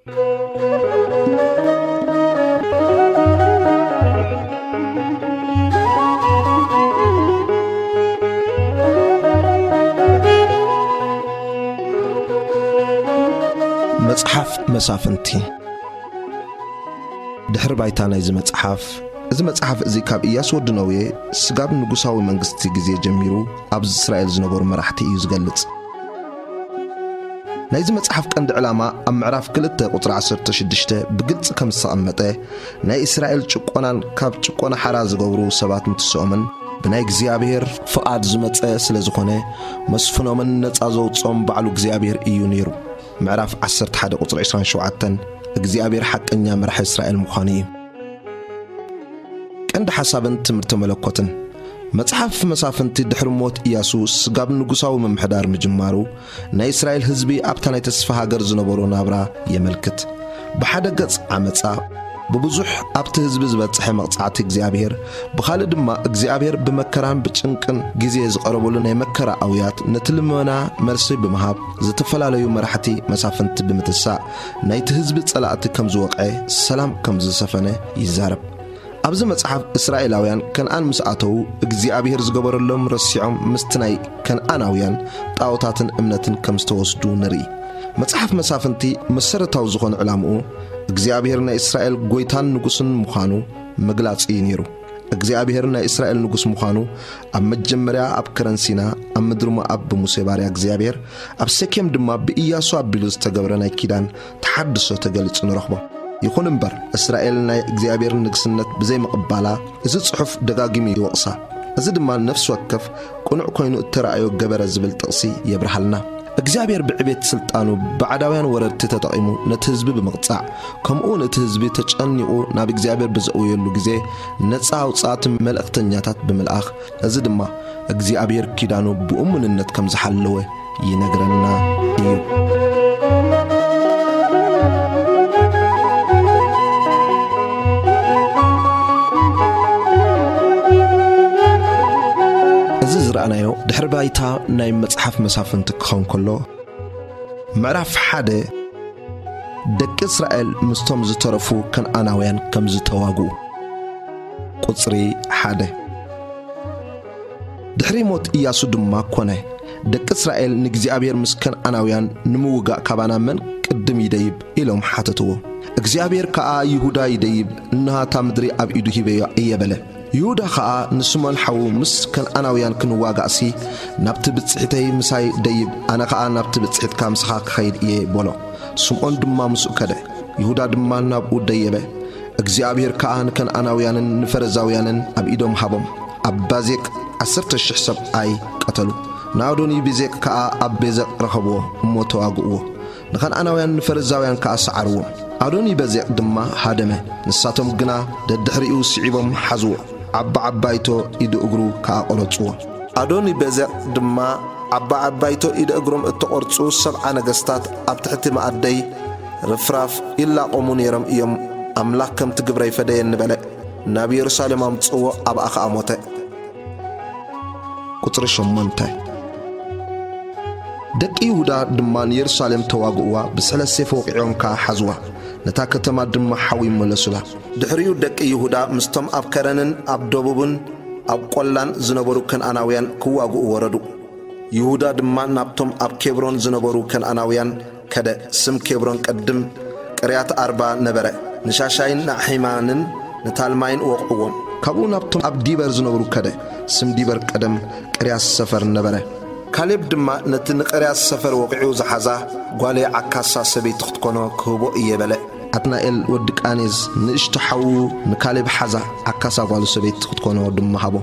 مصحف مسافنتي دحر بايتانا إذا مصحف إذا كاب إياس ودنوية سقاب نقصاوي منغستي جزية جميرو أبز إسرائيل زنبور مراحتي يزغلت نايز مصحف كند علامة أم معراف كلتا قطر 16 بقلت كم سأمته ناي إسرائيل چقونا كاب چقونا حراز غورو سبات متسومن بناي እግዚአብሔር فؤاد زمت سلازخونه مسفنو من نصازو صوم بعلو እግዚአብሔር እዩ ነይሩ معراف 11 قطر 27 እግዚአብሔር حقኛ مرح إسرائيل مخاني كند حسابن تمرت ملكوتن مصحف مسافنت دحر موت إياسو سقاب نقصاو ممحدار مجمارو نا إسرائيل هزبي أبتاني تسفى هاجر زنبورو نابرا يملكت بحدا قص عمتصا ببزح أبت هزبي زبطح مقطعات እግዚአብሔር بخالد ما እግዚአብሔር بمكران بچنقن غزي زقربولن يمكرا اويات نتلمنا مرسي بمهاب زتفلاليو مرحتي مسافنت بمتسا نايت هزبي صلات كم زوقعي سلام كم زسفنه يزارب أبز مصحف إسرائيلاويان كان أن مسأتو እግዚአብሔር ዝገበረሎም ረሲዖም ምስትናይ كان أناويان طاوتاتن أمنتن كم استوسدو نري مصحف مسافنتي مسرتاو زخون علامو እግዚአብሔርና إسرائيل ጎይታን ንጉስን ምዃኑ መግላጽ ይነሩ እግዚአብሔርና إسرائيل ንጉስ ምዃኑ ኣብ መጀመርያ ኣብ ከረንሲና ኣብ ምድርሞ ኣብ ሙሴ ባርያ እግዚአብሔር ኣብ ሰኬም ድማ በኢያሱ ኣቢሉ ዝተገብረ ናይ ኪዳን ተሐድሶ ተገልጽ ንረኽቦ يكون امبر إسرائيل نا እግዚአብሔር ንግስነት بزي مقبالا እዚ ጽሑፍ ደጋግሚ ይወቅሳ እዚ ድማ ነፍስ ወከፍ ቁኑዕ ኮይኑ እተራእዮ ገበረ ዝብል ጥቅሲ የብርሃልና እግዚአብሔር ብዕቤት ስልጣኑ ባዕዳውያን ወረድቲ ተጠቂሙ ነቲ ህዝቢ ብምቅጻዕ ከምኡ ነቲ ህዝቢ ተጨኒቁ ናብ እግዚአብሔር ብዘውየሉ ግዜ ነፃ አውጻት መልእክተኛታት ብምልአኽ እዚ ድማ እግዚአብሔር ኪዳኑ ብኡምንነት ከም ዝሓለወ ይነግረና እዩ رأنايو دحر بايتا ناي مصحف مسافنت كون كله معرف حدا دك إسرائيل مستم زترفو كان أناويان كم زتواجو قصري حدا دحري موت إياسو دما كونه دك إسرائيل نجزيابير مسكن أناويان نموجا كبانا من قدم يديب إلهم حاتتوه እግዚአብሔር ከአ ይሁዳ ይደይብ እንሃ ታምድሪ ኣብ ኢዱ ሂበያ እየበለ ይሁዳ ከአ ንስሞን ሐው ምስ ከነአናውያን ክንዋጋሲ ናብቲ ብጽሕተይ ምሳይ ደይብ አና ከአ ናብቲ ብጽሕት ካምስኻ ክኸይድ እየ ቦሎ ስምዖን ድማ ምስኡ ከደ ይሁዳ ድማ ናብኡ ደየበ እግዚአብሔር ከአ ከነአናውያንን ንፈረዛውያንን ኣብ ኢዶም ሃቦም ኣብ ባዜቅ 10,000 ሰብኣይ ቀተሉ ናውዶኒ ቢዜቅ ከአ ኣብ ቤዘቅ ረኸብዎ እሞተዋግእዎ ንከነአናውያን ንፈረዛውያን ከአ ሰዓርዎ أدوني بزيق دما هادمه نساتهم جنا ددحريو سعيبهم حزو عبايتو إيد أجرو كأقرصو أدوني بزيق دما عبايتو إيد أجرم التقرصو 7 نجستات أبتحت ما أدي رفراف إلا قومون يرم يوم أملاكم تجبري فدي النبلة نبي يرسالم أمتصو أبا أخ أموته كتر شمنته دك يهودا دمان يرسالم تواجوا بسلسة فوق يوم كحزوة نتاكتما دم حوي ملسلا دحريو دك يهودا مستم أب كرنن أب دبوبن أب قلان زنبرو كان أناويان كواجو وردو يهودا دمان نبتم أب كبرون زنبرو كان أناويان كده سم كبرون قدم قريات 4 نبرة نشاشاين نحيمانن نتالماين وقوم كابو نبتم أب ديبر زنبرو كده سم ديبر قدم قريات سفر نبرة كالب دما نتنقريا السفر وقعو زحزا قوالي عكاسا سبي تختكونو كوبو إيبالي أتنائل ودك آنيز نشتحو نكالب حزا عكاسا قوالو سبي تختكونو دم هابو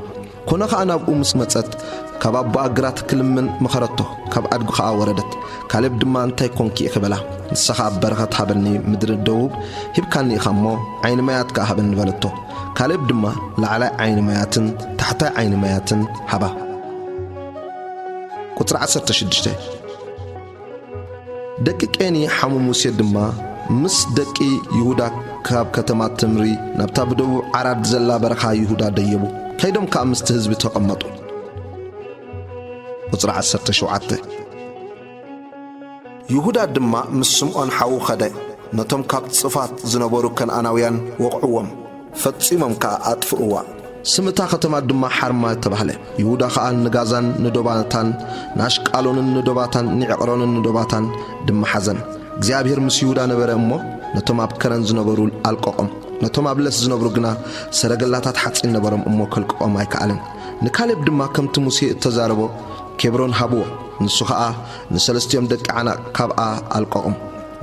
كونا خانا بقو مسمتت كباب باقرات كل من مخرطو كاب أدقو خاا وردت كالب دما انتاي كونكي إخبالا نسخا برغت هابني مدر الدوب هيب كاني خامو عين ميات كاهبن بلتو كالب دما لعلى عين مياتن تحت عين مياتن هبا قطر 16 دقيقني حمو موسى دما مس دقي يهودا كاب كتمات تمري نبتا بدو عراد زلا برخا يهودا ديبو كيدم كامست حزب تقمطو قطر 17 يهودا دما مسمعون حاو خده نتم كاب صفات زنبرو كان أناويان وقعوهم فتصيمم كأطفئوا سمتا ختما دما حرما تبهله يهودا خان نغازان ندوباتان ناشقالون ندوباتان نعقرون ندوباتان دما حزن እግዚአብሔር ምስ ይሁዳ ነበረ እሞ ነቶም ኣብ ከረን ዝነበሩ አልቆቆም ነቶም ኣብ ለስ ዝነበሩ ግና ሰረገላታት ሓጺን ነበሮም እሞ ከልቆም አይከኣልን ንካሌብ ድማ ከምቲ ሙሴ ተዛረቦ ኬብሮን ሃብዎ ንሱ ኸኣ ንሰለስቲዮም ደቂ ዓናቅ ካብኣ አልቆቆም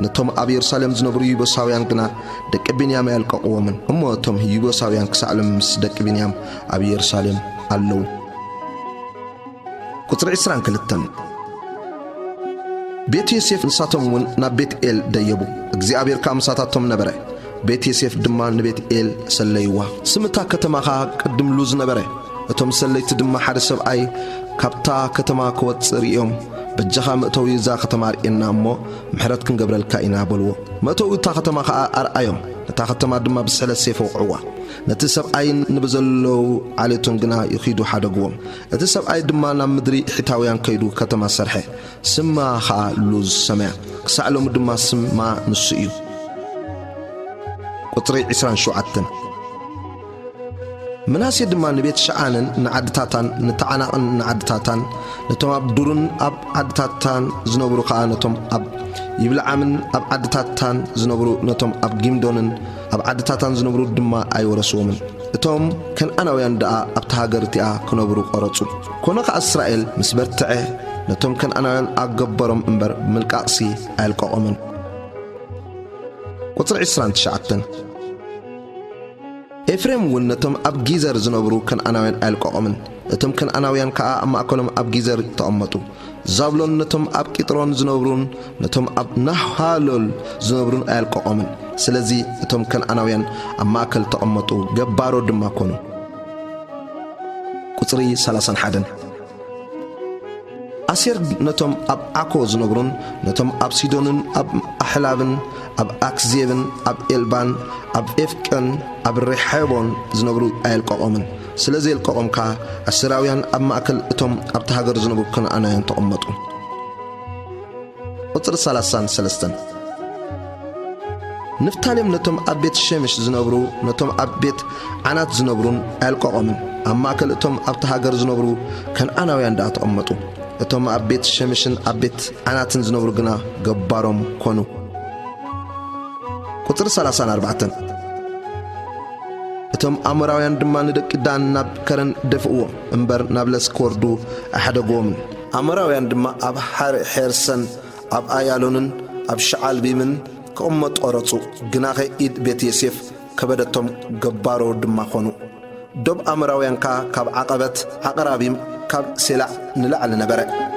ነቶም ኣብ ኢየሩሳሌም ዝነበሩ ይቡሳውያን ግና ደቂ ቢንያም ያልቆቁዎምን እሞ እቶም ይቡሳውያን ክሳዕሎም ምስ ደቂ ቢንያም ኣብ ኢየሩሳሌም ኣለው ቁጥር 22 ቤት ዮሴፍ ንሳቶም ውን ናብ ቤት ኤል ደየቡ እግዚአብሔር ካምሳታቶም ነበረ ቤት ዮሴፍ ድማ ንቤት ኤል ሰለይዋ ስምታ ከተማኻ ቅድም ሉዝ ነበረ እቶም ሰለይቲ ድማ ሓደ ሰብኣይ ካብታ ከተማ ክወጽእ ርዮም በጀኻ ምእተው ይዛ ከተማ ርኤና እሞ ምሕረት ክንገብረልካ ኢና በልዎ ምእተው እታ ከተማ ኸኣ ኣርኣዮም ነታ ከተማ ድማ ብስሕለት ሰይፍ ወቕዕዋ ነቲ ሰብኣይ ንብዘለው ዓሌቶን ግና ይኺዱ ሓደግዎም እቲ ሰብኣይ ድማ ናብ ምድሪ ሒታውያን ከይዱ ከተማ ሰርሐ ስማ ኸኣ ሉዝ ሰማያ ክሳዕሎም ድማ ስማ ንሱ እዩ ቁጥሪ 27 مناسي دما نبيت شعانن نعدتاتان نتعناقن نعدتاتان نتوم أب دورن أب عدتاتان زنبرو خانتهم أب يبلعمن أب عدتاتان زنبرو نتوم أب جيمدونن أب عدتاتان زنبرو دما أيو رسومن نتوم كان أنا ويندا أب تهاجرتي كنبرو قرطو كونك إسرائيل مسبرتعه نتوم كان أنا وين أجبرهم إمبر ملكاسي ألقاهم قطر عسران تشعتن إفريم ونتم أب جيزر زنبرو كان أناوين ألقاهم نتم كان أناوين كأ أما أكلم أب جيزر تأمتو زابلون نتم أب كترون زنبرون نتم أب نحالول زنبرون ألقاهم سلزي نتم كان أناوين أما أكل تأمتو جبارو دم كونو كتري سلاسن حدن أسير نتم أب أكو زنبرون نتم أب سيدونن أب أحلابن أب أكزيبن أب إلبان أب إفكن أب رحيبون زنبرو أيلقاهم سلازي القاهم كا السراويان أب مأكل إتم أب تهاجر زنبرو كان أنا ينتأمتو قطر سلستن نفتاليم نتم أب بيت الشمش زنبرو نتم أب بيت عنات زنبرون أيلقاهم أب مأكل إتم أب تهاجر زنبرو كان أنا ينتأمتو إتم أب بيت الشمشن أب بيت عنات زنبرو جنا جبارهم كونو قطر 34 إتم أمراويان دمان دك دان ناب كرن دفعو امبر نابلس كوردو أحد قومن أمراويان دما أب حرسن أب آيالونن أب شعال بيمن كأمة أرطو جناخي إيد بيت يسيف كبدتهم جبارو دما خونو دب أمراويان كاب عقبت عقرابيم كاب سلع نلعل نبرق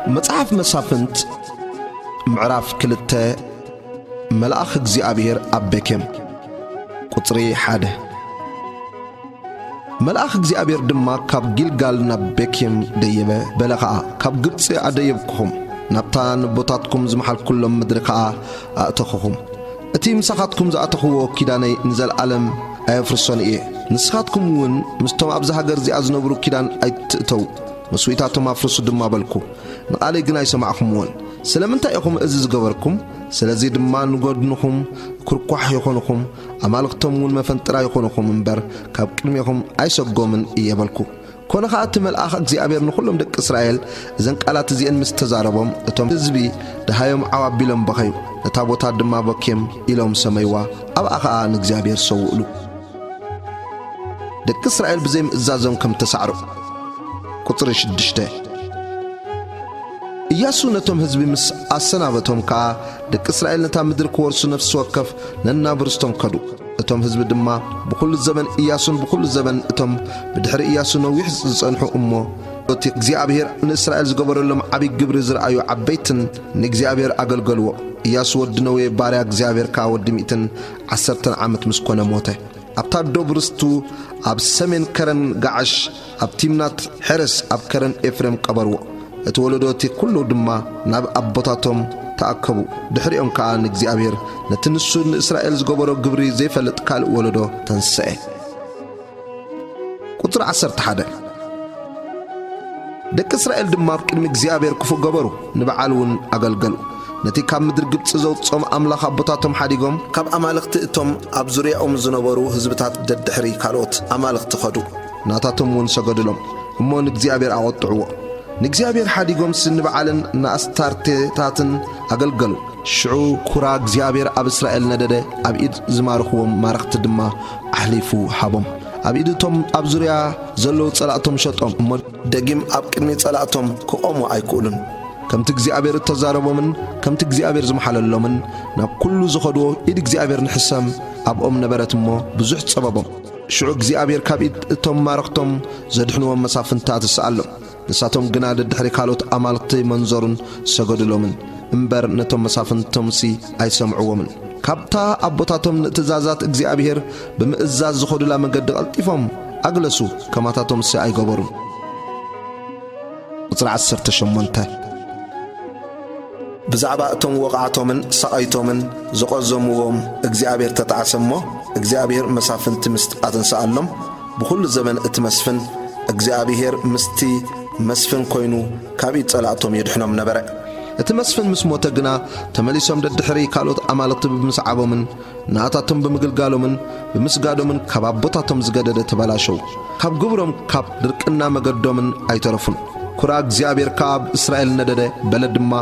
مصحف مسافنت معراف كلته ملأخ እግዚአብሔር أبكم قطري حاده ملأخ እግዚአብሔር دما كاب جلجال نبكم ديبه بلغا كاب ግብጽ أديبكم نبتان بوتاتكم زمحل كلهم مدركا أتخوهم أتي مساخاتكم زأتخوه كيداني نزل عالم أيفرسون إيه نسخاتكم ون مستوى أبزا هاجر زي أزنبرو كيدان أيتتو مسويتاتهم أفرسو دما بالكو نقالي قناي سمعكم ون سلامنتا يقوم أزيز قبركم سلازي دما نقودنكم كركوح يخونكم أمالكتم ون مفنترا يخونكم منبر كاب كلم يقوم أيسو قومن إيه بالكو كون خاطر ملأخ እግዚአብሔር ንኹሎም ደቂ እስራኤል እዘን ቃላት እዚአን ምስተዛረቦም እቶም ህዝቢ ደሃዮም ዓዋቢሎም በኸዩ ነታ ቦታ ድማ በኬም ኢሎም ሰመይዋ ኣብኣ ኸኣ ንእግዚአብሔር ሰውእሉ ደቂ እስራኤል ብዘይ ምእዛዞም ከም ተሳዕሩ ቁጥሪ 6 ኢያሱ ነቶም ህዝቢ ምስ አሰናበቶም ከዓ ደቂ እስራኤል ነታ ምድሪ ክወርሱ ነፍሲ ወከፍ ነናብርስቶም ከዱ እቶም ህዝቢ ድማ ብኩሉ ዘመን ኢያሱን ብኩሉ ዘመን እቶም ብድሕሪ ኢያሱ ነዊሕ ዝጸንሑ እሞ እቲ እግዚአብሔር ንእስራኤል ዝገበረሎም ዓቢ ግብሪ ዝረአዩ ዓበይትን ንእግዚአብሔር አገልገልዎ ኢያሱ ወዲ ነዌ ባርያ እግዚአብሔር ከዓ ወዲ 110 ዓመት ምስ ኮነ ሞተ ኣብታ ደቡብ ርስቱ ኣብ ሰሜን ከረን ጋዓሽ ኣብ ቲምናት ሕርስ ኣብ ከረን ኤፍሬም ቀበርዎ እቲ ወለዶቲ ኩሉ ድማ ናብ ኣቦታቶም ተኣከቡ ድሕሪኦም ከዓ ንእግዚአብሔር ነቲ ንሱ ንእስራኤል ዝገበሮ ግብሪ ዘይፈልጥ ካልእ ወለዶ ተንስአ ቁጥር 11 ደቂ እስራኤል ድማ ቅድሚ እግዚአብሔር ክፉ ገበሩ ንበዓል እውን አገልገሉ ነቲ ካብ ምድሪ ግብጽ ዘውጽኦም ኣምላኽ ኣቦታቶም ሓዲጎም ካብ ኣማልኽቲ እቶም ኣብ ዙርያኦም ዝነበሩ ህዝብታት ደድሕሪ ካልኦት ኣማልኽቲ ኸዱ ናታቶም እውን ሰገድሎም እሞ ንእግዚአብሔር ኣቆጥዕዎ ንእግዚአብሔር ሓዲጎም ንበዓልን ንኣስታርቴታትን አገልገሉ ሽዑ ኩራ እግዚአብሔር ኣብ እስራኤል ነደደ ኣብ ኢድ ዝማርኽዎም ማረኽቲ ድማ ኣሕሊፉ ሃቦም ኣብ ኢድቶም ኣብ ዙርያ ዘለዉ ጸላእቶም ሸጦም እሞ ደጊም ኣብ ቅድሚ ጸላእቶም ክቆሙ ኣይክእሉን ከምቲ እግዚአብሔር ተዛረቦምን ከምቲ እግዚአብሔር ዝመሓለሎምን ናብ ኩሉ ዝኸድዎ ኢድ እግዚአብሔር ንሕሰም ኣብኦም ነበረት እሞ ብዙሕ ጸበቦም ሽዑ እግዚአብሔር ካብ ኢድ እቶም ማረኽቶም ዘድሕንዎም መሳፍንታት ተሰኣሎም ንሳቶም ግና ደድሕሪ ካልኦት ኣማልኽቲ መንዞርን ሰገድሎምን እምበር ነቶም መሳፍንቶምሲ ኣይሰምዕዎምን ካብታ ኣቦታቶም ንትእዛዛት እግዚአብሔር ብምእዛዝ ዝኸዱላ መንገዲ ቀልጢፎም ኣግለሱ ከማታቶምሲ ኣይገበሩን ቁጥር 18 ብዛዕባ እቶም ወቕዓቶምን ሰቓይቶምን ዝቖዘምዎም እግዚአብሔር ተጣዓሰሞ እግዚአብሔር መሳፍንቲ ምስጥቃትን ሰኣሎም ብኩሉ ዘመን እቲ መስፍን እግዚአብሔር ምስቲ መስፍን ኮይኑ ካብ ኢድ ጸላእቶም የድሕኖም ነበረ እቲ መስፍን ምስ ሞተ ግና ተመሊሶም ደድሕሪ ካልኦት ኣማልኽቲ ብምስዓቦምን ናታቶም ብምግልጋሎምን ብምስጋዶምን ካብ ኣቦታቶም ዝገደደ ተበላሸው ካብ ግብሮም ካብ ድርቅና መገዶምን ኣይተረፉን ኩራ እግዚአብሔር ካብ እስራኤል ነደደ በለ ድማ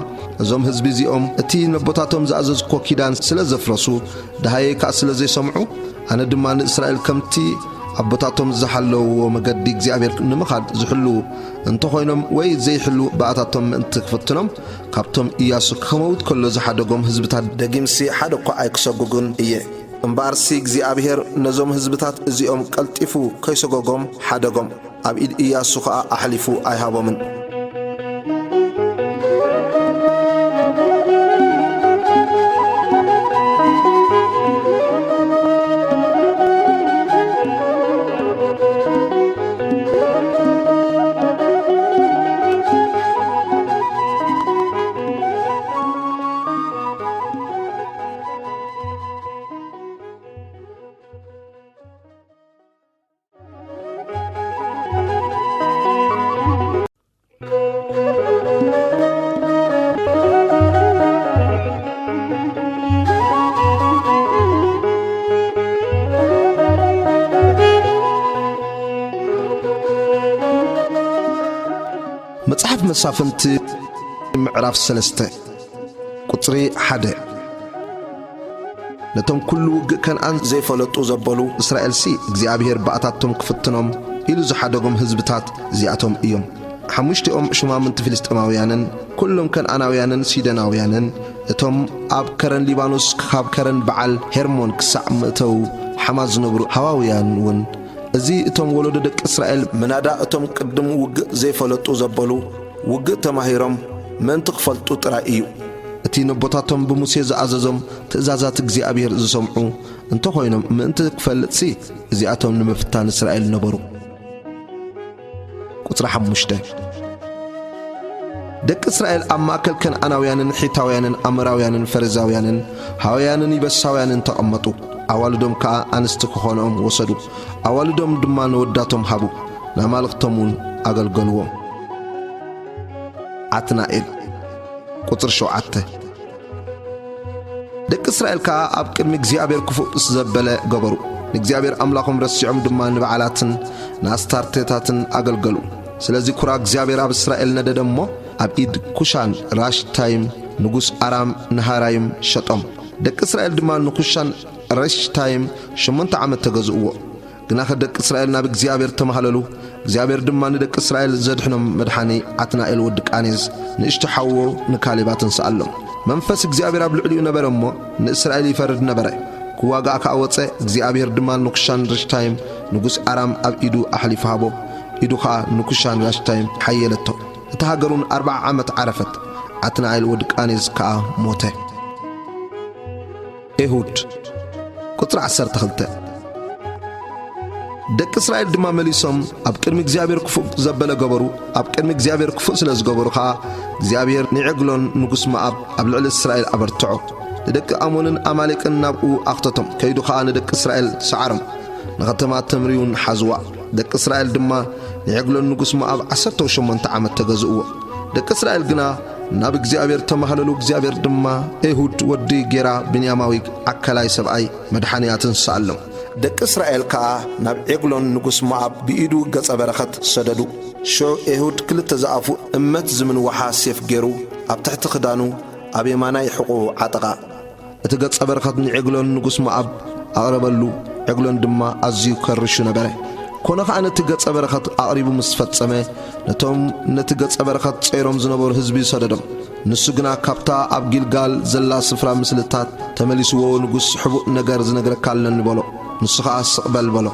እዞም ህዝቢ እዚኦም እቲ ነቦታቶም ዝኣዘዝኮ ኪዳን ስለ ዘፍረሱ ደሃየ ከዓ ስለ ዘይሰምዑ ኣነ ድማ ንእስራኤል ከምቲ ኣቦታቶም ዝሓለውዎ መገዲ እግዚአብሔር ንምኻድ ዝሕሉ እንተኾይኖም ወይ ዘይሕሉ በኣታቶም ምእንቲ ክፍትኖም ካብቶም ኢያሱ ከመውት ከሎ ዝሓደጎም ህዝብታት ደጊምሲ ሓደ እኳ ኣይክሰጉጉን እየ እምበኣርሲ እግዚአብሔር ነዞም ህዝብታት እዚኦም ቀልጢፉ ከይሰጎጎም ሓደጎም ኣብ ኢድ ኢያሱ ከዓ ኣሕሊፉ ኣይሃቦምን መጽሐፍ መሳፍንት ምዕራፍ 3 ቁጥሪ 1 ነቶም ኩሉ ውግእ ከነዓን ዘይፈለጡ ዘበሉ እስራኤልሲ እግዚአብሔር በኣታቶም ክፍትኖም ኢሉ ዝሓደጎም ህዝብታት እዚኣቶም እዮም ሓሙሽቲኦም ሽማምንቲ ፊልስጥማውያንን ኩሎም ከነዓናውያንን ሲደናውያንን እቶም ኣብ ከረን ሊባኖስ ካብ ከረን በዓል ሄርሞን ክሳዕ ምእተው ሓማዝ ዝነብሩ ሃዋውያን እውን እዚ እቶም ወለዶ ደቂ እስራኤል ምናዳ እቶም ቅድም ውግእ ዘይፈለጡ ዘበሉ ውግእ ተማሂሮም ምእንቲ ክፈልጡ ጥራይ እዩ እቲ ነቦታቶም ብሙሴ ዝኣዘዞም ትእዛዛት እግዚአብሔር ዝሰምዑ እንተኾይኖም ምእንቲ ክፈልጥሲ እዚኣቶም ንምፍታን እስራኤል ነበሩ ቁጥሪ 5 ደቂ እስራኤል ኣብ ማእከል ከነዓናውያንን ሒታውያንን ኣሞራውያንን ፈሪዛውያንን ሃዋውያንን ይበሳውያንን ተቐመጡ ኣዋልዶም ከዓ ኣንስቲ ክኾኖም ወሰዱ ኣዋልዶም ድማ ንወዳቶም ሃቡ ንኣማልኽቶም እውን ኣገልገልዎም ዓትናኤል ቁጥሪ 7 ደቂ እስራኤል ከዓ ኣብ ቅድሚ እግዚአብሔር ክፉእ ዘበለ ገበሩ ንእግዚአብሔር ኣምላኾም ረሲዖም ድማ ንበዓላትን ንኣስታርቴታትን ኣገልገሉ ስለዚ ኩራ እግዚአብሔር ኣብ እስራኤል ነደደ እሞ ኣብ ኢድ ኩሻን ራሽታይም ንጉስ ኣራም ናሃራይም ሸጦም ደቂ እስራኤል ድማ ንኩሻን ራሽታይም 8 ዓመት ተገዝእዎ ግና ከደቂ እስራኤል ናብ እግዚአብሔር ተማሃለሉ እግዚአብሔር ድማ ንደቂ እስራኤል ዘድሕኖም መድሓኒ አትናኤል ወዲ ቃኔዝ ንእሽቶ ሓዎ ንካሌባትን ሰአሎም መንፈስ እግዚአብሔር ኣብ ልዕሊኡ ነበረ እሞ ንእስራኤል ይፈርድ ነበረ ክዋጋእ ካወፀ እግዚአብሔር ድማ ንኩሻን ራሽታይም ንጉስ አራም ኣብ ኢዱ ኣሕሊፉ ሃቦ ኢዱ ከዓ ንኩሻን ራሽታይም ሓየለቶ እቲ ሃገሩን 40 ዓመት ዓረፈት አትናኤል ወዲ ቃኔዝ ከዓ ሞተ ኤሁድ ቁጥር 12 ደቂ እስራኤል ድማ መሊሶም ኣብ ቅድሚ እግዚአብሔር ክፉእ ዘበለ ገበሩ ኣብ ቅድሚ እግዚአብሔር ክፉእ ስለ ዝገበሩ ከዓ እግዚአብሔር ንዕግሎን ንጉስ መኣብ ኣብ ልዕሊ እስራኤል ኣበርትዖ ንደቂ ኣሞንን ኣማሌቅን ናብኡ ኣኽተቶም ከይዱ ከዓ ንደቂ እስራኤል ሰዓሮም ንኸተማ ተምሪውን ሓዝዋ ደቂ እስራኤል ድማ ንዕግሎን ንጉስ መኣብ 18 ዓመት ተገዝእዎ ደቂ እስራኤል ግና ናብ እግዚአብሔር ተማሃለሉ እግዚአብሔር ድማ ኤሁድ ወዲ ጌራ ብንያማዊ አከላይ ሰብአይ መድሓንያትን ሰአሎም ደቂ እስራኤል ከዓ ናብ ዕግሎን ንጉስ መኣብ ብኢዱ ገጸ በረኸት ሰደዱ ሾ ኤሁድ ክልተ ዝኣፉ እመት ዝምንዋሓ ሴፍ ገይሩ ኣብ ትሕቲ ክዳኑ ኣብ የማናይ ሕቑ ዓጠቓ እቲ ገጸ በረኸት ንዕግሎን ንጉስ መኣብ ኣቕረበሉ ዕግሎን ድማ ኣዝዩ ከርሹ ነበረ ኮነ ከዓ ነቲ ገጸ በረኸት ኣቕሪቡ ምስ ፈጸመ ነቶም ነቲ ገጸ በረኸት ጸይሮም ዝነበሩ ህዝቢ ሰደዶም ንሱ ግና ካብታ ኣብ ጊልጋል ዘላ ስፍራ ምስልታት ተመሊስዎ ንጉስ ሕቡእ ነገር ዝነግረካ ኣለኒ በሎ ንሱ ከዓ ስቕበል በሎ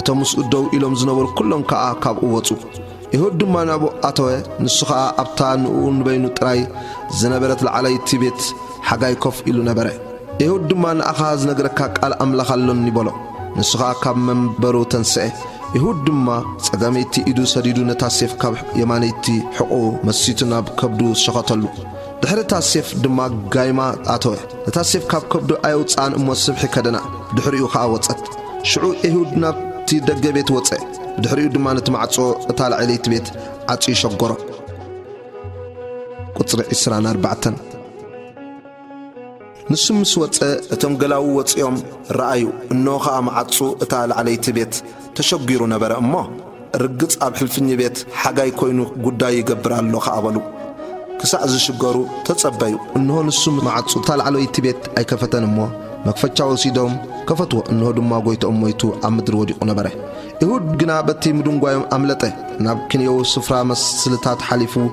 እቶም ምስኡ ደው ኢሎም ዝነበሩ ኩሎም ከዓ ካብኡ ወፁ ኤሁድ ድማ ናብኡ ኣተወ ንሱ ከዓ ኣብታ ንኡ ንበይኑ ጥራይ ዝነበረት ላዕለይቲ ቤት ሓጋይ ኮፍ ኢሉ ነበረ ኤሁድ ድማ ንኣኻ ዝነግረካ ቃል ኣምላኽ ኣለኒ በሎ ንሱ ከዓ ካብ መንበሩ ተንስአ ኤሁድ ድማ ጸጋመይቲ ኢዱ ሰዲዱ ነታ ሴፍ ካብ የማነይቲ ሕቑ መሲቱ ናብ ከብዱ ሸኸተሉ ድሕሪ ታ ሴፍ ድማ ጋይማ ኣተወ ነታ ሴፍ ካብ ከብዱ ኣየውፃን እሞ ስብሒ ከደና ድሕሪኡ ከዓ ወፀት ሽዑ ኤሁድ ናብቲ ደገ ቤት ወፀ ድሕሪኡ ድማ ነቲ ማዕጾ እታ ላዕለይቲ ቤት ዓፂዩ ሸጎሮ ቁፅሪ 24 ንሱ ምስ ወፀ እቶም ገላው ወፂኦም ረአዩ እነሆ ከዓ ማዕጹ እታ ላዕለይቲ ቤት ተሸጊሩ ነበረ እሞ ርግጽ ኣብ ሕልፍኝ ቤት ሓጋይ ኮይኑ ጉዳይ ይገብር ኣሎ ከኣበሉ ክሳዕ ዝሽገሩ ተጸበዩ እነሆ ንሱ ማዕጹ እታ ላዕለይቲ ቤት ኣይከፈተን እሞ መክፈቻ ወሲዶም ከፈትዎ እነሆ ድማ ጎይቶኦም ሞይቱ ኣብ ምድሪ ወዲቑ ነበረ ኤሁድ ግና በቲ ምድንጓዮም ኣምለጠ ናብ ክንየው ስፍራ መስልታት ሓሊፉ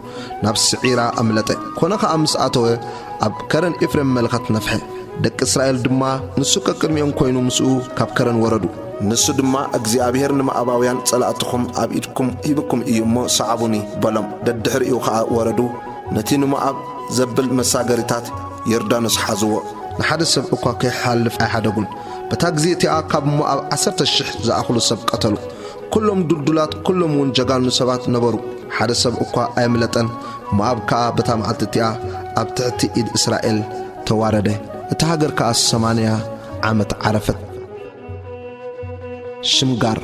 ናብ ስዒራ ኣምለጠ ኮነ ከዓ ምስ ኣተወ ኣብ ከረን ኤፍሬም መልኸት ነፍሐ ደቂ እስራኤል ድማ ንሱ ከቅድሚኦም ኮይኑ ምስኡ ካብ ከረን ወረዱ ንሱ ድማ እግዚአብሔር ንመኣባውያን ጸላእትኹም ኣብ ኢድኩም ሂብኩም እዩ እሞ ሰዓቡኒ በሎም ደድሕሪኡ ከዓ ወረዱ ነቲ ንመኣብ ዘብል መሳገሪታት ዮርዳኖስ ሓዝዎ ንሓደ ሰብ እኳ ከይሓልፍ ኣይሓደጉን በታ ግዜ እቲኣ ካብ መኣብ 10,000 ዝኣኽሉ ሰብ ቀተሉ ኩሎም ዱልዱላት ኩሎም እውን ጀጋኑ ሰባት ነበሩ ሓደ ሰብ እኳ ኣይምለጠን መኣብ ከዓ በታ መዓልቲ እቲኣ ኣብ ትሕቲ ኢድ እስራኤል ተዋረደ እቲ ሃገር ከዓ 80 ዓመት ዓረፈት ሽምጋር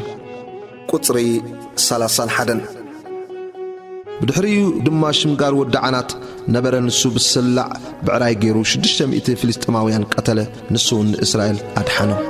ቁፅሪ 31 ብድሕሪኡ ድማ ሽምጋር ወዲ ዓናት ነበረ ንሱ ብስላዕ ብዕራይ ገይሩ 600 ፍልስጥማውያን ቀተለ ንሱ ንእስራኤል ኣድሓኖም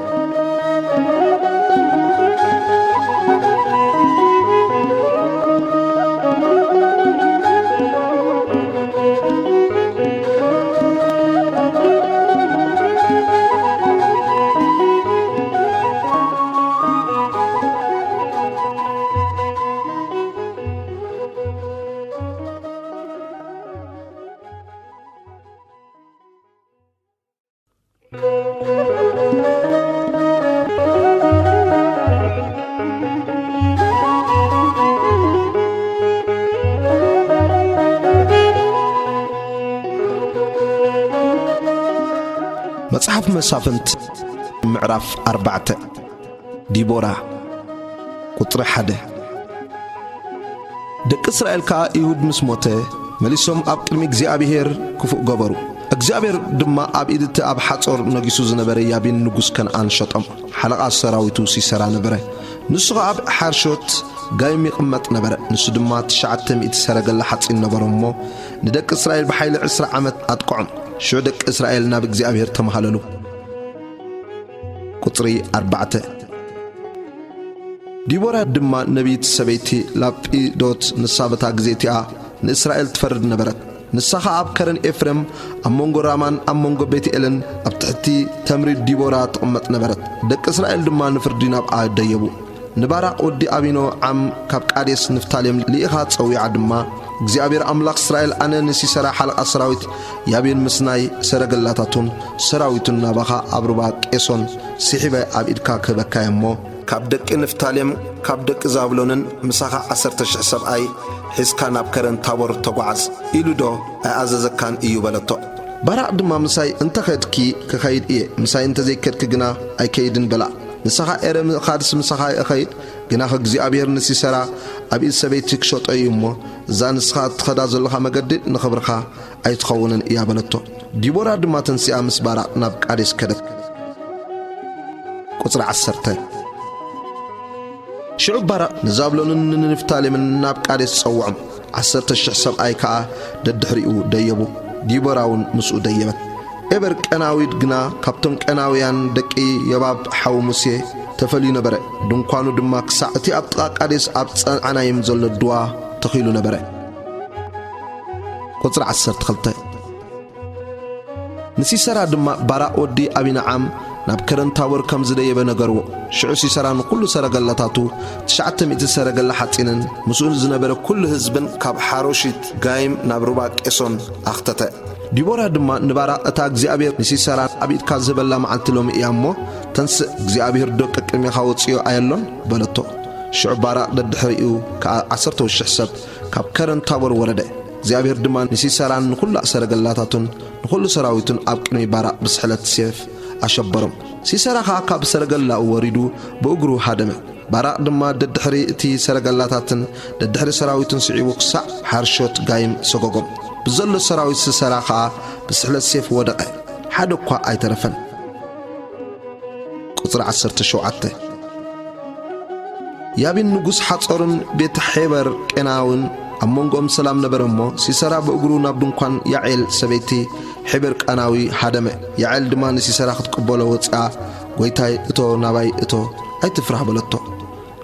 መጽሐፍ መሳፍንት ምዕራፍ 4 ዲቦራ ቁጥሪ 1 ደቂ እስራኤል ከዓ ኤሁድ ምስ ሞተ መሊሶም ኣብ ቅድሚ እግዚአብሔር ክፉእ ገበሩ እግዚአብሔር ድማ ኣብ ኢድቲ ኣብ ሓጾር ነጊሱ ዝነበረ ያቢን ንጉስ ከነዓን ሸጦም ሓለቓ ሰራዊቱ ሲሰራ ነበረ ንሱ ከዓ ኣብ ሓርሾት ጋይም ይቕመጥ ነበረ ንሱ ድማ 900 ሰረገላ ሓጺን ነበሮ እሞ ንደቂ እስራኤል ብሓይሊ 20 ዓመት ኣጥቅዖም ሽዑ ደቂ እስራኤል ናብ እግዚአብሔር ተማሃለሉ ቁፅሪ 4 ዲቦራ ድማ ነቢይት ሰበይቲ ላጲዶት ንሳበታ ግዜ እቲኣ ንእስራኤል ትፈርድ ነበረት ንሳ ከዓ ኣብ ከረን ኤፍሬም ኣብ መንጎ ራማን ኣብ መንጎ ቤትኤልን ኣብ ትሕቲ ተምሪ ዲቦራ ትቕመጥ ነበረት ደቂ እስራኤል ድማ ንፍርዲ ናብኣ ደየቡ نبارق ودي أبينو عم كاب قادس نفتاليم لإخات صوي عدما እግዚአብሔር አምላክ እስራኤል አነ ንሲሰራ ሐልቃ ሰራዊት ያቤን ምስናይ ሰረገላታቱን ሰራዊቱና ባኻ አብሩባ ቄሶን ሲሒበ አብኢድካ ከበካየሞ ካብ ደቂ ንፍታሌም ካብ ደቂ ዛብሎንን ምሳኻ 10,000 ሰብኣይ ሒዝካ ናብ ከረን ታቦር ተጓዓዝ ኢሉዶ ኣዘዘካን እዩ በለቶ ባራቅ ድማ ምሳይ እንተ ኸድኪ ከኸይድ እየ ምሳይ እንተ ዘይከድክ ግና ኣይከይድን በላ ንስኻ ኤረም ኻድስ ምሳኻ እኸይድ ግና ከእግዚአብሔር ንሲሰራ አብኢድ ሰበይቲ ክሸጦ እዩ እሞ እዛ ንስኻ ትኸዳ ዘለኻ መገዲ ንኽብርኻ ኣይትኸውንን እያ በለቶ ዲቦራ ድማ ተንሲኣ ምስ ባራቅ ናብ ቃዴስ ከደት ቁፅሪ 10 ሽዑ ባራቅ ንዛብሎንን ንንፍታሌምን ናብ ቃዴስ ፀውዖም 10,000 ሰብኣይ ከዓ ደድሕሪኡ ደየቡ ዲቦራውን ምስኡ ደየበት ኤበር ቀናዊድ ግና ካብቶም ቀናውያን ደቂ የባብ ሓው ሙሴ ተፈልዩ ነበረ ድንኳኑ ድማ ክሳዕ እቲ ኣብ ጥቓ ቃዴስ ኣብ ጸንዓናይም ዘሎ ድዋ ተኺሉ ነበረ ቁፅሪ 12 ንሲሰራ ድማ ባራቅ ወዲ አቢናዓም ናብ ከረን ታቦር ከም ዝደየበ ነገርዎ ሽዑ ሲሰራ ንኩሉ ሰረገላታቱ 900 ሰረገላ ሓጺንን ምስኡን ዝነበረ ኩሉ ህዝብን ካብ ሓሮሺት ጋይም ናብ ሩባ ቄሶን ኣኽተተ ዲቦራ ድማ ንባራቅ እታ እግዚአብሔር ንሲሰራ አብኢድካ ዝበላ መዓልቲ ሎሚ እያ እሞ ተንስእ እግዚአብሔር ደቂ ቅድሚኻ ወፅዮ ኣየሎን በለቶ ሽዑ ባራቅ ደድሕሪኡ ከዓ 10,000 ሰብ ካብ ከረን ታቦር ወረደ እግዚአብሔር ድማ ንሲሰራን ንኩሉ ሰረገላታቱን ንኩሉ ሰራዊቱን ኣብ ቅድሚ ባራቅ ብስሕለት ሴፍ አሸበሮም ሲሰራ ካብ ሰረገላኡ ወሪዱ በእግሩ ሃደመ ባራቅ ድማ ደድሕሪ እቲ ሰረገላታትን ደድሕሪ ሰራዊቱን ስዒቡ ክሳዕ ሓርሾት ጋይም ሰጎጎም بزلو سراوي سسراخا بسحلة سيف ودقه حدو كوا اي ترفن قطر 17 يابين نقوس حصورن بيت حبر كناون أمونغم سلام نبرمو سيسرا بأقرو نابدون كوان يعيل سبيتي حبر كناوي حدمه يعيل دمان سيسرا خد قبولو وطعا ويتاي اتو ناباي اتو اي تفرح بلتو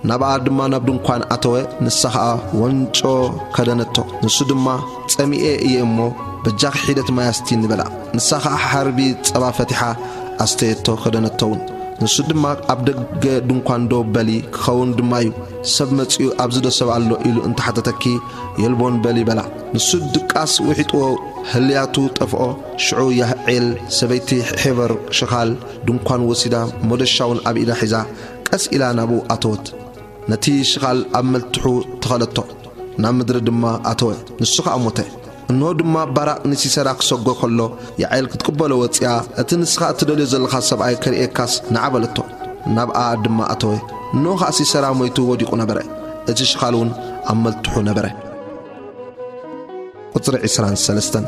نابا دما نابدون كوان اتوه نسخا وانچو كدنتو نسو دما تسمئي ايمو بجاق حيدت ما يستين بلا نسخا حربي تصبا فتحة استيتو كدنتون نسو دما عبدق دونكوان دو بلي خون دمايو سب متسيو عبزدو سب اللو إلو انت حتى تكي يلبون بلي بلا نسو دقاس وحيطو هلياتو تفقو شعو يهعيل سبيتي حبر شخال دونكوان وسيدا مدشاون اب إلى حزا كاس إلى نابو أتوت نتي شغال عملتحو تخلطو نامدر دما أتوه نسوخ أموته انو دما باراق نسي سراق سوغو خلو يعيل كتقبلو وطيا اتنسخا اتدولي زلخا سبعي كريكاس نعبلتو نابعا دما أتوه نو خاسي سرا مويتو وديقو نبره اتي شغالون عملتحو نبره قطر 23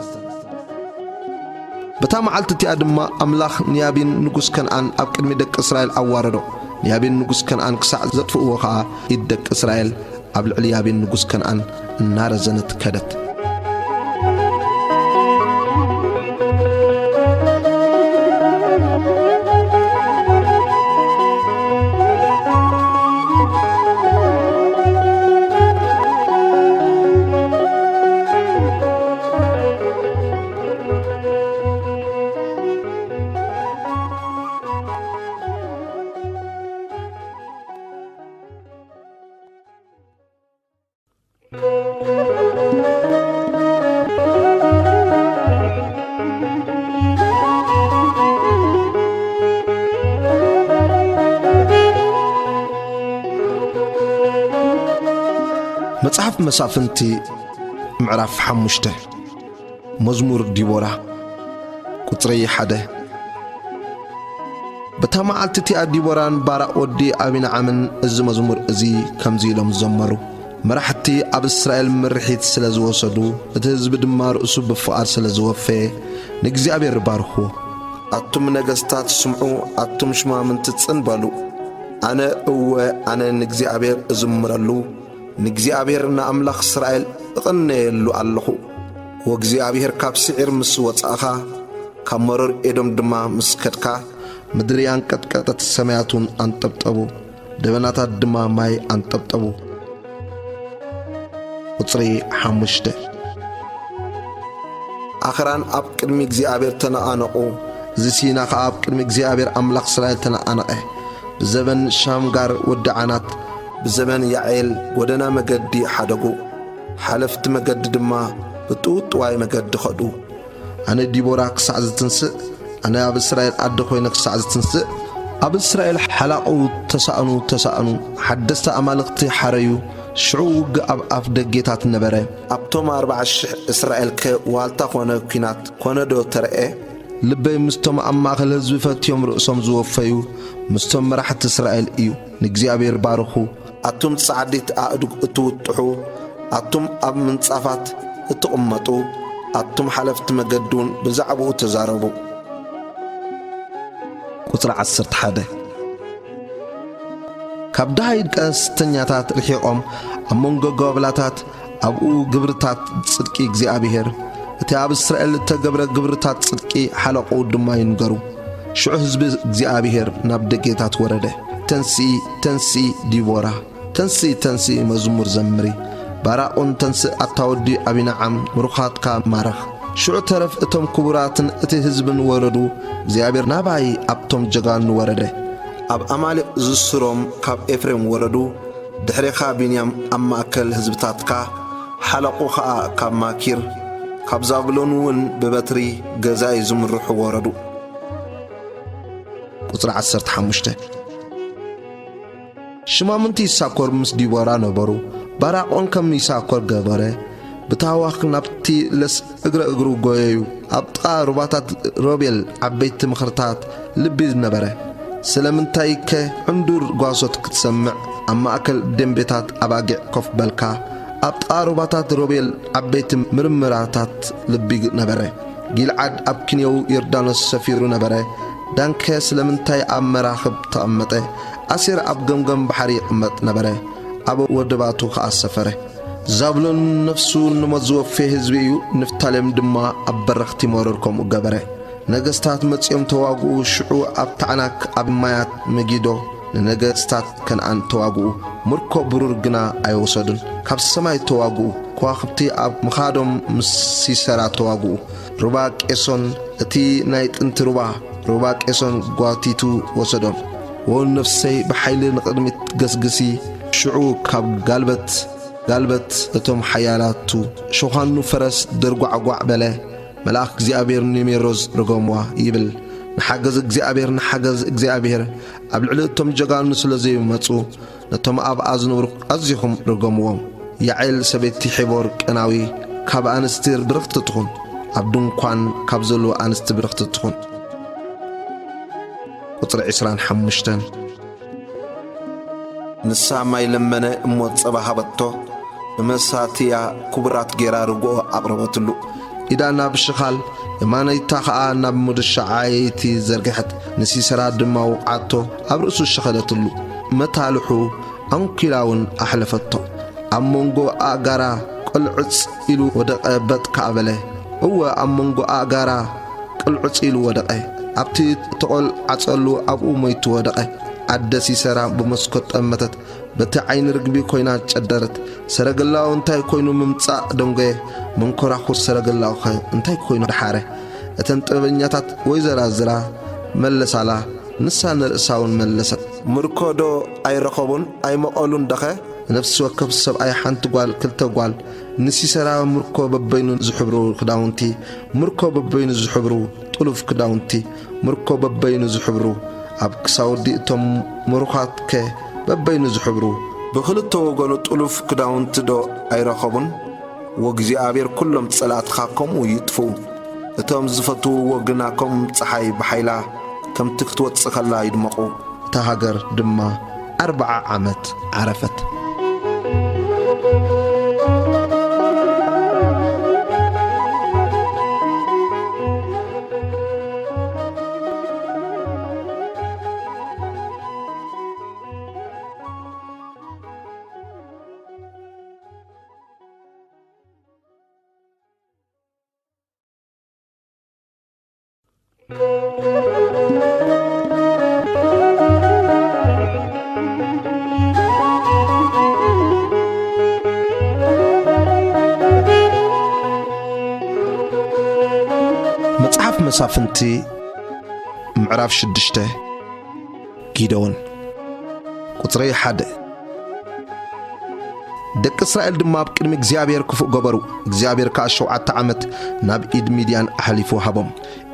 بتا معلتتي أدما أملاخ نيابين نقوس كنعان أب كلمي دك إسرائيل أواردو نيابين نقوس كنعان كسع زدفو وخا يدك إسرائيل قبل عليابين نقوس كنعان النار زنت كدت مصحف مسافنتي معرف حمشته مزمور ديبورا قطري حده بتمعلتتي ديبوران باراق ودي ابين عمن از مزمور ازي كمزي لهم زمرو مرحتي اب اسرائيل مرحيت سلازوسدو اتهزب دمار اسو بفقار سلازوفه نغزيابير بارخو اتم نغستات سمعو اتم شما من تتصنبالو انا نغزيابير ازمرلو نغزيابيرنا املاخ اسرائيل قنيلو اللهو وغزيابير كاب سعير مس وصاخا كمرر ادم دما مسكتكا مدريان قطقطت سماياتون انطبطبو دبناتا دما ماي انطبطبو قطري حمشته اخران اب قدمي غزيابير تناانقو زسينا اب قدمي غزيابير املاخ اسرائيل تناانقه زبن شامغار ودعنات بزمن يعيل ودنا مجدي حدقو حلفت مجد دما بتوت واي مجد خدو أنا ديبورا كسعز تنسق أنا أب إسرائيل أدخل نكسعز تنسق أب إسرائيل حلقوا تسأنوا حدثت أمالقتي حريو شعوق أب أفدقيتات النبرة أبتم 4 إسرائيل كوالتا كونات كوندو ترئي لبي مستم أما أخل هزب فتيوم رؤسهم زوفيو مستم راحة إسرائيل إيو نجزي أبير بارخو أتم تصعديت أدوك أتوتحو أتم أب من صفات اتقمتو أتم حلفت مجدون بزعبو تزاربو قطر 11 كابدايد كاستنياتات رحيقهم أمونغو قابلاتات أبو قبرتات صدقي جزي أبيهر እቲ ኣብ እስራኤል ተገብረ ግብርታት ጽድቂ ሓለቁ ድማ ይንገሩ ሽዑ ህዝቢ እግዚአብሔር ናብ ደጌታት ወረደ ተንሲ ዲቦራ ተንሲ መዝሙር ዘምሪ ባራቁን ተንሲ ኣታወዲ አቢናዓም ምሩኻትካ ማረኽ ሽዑ ተረፍ እቶም ክቡራትን እቲ ህዝብን ወረዱ እግዚአብሔር ናባይ ኣብቶም ጀጋኑ ወረደ ኣብ አማሊቅ ዝስሮም ካብ ኤፍሬም ወረዱ ድሕሪኻ ቢንያም ኣብ ማእከል ህዝብታትካ ሓለቁ ኸኣ ካብ ማኪር ካብ ዛብሎን ውን በበትሪ ገዛይ ዝምርሑ ወረዱ ቁጥር 15 ሽማምንቲ ይሳኮር ምስ ዲቦራ ነበሩ ባራቆን ከም ይሳኮር ገበረ ብታዋኽ ናብቲ ለስ እግሩ ጎየዩ ኣብ ጥቃ ሩባታት ሮቤል ዓበይቲ ምኽርታት ልቢ ነበረ ስለምንታይ ዕንዱር ጓሶት ክትሰምዕ ኣብ ማእከል ደንቤታት ኣባጊዕ ኮፍ በልካ ኣብ ጥቃ ሩባታት ሮቤል ዓበይቲ ምርምራታት ልቢ ነበረ ጊልዓድ ኣብ ክንየው ዮርዳኖስ ሰፊሩ ነበረ ዳንከ ስለምንታይ ኣብ መራኽብ ተቐመጠ ኣሲር ኣብ ገምገም ባሕሪ ይቕመጥ ነበረ ኣብ ወደባቱ ከኣሰፈረ ዛብሎን ነፍሱ ንመዝወፌ ህዝቢ እዩ ንፍታሌም ድማ ኣብ በረኽቲ መረር ከምኡ ገበረ ነገስታት መጽዮም ተዋግኡ ሽዑ ኣብ ታዕናክ ኣብ ማያት መጊዶ ንነገስታት ከነአን ተዋግኡ ምርኮ ብሩር ግና ኣይወሰዱን ካብ ሰማይ ተዋግኡ ከዋኽብቲ ኣብ ምኻዶም ምስ ሲሰራ ተዋግኡ ሩባ ቄሶን እቲ ናይ ጥንቲ ሩባ ቄሶን ጓቲቱ ወሰዶም ወን ነፍሰይ ብሓይሊ ንቕድሚት ገስግሲ ሽዑ ካብ ጋልበት እቶም ሓያላቱ ሸዃኑ ፈረስ ድርጓዕጓዕ በለ መልአክ እግዚአብሔር ኒሜሮዝ ርገምዋ ይብል ንሓገዝ እግዚአብሔር ኣብ ልዕሊ እቶም ጀጋኑ ስለዘይመፁ ነቶም ኣብ ኣዝነብሩ ኣዝኹም ርገምዎም ያዕል ሰበይቲ ሒቦር ቀናዊ ካብ ኣንስቲ ብርኽቲ ትኹን ኣብ ድንኳን ካብ ዘሎ ኣንስቲ ብርኽቲ ትኹን ቁጥር 25 ንሳ ማይ ለመነ እሞት ፀባ ሃበቶ እመሳትያ ኩብራት ጌራ ርግኦ ኣቕረበትሉ ኢዳና ብሽኻል የማነይታ ኸኣ ናብ ሙድሻዓይቲ ዘርግሐት ንሲሰራ ድማ ውቃቶ ኣብ ርእሱ ሸኸለትሉ መታልሑ አንኪላውን ኣሕለፈቶ ኣብ መንጎ ኣጋራ ቅልዑፅ ኢሉ ወደቐ በጥካ ኣበለ እወ ኣብ መንጎ ኣጋራ ቅልዑፅ ኢሉ ወደቐ ኣብቲ ተቖል ዓጸሉ ኣብኡ ሞይቱ ወደቐ ኣደ ሲሰራ ብመስኮት ጠመተት በቲ ዓይኒ ርግቢ ኮይና ጨደረት ሰረገላው እንታይ ኮይኑ ምምጻእ ደንጎየ መንኮራኹር ሰረገላው እንታይ ኮይኑ ድሓረ እተን ጥበበኛታት ወይዘራዝራ መለሳላ ንሳ ንርእሳውን መለሰት ምርኮዶ ኣይረኸቡን ኣይመቐሉን ደኸ ነፍሲ ወከፍ ሰብኣይ ሓንቲ ጓል ክልተ ጓል ንሲሰራ ምርኮ በበይኑ ዝሕብሩ ክዳውንቲ ምርኮ በበይኑ ዝሕብሩ ጥሉፍ ክዳውንቲ ምርኮ በበይኑ ዝሕብሩ ኣብ ክሳውዲ እቶም ምሩኻት በበይኑ ዝሕብሩ ብኽልተ ወገኑ ጥሉፍ ክዳውንቲ ዶ ኣይረኸቡን ወእግዚአብሔር ኩሎም ጸላእትኻ ከምኡ ይጥፉ እቶም ዝፈትውዎ ግና ከም ፀሓይ ብሓይላ ከምቲ ክትወፅእ ከላ ይድመቑ እታ ሃገር ድማ 40 ዓመት ዓረፈት መጽሐፍ መሳፍንቲ ምዕራፍ 6 ጊደውን ቁጥሪ 1 ደቂ እስራኤል ድማ ብቅድሚ እግዚአብሔር ክፉእ ገበሩ እግዚአብሔር ከ7 ዓመት ናብ ኢድ ሚድያን ኣሕሊፉ ሃቦም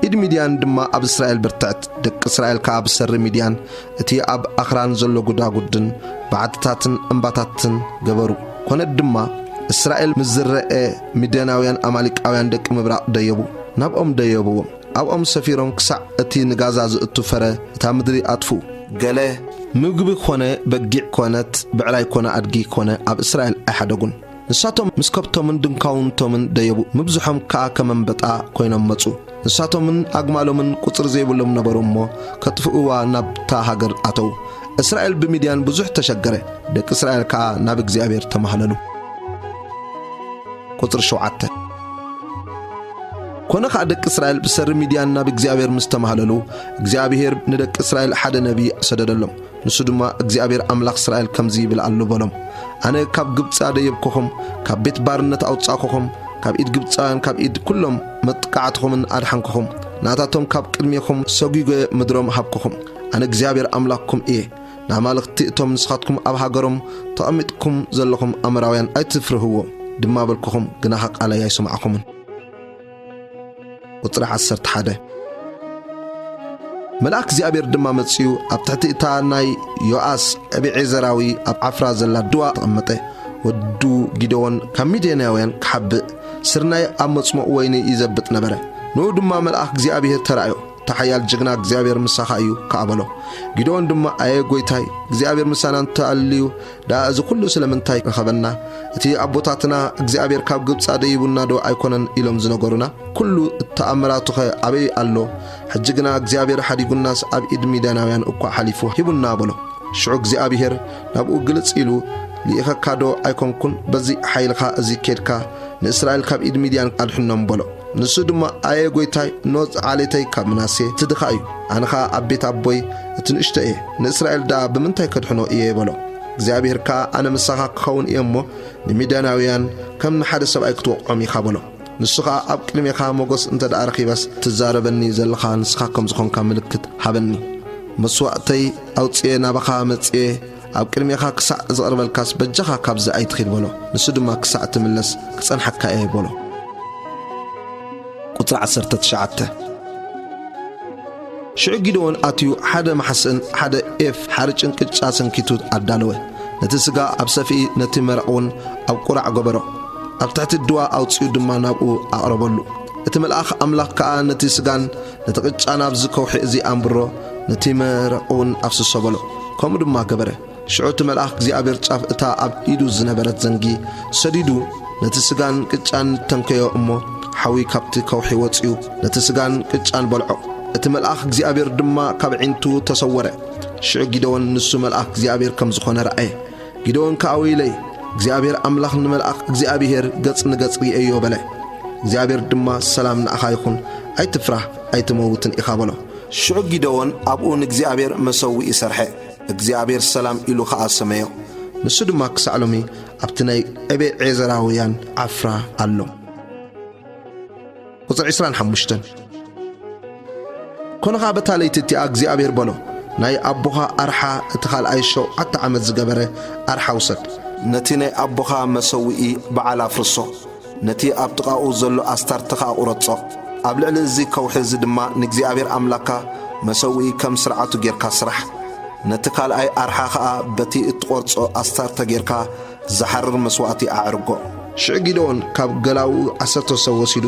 ኢድ ሚድያን ድማ ኣብ እስራኤል ብርትዕት ደቂ እስራኤል ከ ኣብ ሰሪ ሚድያን እቲ ኣብ ኣኽራን ዘሎ ጉዳጉድን ባዓትታትን እምባታትን ገበሩ ኮነ ድማ እስራኤል ምዝረአ ሚድያናውያን ኣማሊቃውያን ደቂ ምብራቕ ደየቡ ናብኦም ደየቡዎም ኣብኦም ሰፊሮም ክሳዕ እቲ ንጋዛ ዝእቱ ፈረ እታ ምድሪ ኣጥፉ ገለ ምግቢ ኮነ በጊዕ ኮነት ብዕላይ ኮነ ኣድጊ ኮነ ኣብ እስራኤል ኣይሓደጉን ንሳቶም ምስከብቶምን ድንካውንቶምን ደየቡ ምብዝሖም ከኣ ከመንበጣ ኮይኖም መፁ ንሳቶምን ኣግማሎምን ቁፅር ዘይብሎም ነበሩ እሞ ከጥፍእዋ ናብታ ሃገር ኣተው እስራኤል ብሚድያን ብዙሕ ተሸገረ ደቂ እስራኤል ከኣ ናብ እግዚአብሔር ተማህለሉ ቁፅር 7 ኮነ ከኣ ደቂ እስራኤል ብሰሪ ሚድያን ናብ እግዚአብሔር ምስተማህለሉ እግዚአብሔር ንደቂ እስራኤል ሓደ ነቢይ ሰደደሎም ንሱ ድማ እግዚአብሔር ኣምላኽ እስራኤል ከምዚ ይብል ኣሎ በሎም ኣነ ካብ ግብፅ ኣደየብኩኹም ካብ ቤት ባርነት ኣውጻእኩኹም ካብ ኢድ ግብፃውያን ካብ ኢድ ኩሎም መጥቃዕትኹምን ኣድሓንኩኹም ናታቶም ካብ ቅድሚኹም ሰጊጎ ምድሮም ሃብኩኹም ኣነ እግዚአብሔር ኣምላኽኩም እየ ንኣማልኽቲ እቶም ንስኻትኩም ኣብ ሃገሮም ተቐሚጥኩም ዘለኹም ኣምራውያን ኣይትፍርህዎ ድማ በልኩኹም ግና ቃለይ ኣይሰማዕኹምን ቁጥር 11 መልአክ እግዚአብሔር ድማ መጽዩ ኣብ ትሕቲ እታ ናይ ዮአስ አቢዔዘራዊ ኣብ ዓፍራ ዘላ ድዋ ተቐመጠ ወዱ ጊደዎን ካብ ሚድያናውያን ክሓብእ ስርናይ ኣብ መጽሞዕ ወይኒ ይዘብጥ ነበረ ንኡ ድማ መልአክ እግዚአብሔር ተራእዮ ተሓያል ጅግና እግዚአብሔር ምሳኻ እዩ ከኣበሎ ጊደዎን ድማ ኣየ ጎይታይ እግዚአብሔር ምሳና እንተኣልዩ ዳ እዚ ኩሉ ስለምንታይ ረኸበና እቲ ኣቦታትና እግዚአብሔር ካብ ግብፅ ደይቡና ዶ ኣይኮነን ኢሎም ዝነገሩና ኩሉ ተኣምራቱኸ ኣበይ ኣሎ ሕጂ ግና እግዚአብሔር ሓዲጉናስ ኣብ ኢድ ሚድያናውያን እኳ ሓሊፉ ሂቡና በሎ ሽዑ እግዚአብሔር ናብኡ ግልጽ ኢሉ ሊኢኸካዶ ኣይኮንኩን በዚ ሓይልኻ እዚ ኬድካ ንእስራኤል ካብ ኢድ ሚድያን ኣድሕኖም በሎ ንሱ ድማ ኣየ ጎይታይ ኖዝ ዓሌተይ ካብ ምናሴ ትድኻ እዩ ኣነኻ ኣብ ቤት ኣቦይ እቲ ንእሽተ እየ ንእስራኤል ዳ ብምንታይ ከድሕኖ እየ በሎ እግዚአብሔር ከ ኣነ ምሳኻ ክኸውን እየ እሞ ንሚድያናውያን ከም ንሓደ ሰብኣይ ክትወቕዖም ኢኻ በሎ ንሱኻ ኣብ ቅድሜኻ ሞገስ እንተ ዳ ረኺበስ ትዛረበኒ ዘለኻ ንስኻ ከም ዝኾንካ ምልክት ሃበኒ መስዋዕተይ ኣውፅየ ናባኻ መፅየ ኣብ ቅድሜኻ ክሳዕ ዝቕርበልካስ በጃኻ ካብዚ ኣይትኺድ በሎ ንሱ ድማ ክሳዕ ትምለስ ክጸንሐካ እየ በሎ ቁጥር 19 ሽዑ ጊደዎን ኣትዩ ሓደ ማሕስን ሓደ ኤፍ ሓርጭን ቅጫ ሰንኪቱ ኣዳለወ ነቲ ስጋ ኣብ ሰፊኢ ነቲ መረቕውን ኣብ ቁራዕ ገበሮ ኣብ ትሕቲ ድዋ ኣውፅኡ ድማ ናብኡ ኣቕረበሉ እቲ መልአኽ ኣምላኽ ከኣ ነቲ ስጋን ነቲ ቅጫን ኣብዚ ከውሒ እዚ ኣንብሮ ነቲ መረቕውን ኣፍስሶ በሎ ከምኡ ድማ ገበረ ሽዑ እቲ መልአኽ እግዚአብሔር ጫፍ እታ ኣብ ኢዱ ዝነበረት ዘንጊ ሰዲዱ ነቲ ስጋን ቅጫን ተንከዮ እሞ ሓዊ ካብቲ ከውሒ ወፅዩ ነቲ ስጋን ቅጫን በልዖ እቲ መልአኽ እግዚአብሔር ድማ ካብ ዒንቱ ተሰወረ ሽዑ ጊደዎን ንሱ መልአኽ እግዚአብሔር ከም ዝኾነ ረአየ ጊደዎን ከኣወይለይ እግዚአብሔር ኣምላኽ ንመልአኽ እግዚአብሔር ገጽ ንገጽ ይእዮ በለ እግዚአብሔር ድማ ሰላም ንኣኻ ይኹን ኣይትፍራህ ኣይትመውትን ኢኻ በሎ ሽዑ ጊደዎን ኣብኡ ንእግዚአብሔር መሰዊኢ ሰርሐ እግዚአብሔር ሰላም ኢሉ ኸኣ ሰመዮ ንሱ ድማ ክሳዕ ሎሚ ኣብቲ ናይ አቢዔዘራውያን ዓፍራ ኣሎ ቁጥር 25 ኮነኻ በታ ለይቲ እቲኣ እግዚአብሔር በሎ ናይ ኣቦኻ ኣርሓ እቲ ካልኣይ 7 ዓመት ዝገበረ ኣርሓ ውሰድ ነቲ ናይ ኣቦኻ መሰዊኢ በዓል ኣፍርሶ ነቲ ኣብ ጥቓኡ ዘሎ ኣስታርትኻ ቁረጾ ኣብ ልዕሊ እዚ ከውሒ እዚ ድማ ንእግዚአብሔር ኣምላክካ መሰዊኢ ከም ስርዓቱ ጌርካ ስራሕ ነቲ ካልኣይ ኣርሓ ኸኣ በቲ እትቆርጾ ኣስታርተ ጌርካ ዝሓርር መስዋዕቲ ኣዕርጎ ሽዑ ጊደዎን ካብ ገላኡ 10 ሰብ ወሲዱ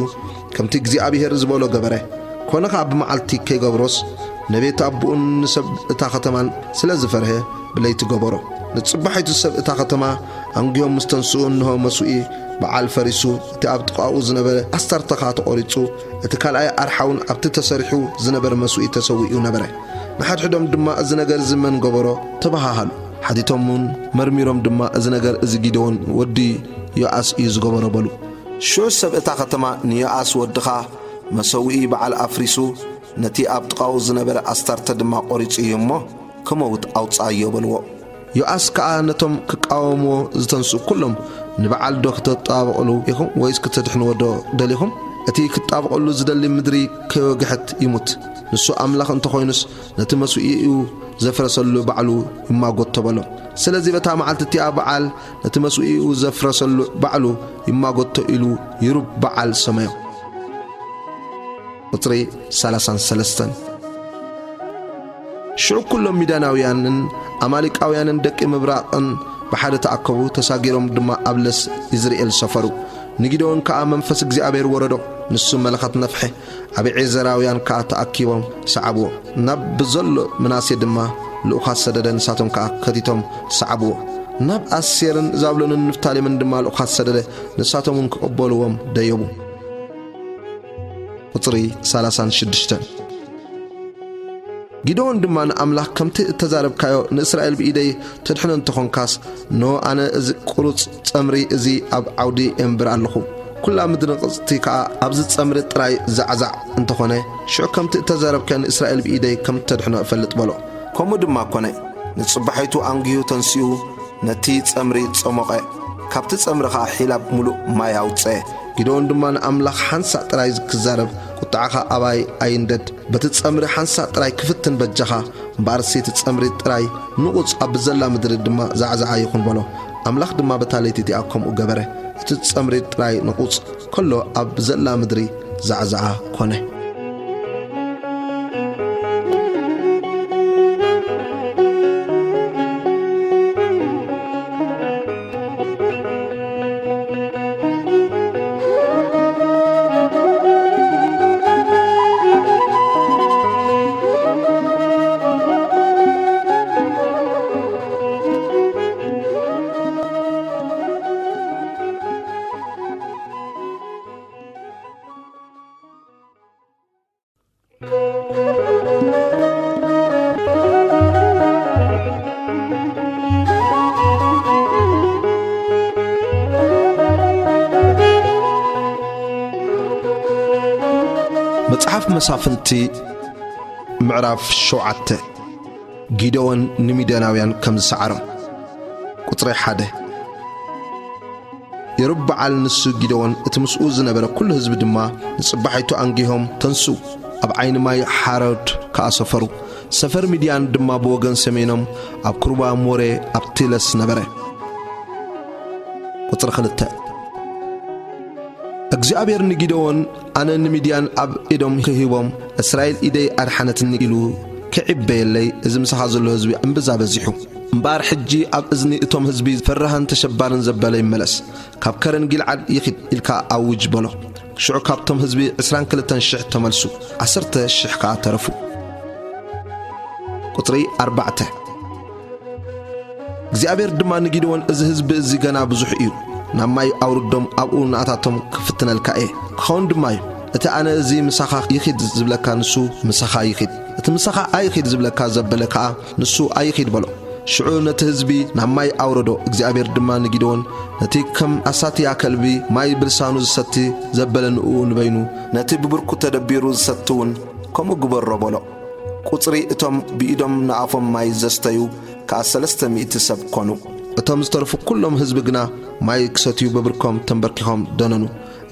ከምቲ እግዚአብሔር ዝበሎ ገበረ ኮነኻ ብመዓልቲ ከይገብሮስ ነቤት ኣቦኡን ንሰብ እታ ከተማን ስለ ዝፈርሀ ብለይቲ ገበሮ ንጽባሒቱ ሰብ እታ ከተማ ኣንጊዮም ምስተንስኡ እንሆ መስዊኢ በዓል ፈሪሱ እቲ ኣብ ጥቓኡ ዝነበረ ኣስታርተኻ ተቖሪጹ እቲ ካልኣይ ኣርሓውን ኣብቲ ተሰሪሑ ዝነበረ መስዊኢ ተሰዊኡ ነበረ ንሓድሕዶም ድማ እዚ ነገር ዝመን ገበሮ ተባሃሃሉ ሓቲቶምን መርሚሮም ድማ እዚ ነገር እዚ ጊደዎን ወዲ ዮአስ እዩ ዝገበሮ በሉ ሽዑ ሰብ እታ ከተማ ንዮአስ ወድኻ መሰዊኢ በዓል ኣፍሪሱ ነቲ ኣብ ጥቓኡ ዝነበረ ኣስታርተ ድማ ቆሪጹ እዩ እሞ ክመውት ኣውጻእዮ በልዎ ዮአስ ከኣ ነቶም ክቃወምዎ ዝተንስኡ ኩሎም ንበዓል ዶ ክትጣበቐሉ ኢኹም ወይስ ክትድሕንዎ ዶ ደሊኹም እቲ ክጣበቐሉ ዝደሊ ምድሪ ከይወግሐት ይሙት ንሱ ኣምላኽ እንተኾይኑስ ነቲ መስዋዕቱ ዘፍረሰሉ ባዕሉ ይማጎቶ በሎ ስለዚ በታ መዓልቲ እቲኣ በዓል ነቲ መስዋዕቱ ዘፍረሰሉ ባዕሉ ይማጎቶ ኢሉ ይሩብ በዓል ሰማዮ ቁጥሪ 33 ሽዑ ኩሎም ሚዳናውያንን ኣማሊቃውያንን ደቂ ምብራቕን ብሓደ ተኣከቡ ተሳጊሮም ድማ ኣብለስ ኢዝራኤል ሰፈሩ ንጊዶን ከዓ መንፈስ እግዚአብሔር ወረዶ ንሱ መለኸት ነፍሐ አብዔዘራውያን ከዓ ተኣኪቦም ሰዓብዎ ናብ ብዘሎ ምናሴ ድማ ልኡኻት ሰደደ ንሳቶም ከዓ ከቲቶም ሰዓብዎ ናብ ኣሴርን ዛብሎንን ንፍታሌምን ድማ ልኡኻት ሰደደ ንሳቶም ክቕበልዎም ደየቡ ቁጥሪ 36 ጊዶን ድማ ንኣምላኽ ከምቲ እተዛረብካዮ ንእስራኤል ብኢደይ ተድሕኖ እንተኾንካስ ኖ ኣነ እዚ ቁሩፅ ጸምሪ እዚ ኣብ ዓውዲ የንብር ኣለኹ ኩላ ምድሪ ቅጽቲ ከዓ ኣብዚ ጸምሪ ጥራይ ዛዕዛዕ እንተኾነ ሽዑ ከምቲ እተዛረብካዮ ንእስራኤል ብኢደይ ከምቲ ተድሕኖ እፈልጥ በሎ ከምኡ ድማ ኮነ ንጽባሒቱ ኣንጊሁ ተንሲኡ ነቲ ጸምሪ ጸሞቐ ካብቲ ጸምሪ ከዓ ሒላብ ሙሉእ ማይ ኣውፅአ ጊዶን ድማ ንኣምላኽ ሓንሳእ ጥራይ ክዛረብ ቁጣዓኻ ኣባይ ኣይንደድ በቲ ጸምሪ ሓንሳእ ጥራይ ክፍትን በጃኻ እምበኣርሴቲ ጸምሪ ጥራይ ንቑፅ ኣብ ዘላ ምድሪ ድማ ዛዕዛዓ ይኹን በሎ ኣምላኽ ድማ በታ ለይቲ እቲኣ ከምኡ ገበረ እቲ ጸምሪ ጥራይ ንቑፅ ከሎ ኣብ ዘላ ምድሪ ዛዕዛዓ ኮነ መጽሐፍ መሳፍንቲ ምዕራፍ 7 ጊዶን ንሚዳናውያን ከም ዝሰዓሮም ቁጥሪ 1 ይሩብዓል ንሱ ጊዶን እቲ ምስኡ ዝነበረ ኩሉ ህዝቢ ድማ ንጽባሒቱ አንጊሆም ተንሱ ኣብ ዓይኒ ማይ ሓረድ ከኣሰፈሩ ሰፈር ሚድያን ድማ ብወገን ሰሜኖም ኣብ ክሩባ ሞሬ ኣብ ቴለስ ነበረ ቁጥሪ 2 እግዚአብሔር ንጊዶን ኣነ ንሚድያን ኣብ ኢዶም ክሂቦም እስራኤል ኢደይ ኣድሓነትኒ ኢሉ ክዕበየለይ እዚ ምሳኻ ዘሎ ህዝቢ እምብዛ በዚሑ እምባር ሕጂ ኣብ እዝኒ እቶም ህዝቢ ፈራሃን ተሸባርን ዘበለ ይመለስ ካብ ከረን ጊልዓድ ይኺድ ኢልካ ኣውጅ በሎ ሽዑ ካብቶም ህዝቢ 22,000 ተመልሱ 10,000 ከዓ ተረፉ ቁጥሪ 4 እግዚአብሔር ድማ ንጊዶን እዚ ህዝቢ እዚ ገና ብዙሕ እዩ ናብ ማይ ኣውርዶም ኣብኡ ንኣታቶም ክፍትነልካ ክኸውን ድማ እዩ እቲ ኣነ እዚ ምሳኻ ይኺድ ዝብለካ ንሱ ምሳኻ ይኺድ እቲ ምሳኻ ኣይኺድ ዝብለካ ዘበለ ከዓ ንሱ ኣይኺድ በሎ ሽዑ ነቲ ህዝቢ ናብ ማይ ኣውረዶ እግዚአብሔር ድማ ንጊዶን ነቲ ከም ኣሳትያ ከልቢ ማይ ብልሳኑ ዝሰቲ ዘበለ ንኡ ንበይኑ ነቲ ብብርኩ ተደቢሩ ዝሰትውን ከምኡ ግበሮ በሎ ቁጽሪ እቶም ብኢዶም ንኣፎም ማይ ዘስተዩ ከዓ 300 ሰብ ኮኑ እቶም ዝተረፉ ኩሎም ህዝቢ ግና ማይ ክሰትዩ በብርኮም ተንበርኪኾም ደነኑ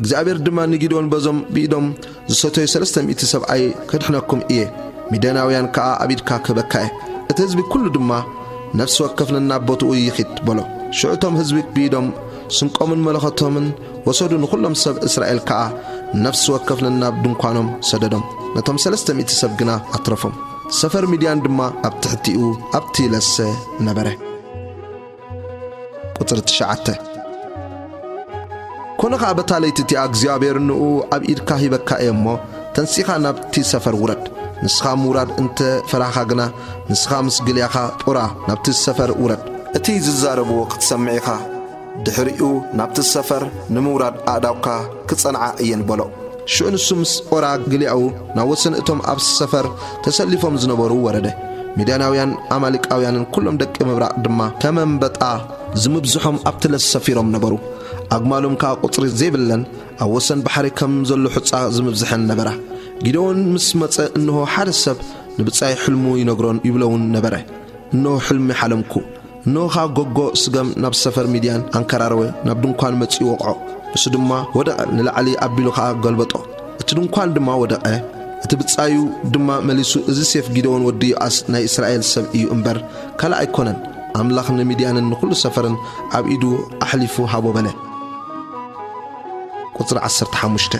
እግዚአብሔር ድማ ንጊዶን በዞም ብኢዶም ዝሰተዩ 300 ሰብኣይ ከድሕነኩም እየ ሚዳናውያን ከዓ ኣቢድካ ክበካየ እቲ ህዝቢ ኩሉ ድማ ነፍሲ ወከፍንና ቦትኡ ይኺድ በሎ ሽዑቶም ህዝቢ ብኢዶም ስንቆምን መለኸቶምን ወሰዱ ንኩሎም ሰብ እስራኤል ከዓ ነፍሲ ወከፍንና ድንኳኖም ሰደዶም ነቶም 300 ሰብ ግና ኣትረፎም ሰፈር ሚድያን ድማ ኣብ ትሕቲኡ ኣብቲ ለሰ ነበረ ቁጥሪ 9 ኮነኻ በታለይቲ እቲኣ እግዚአብሔር ንኡ ኣብ ኢድካ ሂበካ እሞ ተንሲኻ ናብቲ ሰፈር ውረድ ንስኻ ምውራድ እንተ ፈራኻ ግና ንስኻ ምስ ግልያኻ ጡራ ናብቲ ሰፈር ውረድ እቲ ዝዛረብዎ ክትሰምዒኻ ድሕሪኡ ናብቲ ሰፈር ንምውራድ ኣእዳውካ ክጸንዓ እየን በሎ ሽዑ ንሱ ምስ ጦራ ግልያኡ ናብ ወሰን እቶም ኣብ ሰፈር ተሰሊፎም ዝነበሩ ወረደ ሚዳናውያን ኣማሊቃውያንን ኩሎም ደቂ ምብራቕ ድማ ከመንበጣ ዝምብዝሖም ኣብቲ ለስ ሰፊሮም ነበሩ ኣግማሎም ከዓ ቁጽሪ ዘይብለን ኣብ ወሰን ባሕሪ ከም ዘሎ ሕፃ ዝምብዝሐን ነበራ ጊዶን ምስ መጸ እንሆ ሓደ ሰብ ንብጻይ ሕልሙ ይነግሮን ይብለውን ነበረ እንሆ ሕልሚ ሓለምኩ እንሆኻ ጎጎ ስገም ናብ ሰፈር ሚድያን አንከራረወ ናብ ድንኳን መጺኡ ወቕዖ እሱ ድማ ወደቐ ንላዕሊ ኣቢሉ ከዓ ገልበጦ እቲ ድንኳን ድማ ወደቐ እትብጻዩ ድማ መሊሱ እዚ ሴፍ ጊደውን ወዲ ዮአስ ናይ እስራኤል ሰብ እዩ እምበር ካላ ኣይኮነን ኣምላኽ ንሚድያንን ንኩሉ ሰፈርን ኣብ ኢዱ ኣሕሊፉ ሃቦ በለ ቁጽር 15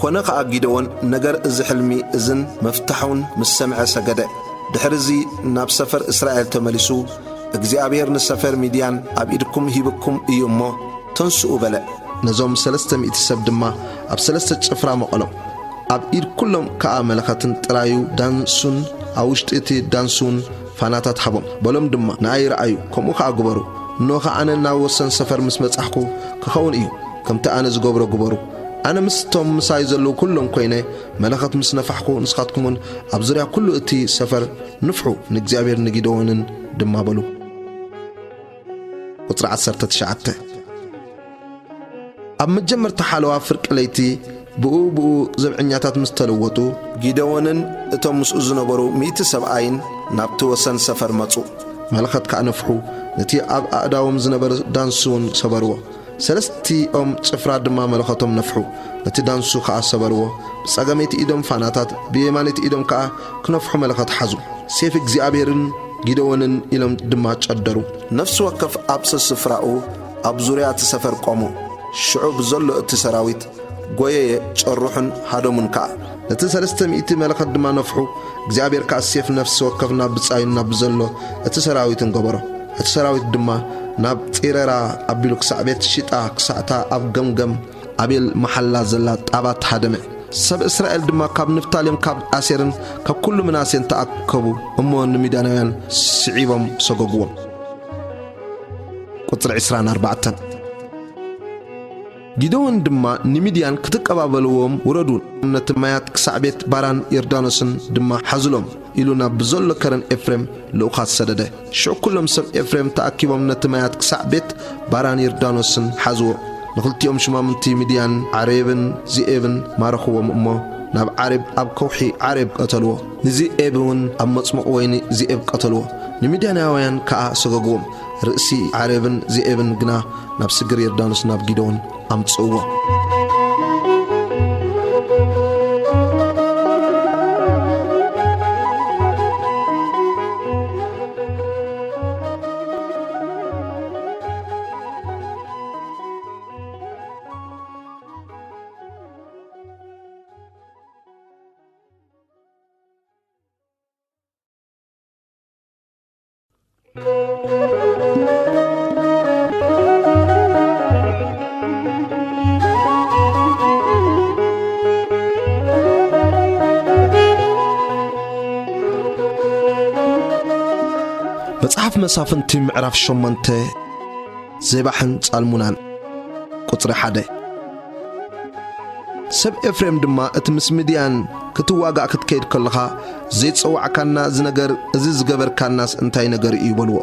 ኮነ ከዓ ጊደውን ነገር እዚ ሕልሚ እዝን መፍታሑን ምስ ሰምዐ ሰገደ ድሕርዚ ናብ ሰፈር እስራኤል ተመሊሱ እግዚአብሔር ንሰፈር ሚድያን ኣብ ኢድኩም ሂብኩም እዩ እሞ ተንስኡ በለ ነዞም 300 ሰብ ድማ ኣብ 3 ጭፍራ መቐሎም ኣብ ኢድ ኩሎም ከዓ መለኸትን ጥራዩ ዳንሱን ኣብ ውሽጢ እቲ ዳንሱን ፋናታት ሃቦም በሎም ድማ ንኣይረኣዩ ከምኡ ከዓ ግበሩ ኖኸ ኣነ ናብ ወሰን ሰፈር ምስ መጻሕኩ ክኸውን እዩ ከምቲ ኣነ ዝገብሮ ግበሩ ኣነ ምስቶም ምሳይ ዘለዉ ኩሎም ኮይነ መለኸት ምስ ነፋሕኩ ንስኻትኩምን ኣብ ዙርያ ኩሉ እቲ ሰፈር ንፍሑ ንእግዚአብሔር ንጊደዎንን ድማ በሉ ቁጽር 19 ኣብ መጀመርታ ሓለዋ ፍርቂ ለይቲ ብኡ ዘብዕኛታት ምስ ተለወጡ ጊደዎንን እቶም ምስኡ ዝነበሩ 100 ሰብኣይን ናብቲ ወሰን ሰፈር መጹ መለኸት ከዓ ነፍሑ ነቲ ኣብ ኣእዳዎም ዝነበረ ዳንሱን ሰበርዎ 3ኦም ጭፍራ ድማ መለኸቶም ነፍሑ ነቲ ዳንሱ ከዓ ሰበርዎ ብጸጋመይቲ ኢዶም ፋናታት ብየማነይቲ ኢዶም ከዓ ክነፍሑ መለኸት ሓዙ ሴፍ እግዚአብሔርን ጊደዎንን ኢሎም ድማ ጨደሩ ነፍሲ ወከፍ ኣብ ስፍራኡ ኣብ ዙርያ እቲ ሰፈር ቆሙ ሽዑ ብዘሎ እቲ ሰራዊት ጎየየ ጨሩሕን ሃዶሙን ከዓ ነቲ 300 መለኸት ድማ ነፍሑ እግዚአብሔር ከዓ ሴፍ ነፍሲ ወከፍ ናብ ብጻዩን ናብ ዘሎ እቲ ሰራዊትን ገበሮ እቲ ሰራዊት ድማ ናብ ፂረራ ኣቢሉ ክሳዕ ቤት ሽጣ ክሳዕታ ኣብ ገምገም ኣቤል መሐላ ዘላ ጣባት ሃደመ ሰብ እስራኤል ድማ ካብ ንፍታሌም ካብ ኣሴርን ካብ ኩሉ ምናሴን ተኣከቡ እሞ ንሚድያናውያን ስዒቦም ሰገግዎም ቁጽር 24 ጊደውን ድማ ንሚድያን ክትቀባበልዎም ውረዱ ነቲ ማያት ክሳዕ ቤት ባራን ዮርዳኖስን ድማ ሓዝሎም ኢሉ ናብ ብዘሎ ከረን ኤፍሬም ልኡኻት ሰደደ ሽዑ ኩሎም ሰብ ኤፍሬም ተኣኪቦም ነቲ ማያት ክሳዕ ቤት ባራን ዮርዳኖስን ሓዝዎ ንኽልቲኦም ሽማምንቲ ሚድያን ዓሬብን ዚኤብን ማረኽዎም እሞ ናብ ዓሬብ ኣብ ከውሒ ዓሬብ ቀተልዎ ንዚኤብ እውን ኣብ መጽሙቕ ወይኒ ዚኤብ ቀተልዎ ንሚድያናውያን ከዓ ሰገግዎም ርእሲ ዓሬብን ዚኤብን ግና ናብ ስግር ዮርዳኖስ ናብ ጊደውን ኣምጽእዎ መጽሐፍ መሳፍንቲ ምዕራፍ 8 ዜባሕን ጻልሙናን ቁጽሪ 1 ሰብ ኤፍሬም ድማ እቲ ምስ ሚድያን ክትዋጋእ ክትከይድ ከለኻ ዘይጸዋዕካና ዝነገር እዚ ዝገበርካናስ እንታይ ነገር እዩ በልዎ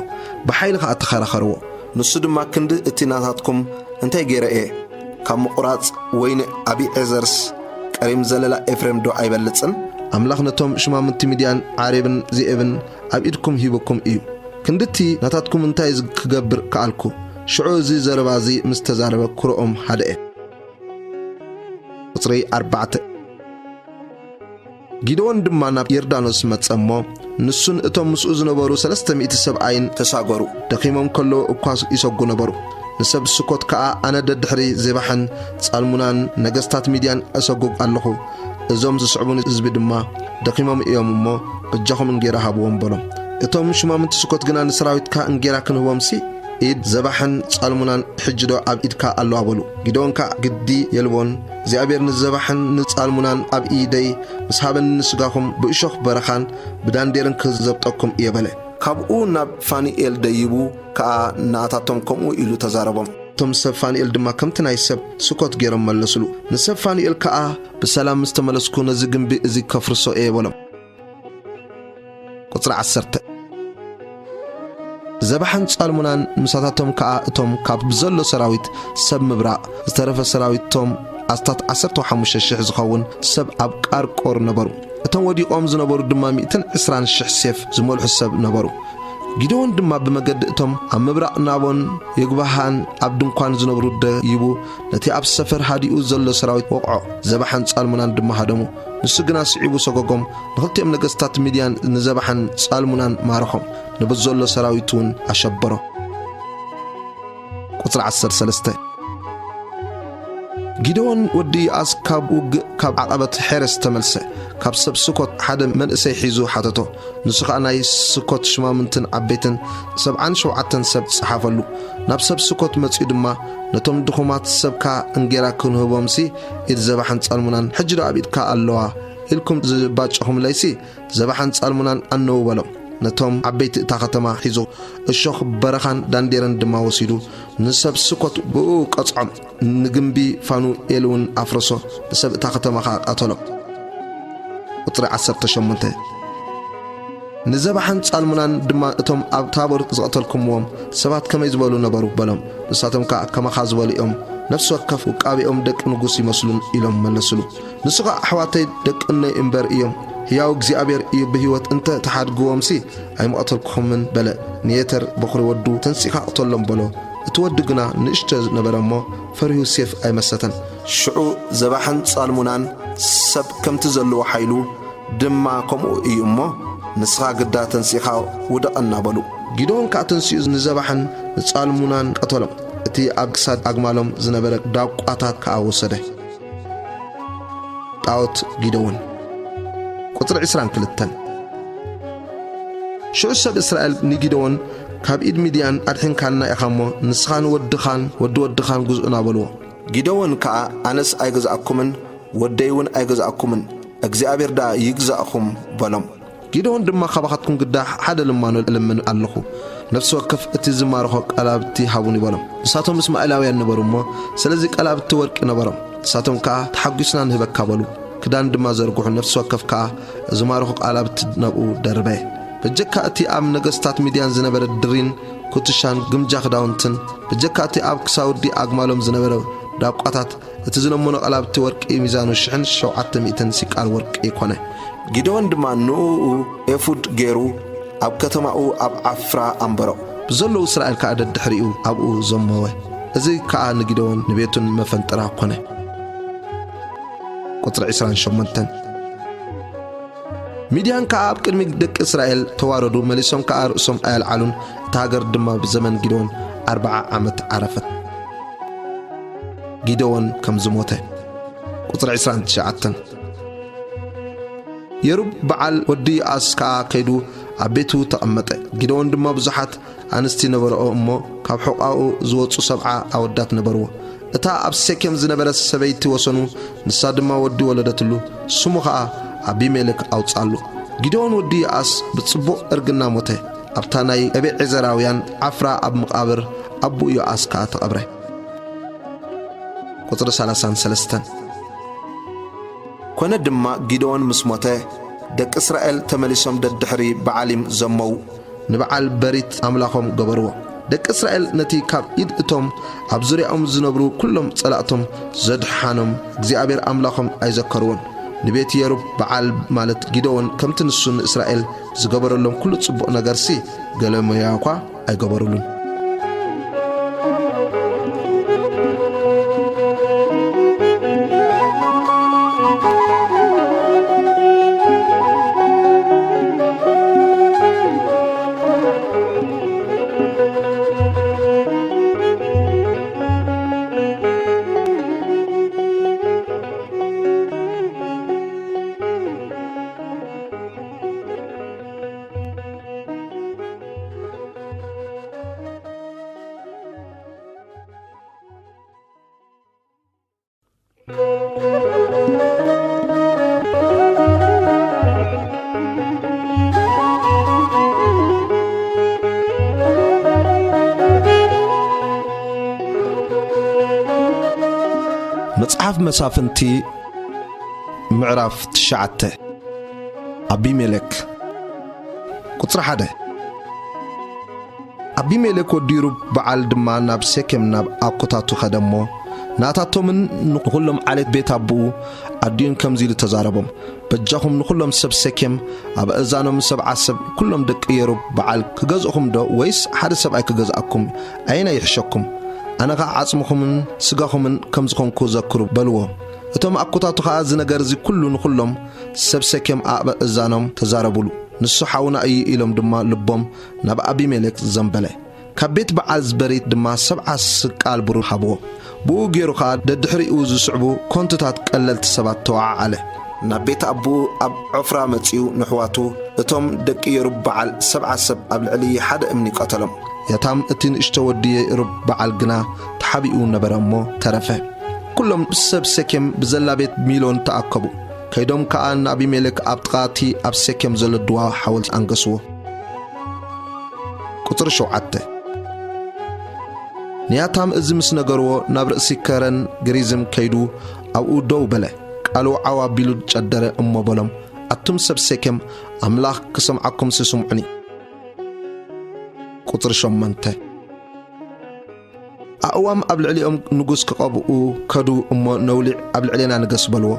ብሓይልኻ ኣተኸራኸርዎ ንሱ ድማ ክንዲ እቲ ናታትኩም እንታይ ገይረ እየ ካብ ምቑራጽ ወይኒ አቢዔዘርስ ቀሪም ዘለላ ኤፍሬም ዶ ኣይበልጽን ኣምላኽ ነቶም ሽማምንቲ ሚድያን ዓሬብን ዚኤብን ኣብ ኢድኩም ሂበኩም እዩ ክንድቲ ናታትኩም እንታይ ክገብር ከኣልኩ ሽዑ እዚ ዘረባዚ ምስ ተዛረበ ኩርኦም ሓደ ቁጽሪ 4 ጊደውን ድማ ናብ ዮርዳኖስ መጸሞ ንሱን እቶም ምስኡ ዝነበሩ 300 ሰብኣይን ተሳገሩ ደኺሞም ከለዉ እኳ ይሰጉ ነበሩ ንሰብ ስኮት ከዓ ኣነ ደድሕሪ ዜባሕን ጻልሙናን ነገስታት ሚድያን ኣሰጉግ ኣለኹ እዞም ዝስዕቡን ህዝቢ ድማ ደኺሞም እዮም እሞ እጃኹም እንጌራ ሃብዎም በሎም እቶም ሽማምንቲ ስኮት ግና ንሰራዊትካ እንጌራ ክንህቦምሲ ኢድ ዘባሕን ጻልሙናን ሕጅዶ ኣብ ኢድካ ኣለዋ በሉ ጊደወንካ ግዲ የልቦን እግዚአብሔር ንዘባሕን ንጻልሙናን ኣብ ኢደይ ምስ ሃበን ንስጋኹም ብእሾኽ በረኻን ብዳንዴርን ክዘብጠኩም እየበለ ካብኡ ናብ ፋኒኤል ደይቡ ከዓ ናታቶም ከምኡ ኢሉ ተዛረቦም እቶም ሰብ ፋኒኤል ድማ ከምቲ ናይ ሰብ ስኮት ገይሮም መለስሉ ንሰብ ፋኒኤል ከዓ ብሰላም ምስ ተመለስኩ ነዚ ግንቢ እዚ ከፍርሶ እየ በሎም ቁጽሪ 10 ዘባሕን ጻልሙናን ምሳታቶም ከዓ እቶም ካብ ብዘሎ ሰራዊት ሰብ ምብራቕ ዝተረፈ ሰራዊቶም ኣስታት 15,000 ዝኸውን ሰብ ኣብ ቃርቆር ነበሩ እቶም ወዲቖም ዝነበሩ ድማ 120,000 ሴፍ ዝመልሑ ሰብ ነበሩ ጊዶን ድማ በመገድ እቶም ኣብ ምብራቕ ናቦን የግባሃን ኣብ ድንኳን ዝነብሩ ደይቡ ነቲ ኣብ ሰፈር ሃዲኡ ዘሎ ሰራዊት ወቕዖ ዘባሕን ጻልሙናን ድማ ሃደሙ ንሱ ግና ስዒቡ ሰጎጎም ንኽልቲኦም ነገሥታት ሚድያን ንዘባሕን ጻልሙናን ማረኾም ንብዘሎ ሰራዊት እውን ኣሸበሮ ቁጽሪ 13 ጊዶን ወዲ ይኣስ ካብ ውግእ ካብ ዓቐበት ሔረስ ተመልሰ ካብ ሰብ ስኮት ሓደ መንእሰይ ሒዙ ሓተቶ ንሱ ኸዓ ናይ ስኮት ሽማምንትን ዓበይትን 77 ሰብ ጽሓፈሉ ናብ ሰብ ስኮት መጺኡ ድማ ነቶም ድኹማት ሰብካ እንጌራ ክንህቦምሲ ኢድ ዘባሕን ጻልሙናን ሕጂ ዶ ኣብ ኢድካ ኣለዋ ኢልኩም ዝባጨኹም ለይሲ ዘባሕን ጻልሙናን ኣነው በሎም ነቶም ዓበይቲ እታ ከተማ ሒዞ እሾኽ በረኻን ዳንዴረን ድማ ወሲዱ ንሰብ ስኮት ብኡ ቀጽዖም ንግንቢ ፋኑኤል እውን ኣፍረሶ ንሰብ እታ ከተማ ቃተሎ ቁጥሪ 18 ንዘባሕን ጻልሙናን ድማ እቶም ኣብ ታቦር ዝቐተልኩምዎም ሰባት ከመይ ዝበሉ ነበሩ በሎም ንሳቶም ከማኻ ዝበሉ እዮም ነፍሲ ወከፍ ውቃቢኦም ደቂ ንጉስ ይመስሉን ኢሎም መለስሉ ንሱ ኸ ኣሕዋተይ ደቅነይ እምበር እዮም ሕያው እግዚአብሔር እዩ ብህይወት እንተ ተሓድግዎምሲ ኣይመቐተልኩምን በለ ንየተር በኹሪ ወዱ ተንሲኻ ቅተሎም በሎ እቲ ወዲ ግና ንእሽተ ነበረ እሞ ፈሪሁ ሴፍ ኣይመሰተን ሽዑ ዘባሕን ጻልሙናን ሰብ ከምቲ ዘለዎ ሓይሉ ድማ ከምኡ እዩ እሞ ንስኻ ግዳ ተንሲኻ ውደቐና በሉ ጊዶን ከዓ ተንሲኡ ንዘባሕን ንጻልሙናን ቀተሎም እቲ ኣብ ክሳድ ኣግማሎም ዝነበረ ዳቋታት ከዓ ወሰደ ጣዖት ጊዶን ቁጥሪ 22 ሽዑ ሰብ እስራኤል ንጊዶን ካብ ኢድ ሚድያን ኣድሕንካልና ኢኻ እሞ ንስኻን ወድኻን ጉዝኡና በልዎ ጊዶን ከዓ ኣነስ ኣይገዛእኩምን ወደይውን ኣይገዛእኩምን እግዚአብሔር ዳ ይግዛእኹም በሎም ጊዶን ድማ ካባኻትኩም ግዳ ሓደ ልማኖ ልምን ኣለኹ ነፍሲ ወከፍ እቲ ዝማርኾ ቀላብቲ ሃቡን ይበሎም ንሳቶም እስማኤላውያን ነበሩ እሞ ስለዚ ቀላብቲ ወርቂ ነበሮም ንሳቶም ከዓ ተሓጒስና ንህበካ በሉ ክዳን ድማ ዘርግሑ ነፍሲ ወከፍ ከዓ ዝማርኾ ቀላብቲ ነብኡ ደርበ በጀካ እቲ ኣብ ነገሥታት ሚድያን ዝነበረ ድሪን ኩትሻን ግምጃ ክዳውንትን በጀካ እቲ ኣብ ክሳውዲ ኣግማሎም ዝነበረ ዳቋታት እቲ ዝለመኖ ቀላብቲ ወርቂ ሚዛኑ 700 ሲቃል ወርቂ ይኮነ ጊዶን ድማ ንኡ ኤፉድ ገይሩ ኣብ ከተማኡ ኣብ ዓፍራ ኣንበሮ ብዘለዉ እስራኤል ከዓ ደድሕሪኡ ኣብኡ ዘመወ እዚ ከዓ ንጊዶን ንቤቱን መፈንጠራ ኮነ ቁጥሪ 28 ሚድያን ከዓ ኣብ ቅድሚ ደቂ እስራኤል ተዋረዱ መሊሶም ከዓ ርእሶም ኣያልዓሉን እቲ ሃገር ድማ ብዘመን ጊዶን 40 ዓመት ዓረፈት ጊዶን ከም ዝሞተ ቁጥሪ 29 የሩብ በዓል ወዲ ይኣስ ከዓ ከይዱ ኣብ ቤቱ ተቐመጠ ጊዶን ድማ ብዙሓት ኣንስቲ ነበረኦ እሞ ካብ ሕቋኡ ዝወፁ 70 ኣወዳት ነበርዎ እታ ኣብ ሴኬም ዝነበረ ሰበይቲ ወሰኑ ንሳ ድማ ወዲ ወለደትሉ ስሙ ከዓ አቢሜሌክ አውጻሉ ጊዶን ወዲ ይኣስ ብጽቡቕ እርግና ሞተ ኣብታ ናይ ኤቤዔዘራውያን ዓፍራ ኣብ መቃብር አቡ ይኣስ ከዓ ተቐብረ ቁጥሪ 33 ኮነ ድማ ጊዶን ምስ ሞተ ደቂ እስራኤል ተመሊሶም ደድሕሪ በዓሊም ዘመው ንበዓል በሪት ኣምላኾም ገበርዎ ደቂ እስራኤል ነቲ ካብ ኢድ እቶም ኣብ ዙርያኦም ዝነብሩ ኩሎም ጸላእቶም ዘድሓኖም እግዚአብሔር ኣምላኾም ኣይዘከርዎን ንቤት የሩብ በዓል ማለት ጊዶን ከምቲ ንሱ ንእስራኤል ዝገበረሎም ኩሉ ጽቡቕ ነገርሲ ገለሞያ እኳ ኣይገበሩሉን መጽሐፍ መሳፍንቲ ምዕራፍ 9 አቢሜሌክ ቁጥሪ 1 አቢሜሌክ ወዲ የሩብ በዓል ድማ ናብ ሴኬም ናብ ኣኮታቱ ኸደሞ ناتاتومن نخلهم على بيت أبوه أدين كم زيل تزاربهم بجاهم نخلهم سب سكيم أبا إزانهم سب عسب كلهم دك يرب بعل كجزءهم ده ويس حد سب أي كجزءكم أين يحشكم أنا قاعد عصمكم من سجاهم من كم زكون كوزا كرب بلوه أتوم أقطع تخازن جرزي كله نخلهم سب سكيم أبا إزانهم تزاربولو نصحونا أي إلهم دما لبهم نبأ أبي ملك زنبله كبيت بعز بريت دما سبع سكال برو حبوه بو غيرو خا ددحري اوزو صعبو كونتات قللت سبات توعى عليه نبيت أبو أب عفرا متيو نحواتو اتوم دك يربعال سبع سب قبل علي حد امني قتلهم يتام اتين اشتودي ربعال جنا تحبيو نبرمو ترفه كلهم سب سكم بزلا بيت ميلون تأكبو كيدوم كأن أبي ملك أبطغاتي أب سكم زل الدواء حاولت أنقصوه كتر شوعته نياتام ازمس نغرو نابرسي كرن غريزم كيدو او دو بله قالو عوابيلو جدره امو بلم اتم سب سكم املاح كسمعكم سسمعني قطر شمنته اقوام قبل عليهم نغوس كقبو كدو امو نولع قبل علينا نغس بلو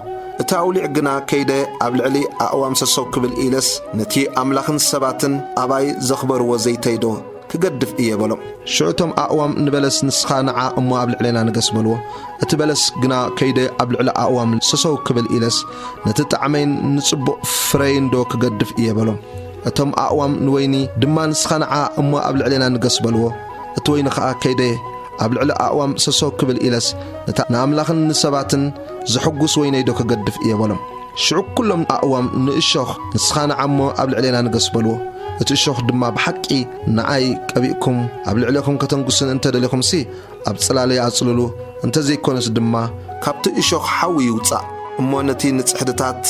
تاولع غنا كيده قبل علي اقوام سسوكبل إيلس نتي املاخن سباتن اباي زخبر وزيتيدو كقدف إيه بلو شعتم أقوام نبلس نسخانع أمو قبل علينا نقص بلو أتبلس قنا كيدة قبل على أقوام سسو كبل إلس نتتعمين نصبو فرين دو كقدف إيه بلو أتم أقوام نويني دما نسخانع أمو قبل علينا نقص بلو أتوين خا كيدة قبل على أقوام سسو كبل إلس نعملخن نسباتن زحقوس ويني دو كقدف إيه بلو شعوك كلهم أقوام نشوخ نسخانع أمو قبل علينا نقص بلو اتشوخ دما بحقي نعاي قبيكم قبل عليكم كتنقسن انت دليكم سي ابصلالي اصللو انت زي كونس دما كابت اشوخ حوي وصا امونتي نصحدتات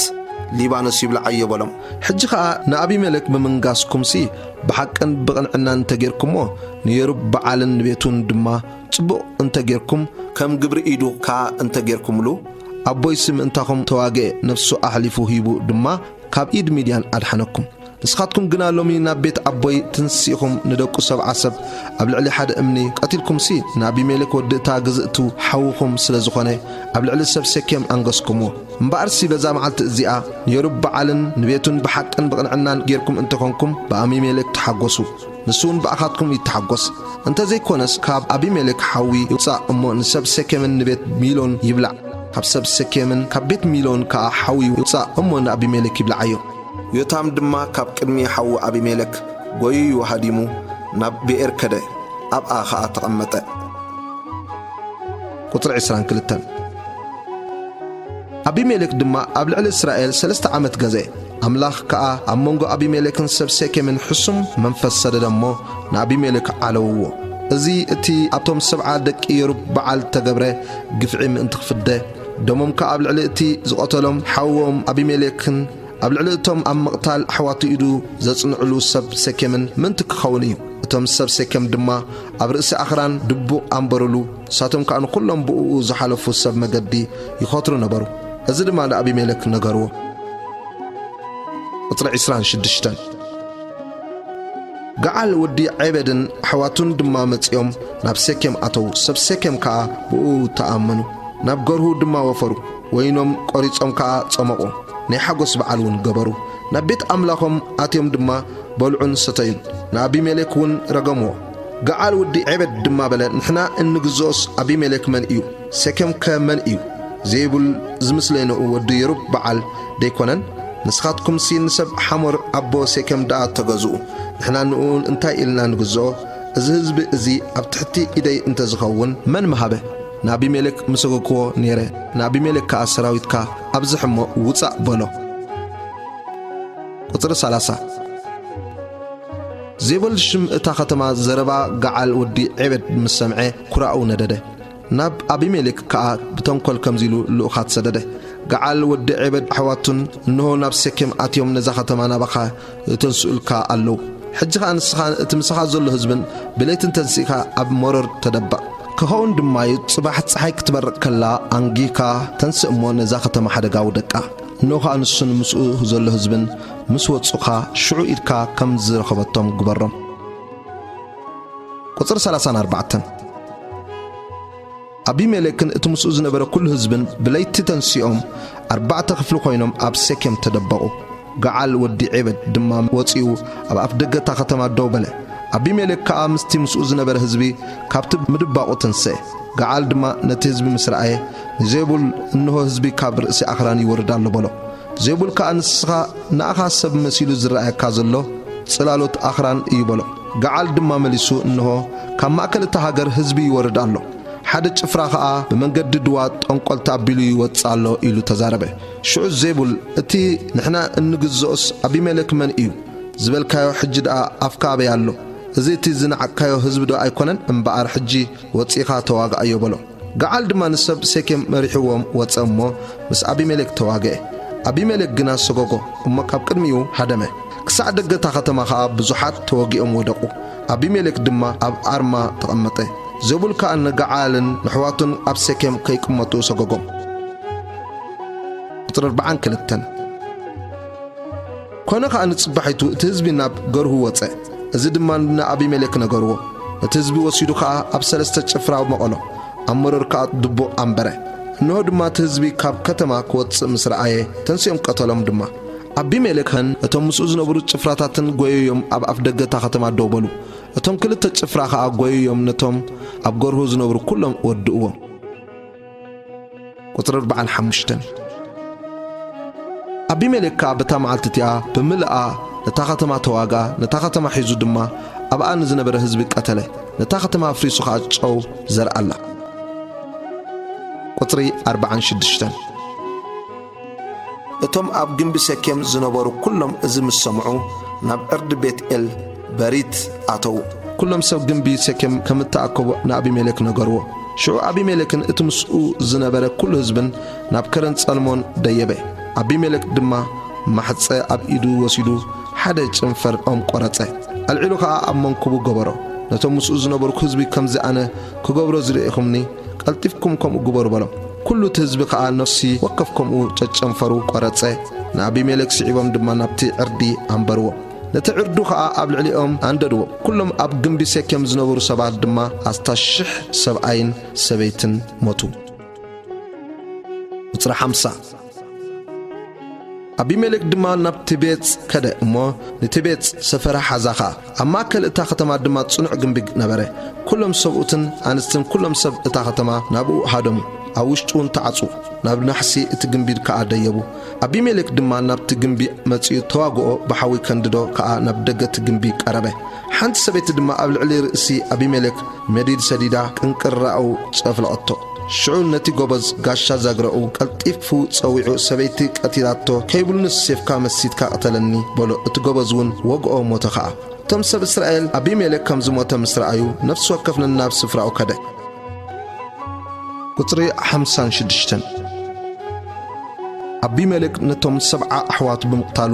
ليبانوس يبلع يبلم حجخا نابي ملك بمنغاسكم سي بحقن بقنعنا انت غيركمو نيرب بعالن بيتون دما صبو انت غيركم كم غبر ايدو كا انت غيركم لو ابوي سم انتكم تواغي نفسو احلفو هيبو دما كاب ايد ميديان ادحنكم نسخاتكم قنا لومي نابيت أبوي تنسيكم ندوكو سبع عسب قبل علي حد أمني قتلكم سي نابي ملك ودتا قزقتو حوكم سلزخوني قبل علي سب سكيم أنقصكمو مبارسي بزا معالت الزئة يرب بعالن نبيتون بحق أن بقنعنان غيركم انتكونكم بأمي ملك تحقوسو نسون بأخاتكم يتحقوس انت زي كونس كاب أبي ملك حوي يوصا أمو نسب سكيم نبيت ميلون يبلع كاب سب سكيم كابيت ميلون كا حوي يوصا أمو نابي ملك يبلع عيو يتام دما كاب قدمي حو أبي ملك غوي وهديمو ناب بئر كده أب آخا أتغمت قطر عسران كلتن أبي ملك دما قبل على إسرائيل 3 عامت غزي أملاخ كا أمونغو أبي ملك سبسيكي من حسم منفس دمو نابي ملك علوو ازي اتي أبتم 7 دك يرب بعال تقبره قفعي من انتخفده دموم كا قبل على اتي زقتلهم حوهم أبي ملكن قبل علتهم أم مقتال حواتي إدو زصنعلو سب سكمن من تكخوني تم سب سكم دما أبرئس أخران دبو أمبرلو ساتم كانوا كلهم بقوا زحلفوا سب مجدي يخاطروا نبرو أزد ما لأبي ملك نجارو وطلع إسران شدشتان قال ودي عبدن حواتون دما متيوم ناب سكم أتو سب سكم كا بقوا تأمنوا ناب جرهو دما وفرو وينهم قريتهم كا صمقوا نحقوس بعلون قبرو نبيت أملاكم أتيم دما بلعون ستين نابي ملكون رقمو قال ودي عبد دما بلا نحنا النقزوس أبي ملك من إيو سكم كمن إيو زيبول زمسلين ودي يرب بعل ديكونن نسخاتكم سين نسب حمر أبو سكم دا تغزو نحنا نقول انتاي إلنا نقزو زهزب زي أبتحتي إيدي انت زخون من مهابه نابي ملك مسوكو نيره نابي ملك كأسراويت كا أبزحمو وطأ بلو قطر 3 زيبل شم اتا ختما زربا قعال ودي عبد مسمعي كراؤو ندده ناب أبي ملك كا بتنقل كمزيلو لأخات سدده قعال ودي عبد حواتن انه ناب سكم اتيوم نزا ختما نابخا تنسؤل كا اللو حجخا نسخا تمسخا زلو هزبن بليتن تنسيخا أب مرر تدبأ كهون دماي صباح صحي كتبرق كلا أنجيكا تنسى أمون زاخة ما حدا قاودكا نوخا نسون مسؤول زل هزبن مسوت سوخا شعوئركا كم زر خبطهم قبرم قصر 34 አቢሜሌክን እትምስኡ ዝነበረ ኩሉ ህዝብን ብለይቲ ተንሲኦም 4 ክፍሊ ኮይኖም ኣብ ሴኬም ተደበቁ ገዓል ወዲ ዒበድ ድማ ወፂኡ ኣብ ኣፍ ደገታ ከተማ ደው በለ አቢሜሌክ ከዓ ምስቲ ምስኡ ዝነበረ ህዝቢ ካብቲ ምድባቁ ተንስአ ገዓል ድማ ነቲ ህዝቢ ምስራኤ ዜቡል እንሆ ህዝቢ ካብ ርእሲ ኣኽራን ይወርድ ኣሎ በሎ ዜቡል ከዓ ንስኻ ንኣኻ ሰብ መሲሉ ዝረኣየካ ዘሎ ጽላሎት ኣኽራን እዩ በሎ ገዓል ድማ መሊሱ እንሆ ካብ ማእከል እታ ሃገር ህዝቢ ይወርድ ኣሎ ሓደ ጭፍራ ከዓ በመንገዲ ድዋ ጠንቆል ተኣቢሉ ይወጽ ኣሎ ኢሉ ተዛረበ ሽዑ ዜቡል እቲ ንሕና እንግዝኦስ አቢሜሌክ መን እዩ ዝበልካዮ ሕጂ ደኣ ኣፍካ ኣበይ ኣሎ እዚ እቲ ዝነዓካዮ ህዝቢ ዶ ኣይኮነን እምበኣር ሕጂ ወፂኻ ተዋግኣዮ በሎ ገዓል ድማ ንሰብ ሴኬም መሪሕዎም ወፀ እሞ ምስ አቢሜሌክ ተዋግአ አቢሜሌክ ግና ሰጎጎ እሞ ካብ ቅድሚኡ ሃደመ ክሳዕ ደገታ ከተማ ከዓ ብዙሓት ተወጊኦም ወደቁ አቢሜሌክ ድማ ኣብ ኣርማ ተቐመጠ ዜቡል ከዓ ንገዓልን ንሕዋቱን ኣብ ሴኬም ከይቅመጡ ሰጎጎም ቁጥር 42 ኮነ ከዓ ንጽባሒቱ እቲ ህዝቢ ናብ ገርሁ ወፀ እዚ ድማ ንአቢሜሌክ ነገርዎ እቲ ህዝቢ ወሲዱ ከዓ ኣብ 3 ጭፍራ መቐሎ ኣብ መረር ከዓ ድቦ ኣንበረ እንሆ ድማ እቲ ህዝቢ ካብ ከተማ ክወፅእ ምስ ረኣየ ተንስኦም ቀተሎም ድማ አቢሜሌክን እቶም ምስኡ ዝነበሩ ጭፍራታትን ጎየዮም ኣብ ኣፍ ደገታ ከተማ ደው በሉ እቶም ክልተ ጭፍራ ከዓ ጎየዮም ነቶም ኣብ ገርሁ ዝነበሩ ኩሎም ወድእዎም ቁጥር 45 አቢሜሌክ ከዓ በታ መዓልቲ እቲኣ ብምልኣ ነታ ከተማ ተዋጋ ነታ ከተማ ሒዙ ድማ ኣብኣ ንዝነበረ ህዝቢ ቀተለ ነታ ከተማ ኣፍሪሱ ከዓ ጨው ዘርኣላ ቁጥሪ 46 እቶም ኣብ ግንቢ ሴኬም ዝነበሩ ኩሎም እዚ ምስ ሰምዑ ናብ ዕርዲ ቤትኤል በሪት ኣተው ኩሎም ሰብ ግንቢ ሴኬም ከም ተኣከቡ ንአቢሜሌክ ነገርዎ ሽዑ አቢሜሌክን እቲ ምስኡ ዝነበረ ኩሉ ህዝብን ናብ ከረን ጸልሞን ደየበ አቢሜሌክ ድማ ማሕፀ ኣብ ኢዱ ወሲዱ ሓደ ጭንፈር ኦም ቆረፀ አልዒሉ ከዓ ኣብ መንኩቡ ገበሮ ነቶም ምስኡ ዝነበሩ ህዝቢ ከምዚ ኣነ ክገብሮ ዝርኢኹምኒ ቀልጢፍኩም ከምኡ ግበሩ በሎም ኩሉ እቲ ህዝቢ ከዓ ነፍሲ ወከፍ ከምኡ ጨጨንፈሩ ቆረፀ ንአቢሜሌክ ስዒቦም ድማ ናብቲ ዕርዲ ኣንበርዎ ነቲ ዕርዱ ከዓ ኣብ ልዕሊኦም አንደድዎ ኩሎም ኣብ ግንቢ ሴኬም ዝነበሩ ሰባት ድማ 10,000 ሰብኣይን ሰበይትን ሞቱ ቁጥሪ 50 አቢሜሌክ ድማ ናብቲ ቤት ከደ እሞ ነቲ ቤት ሰፈራ ሓዛኻ ኣብ ማእከል እታ ከተማ ድማ ጽኑዕ ግንቢ ነበረ ኩሎም ሰብኡትን ኣንስትን ኩሎም ሰብ እታ ከተማ ናብኡ ሃደሙ ኣብ ውሽጡን ተዓጹ ናብ ናሕሲ እቲ ግንቢ ከዓ ደየቡ አቢሜሌክ ድማ ናብቲ ግንቢ መጺኡ ተዋግኦ ብሓዊ ከንድዶ ከዓ ናብ ደገት ግንቢ ቀረበ ሓንቲ ሰበይቲ ድማ ኣብ ልዕሊ ርእሲ አቢሜሌክ መዲድ ሰዲዳ ቅንቅራኡ ጸፍለቐቶ ሽዑ ነቲ ጎበዝ ጋሻ ዛግረኡ ቀልጢፉ ጸዊዑ ሰበይቲ ቀቲላቶ ከይብሉንስ ሴፍካ መሲትካ ቀተለኒ በሎ እቲ ጎበዝውን ወግኦ ሞተ ከዓ እቶም ሰብ እስራኤል አቢሜሌክ ከም ዝሞተ ምስ ረኣዩ ነፍሲ ወከፍ ናብ ስፍራኡ ከደ ቁጥሪ 56 አቢሜሌክ ነቶም 7 ኣሕዋቱ ብምቕታሉ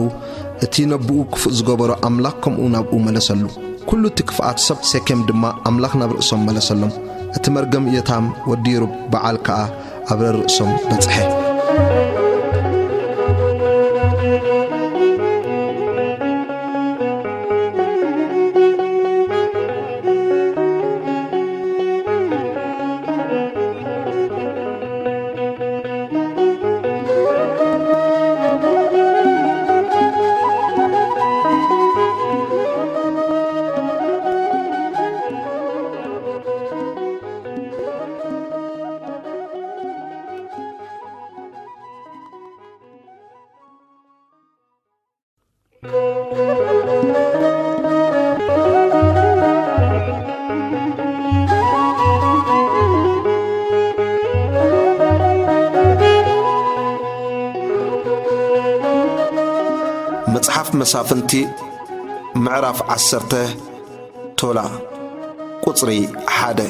እቲ ነብኡ ክፉእ ዝገበሮ ኣምላኽ ከምኡ ናብኡ መለሰሉ ኩሉ እቲ ክፍኣት ሰብ ሴኬም ድማ ኣምላኽ ናብ ርእሶም መለሰሎም እቲ መርገም የታም ወዲሩ በዓል ከዓ ኣብ ርእሶም በጽሐ መጽሐፍ መሳፍንቲ ምዕራፍ 10 ቶላ ቁጽሪ 1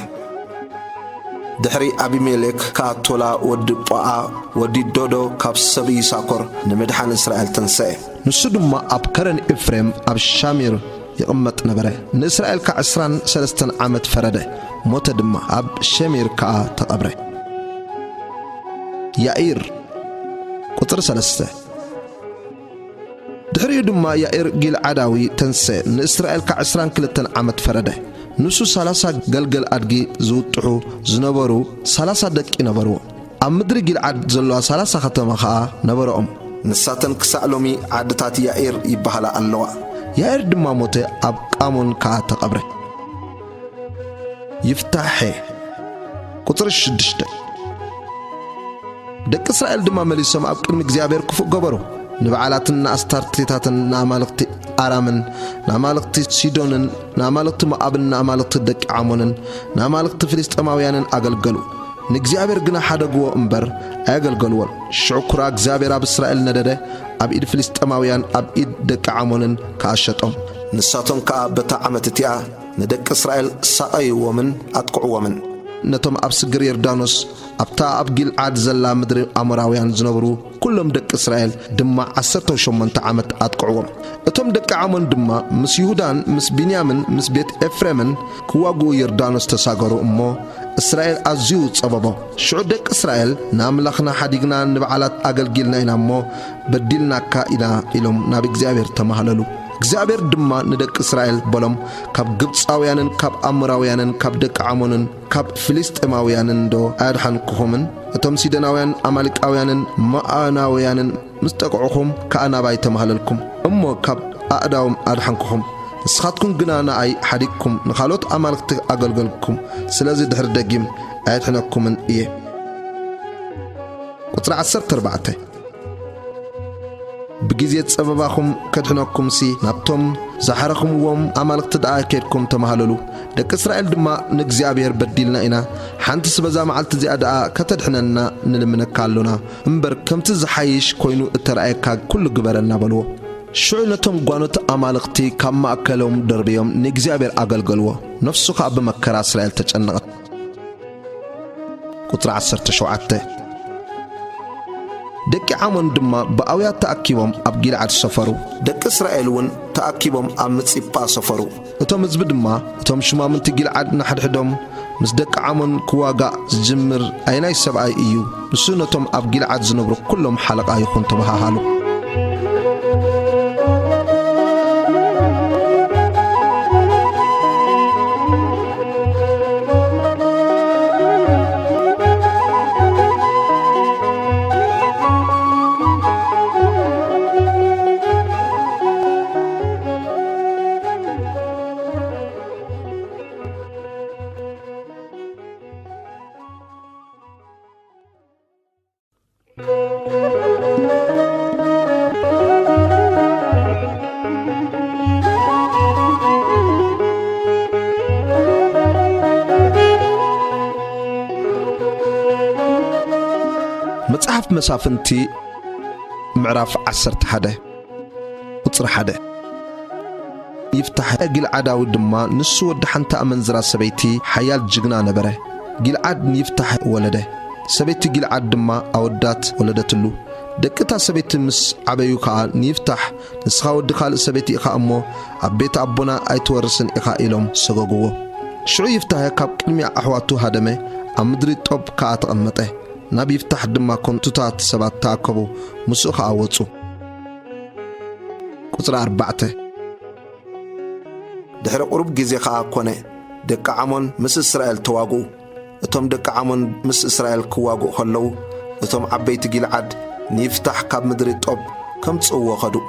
ድሕሪ አቢሜሌክ ካቶላ ወዲ ጳአ ወዲ ዶዶ ካብ ሰብ ይሳኮር ንምድሓን እስራኤል ተንሰአ ንሱ ድማ ኣብ ከረን ኤፍሬም ኣብ ሻሚር ይቕመጥ ነበረ ንእስራኤል ካ 23 ዓመት ፈረደ ሞተ ድማ ኣብ ሸሚር ከዓ ተቐብረ ያኢር ቁጥር 3 ድሕሪኡ ድማ ያኢር ጊልዓዳዊ ተንሰአ ንእስራኤል ካ 22 ዓመት ፈረደ ንሱ 30 ገልገል አድጊ ዝውጥሑ ዝነበሩ 30 ደቂ ነበሩ ኣብ ምድሪ ጊልዓድ ዘለዋ 30 ከተማ ኸኣ ነበሮኦም ንሳተን ክሳዕ ሎሚ ዓድታት ያኢር ይበሃላ ኣለዋ ያኢር ድማ ሞተ ኣብ ቃሞን ከዓ ተቐብረ ይፍታሕ ቁጥር 6 ደቂ እስራኤል ድማ መሊሶም ኣብ ቅድሚ እግዚአብሔር ክፉእ ገበሩ ንበዓላትን ኣስታርቴታትን ንኣማልክቲ አራምን ንኣማልክቲ ሲዶንን ንኣማልክቲ ሞዓብን ንኣማልክቲ ደቂ ዓሞንን ንኣማልክቲ ፍልስጥኤማውያንን ኣገልገሉ ንእግዚአብሔር ግና ሓደግዎ እምበር ኣያገልገልዎን ሽዑ ኩራ እግዚአብሔር ኣብ እስራኤል ነደደ ኣብ ኢድ ፍልስጥኤማውያን ኣብ ኢድ ደቂ ዓሞንን ከኣሸጦም ንሳቶም ከዓ በታ ዓመት እቲኣ ንደቂ እስራኤል ሳቀይዎምን ኣጥቅዕዎምን ነቶም ኣብ ስግር ዮርዳኖስ ኣብታ ኣብ ጊልዓድ ዘላ ምድሪ ኣሞራውያን ዝነበሩ ኩሎም ደቂ እስራኤል ድማ 18 ዓመት ኣጥቅዕዎም እቶም ደቂ ዓሞን ድማ ምስ ይሁዳን ምስ ቢንያምን ምስ ቤት ኤፍሬምን ክዋግኡ ዮርዳኖስ ተሳገሩ እሞ እስራኤል ኣዝዩ ጸበቦ ሽዑ ደቂ እስራኤል ናምላኽና ሓዲግና ንበዓላት ኣገልጊልና ኢና እሞ በዲልናካ ኢና ኢሎም ናብ እግዚአብሔር ተማሃለሉ እግዚአብሔር ድማ ንደቂ እስራኤል በሎም ካብ ግብፃውያንን ካብ አሞራውያንን ካብ ደቂ ዓሞንን ካብ ፍልስጥኤማውያንን ዶ ኣድሓንኩኹምን እቶም ሲዶናውያን አማሊቃውያንን መዓናውያንን ምስ ጠቅዑኹም ከኣናባይ ተማሃለልኩም እሞ ካብ ኣእዳዎም ኣድሓንኩኹም ንስኻትኩም ግና ንኣይ ሓዲግኩም ንኻልኦት ኣማልክቲ ኣገልገልኩም ስለዚ ድሕሪ ደጊም ኣይድሕነኩምን እየ ቁጥሪ 14 بجزء سبباكم كدحناكم سي نبتم زحركم وم عملك تدعى كيدكم تمهللو دك إسرائيل دما نجزيابير بديلنا إنا حنت سبزا معلت زي أدعى كتدحننا نلمنا كالونا امبر كم تزحيش كوينو الترأيك كل جبرنا بلو شعلتهم قانوت عملكتي كم أكلهم دربيهم نجزيابير أقل قلوه نفسه قاب مكر إسرائيل تجنغت قطر 10 شوعته دك عمون دما بأويات تأكيبهم أب جيلعاد سفروا دك إسرائيلون تأكيبهم أم متصيبا سفروا وتم زبد دما وتم شما من تجيلعاد نحد حدهم مس دك عمون كواقع زجمر أيناي سبعي إيو بسونتهم أب جيلعاد زنبرو كلهم حلقة يخون تبها حالو مصحف مسافنتي معرف 11 قصر 1 يفتح جلعاد ودما نسو ود حنت امنزرا سبيتي حيال جغنا نبره جلعاد يفتح ولده سبيتي جلعاد دما اودات ولدتلو دقتا سبيت مس عبيو كا يفتح نسخا ود خال سبيتي اخا امو ابيت ابونا ايتورسن اخا الوم سغغو شو يفتح كاب قمي احواتو هدمه امدري طب كا تقمطه نبي يفتح دما كنتوتات سبات تاكبو مسوخ اوصو قصر 4 دحر قرب جزي خا كونه دك عمون مس اسرائيل تواغو اتم دك عمون مس اسرائيل كواغو خلو اتم عبيت جلعاد نيفتح كاب مدري طب كم تصو خدو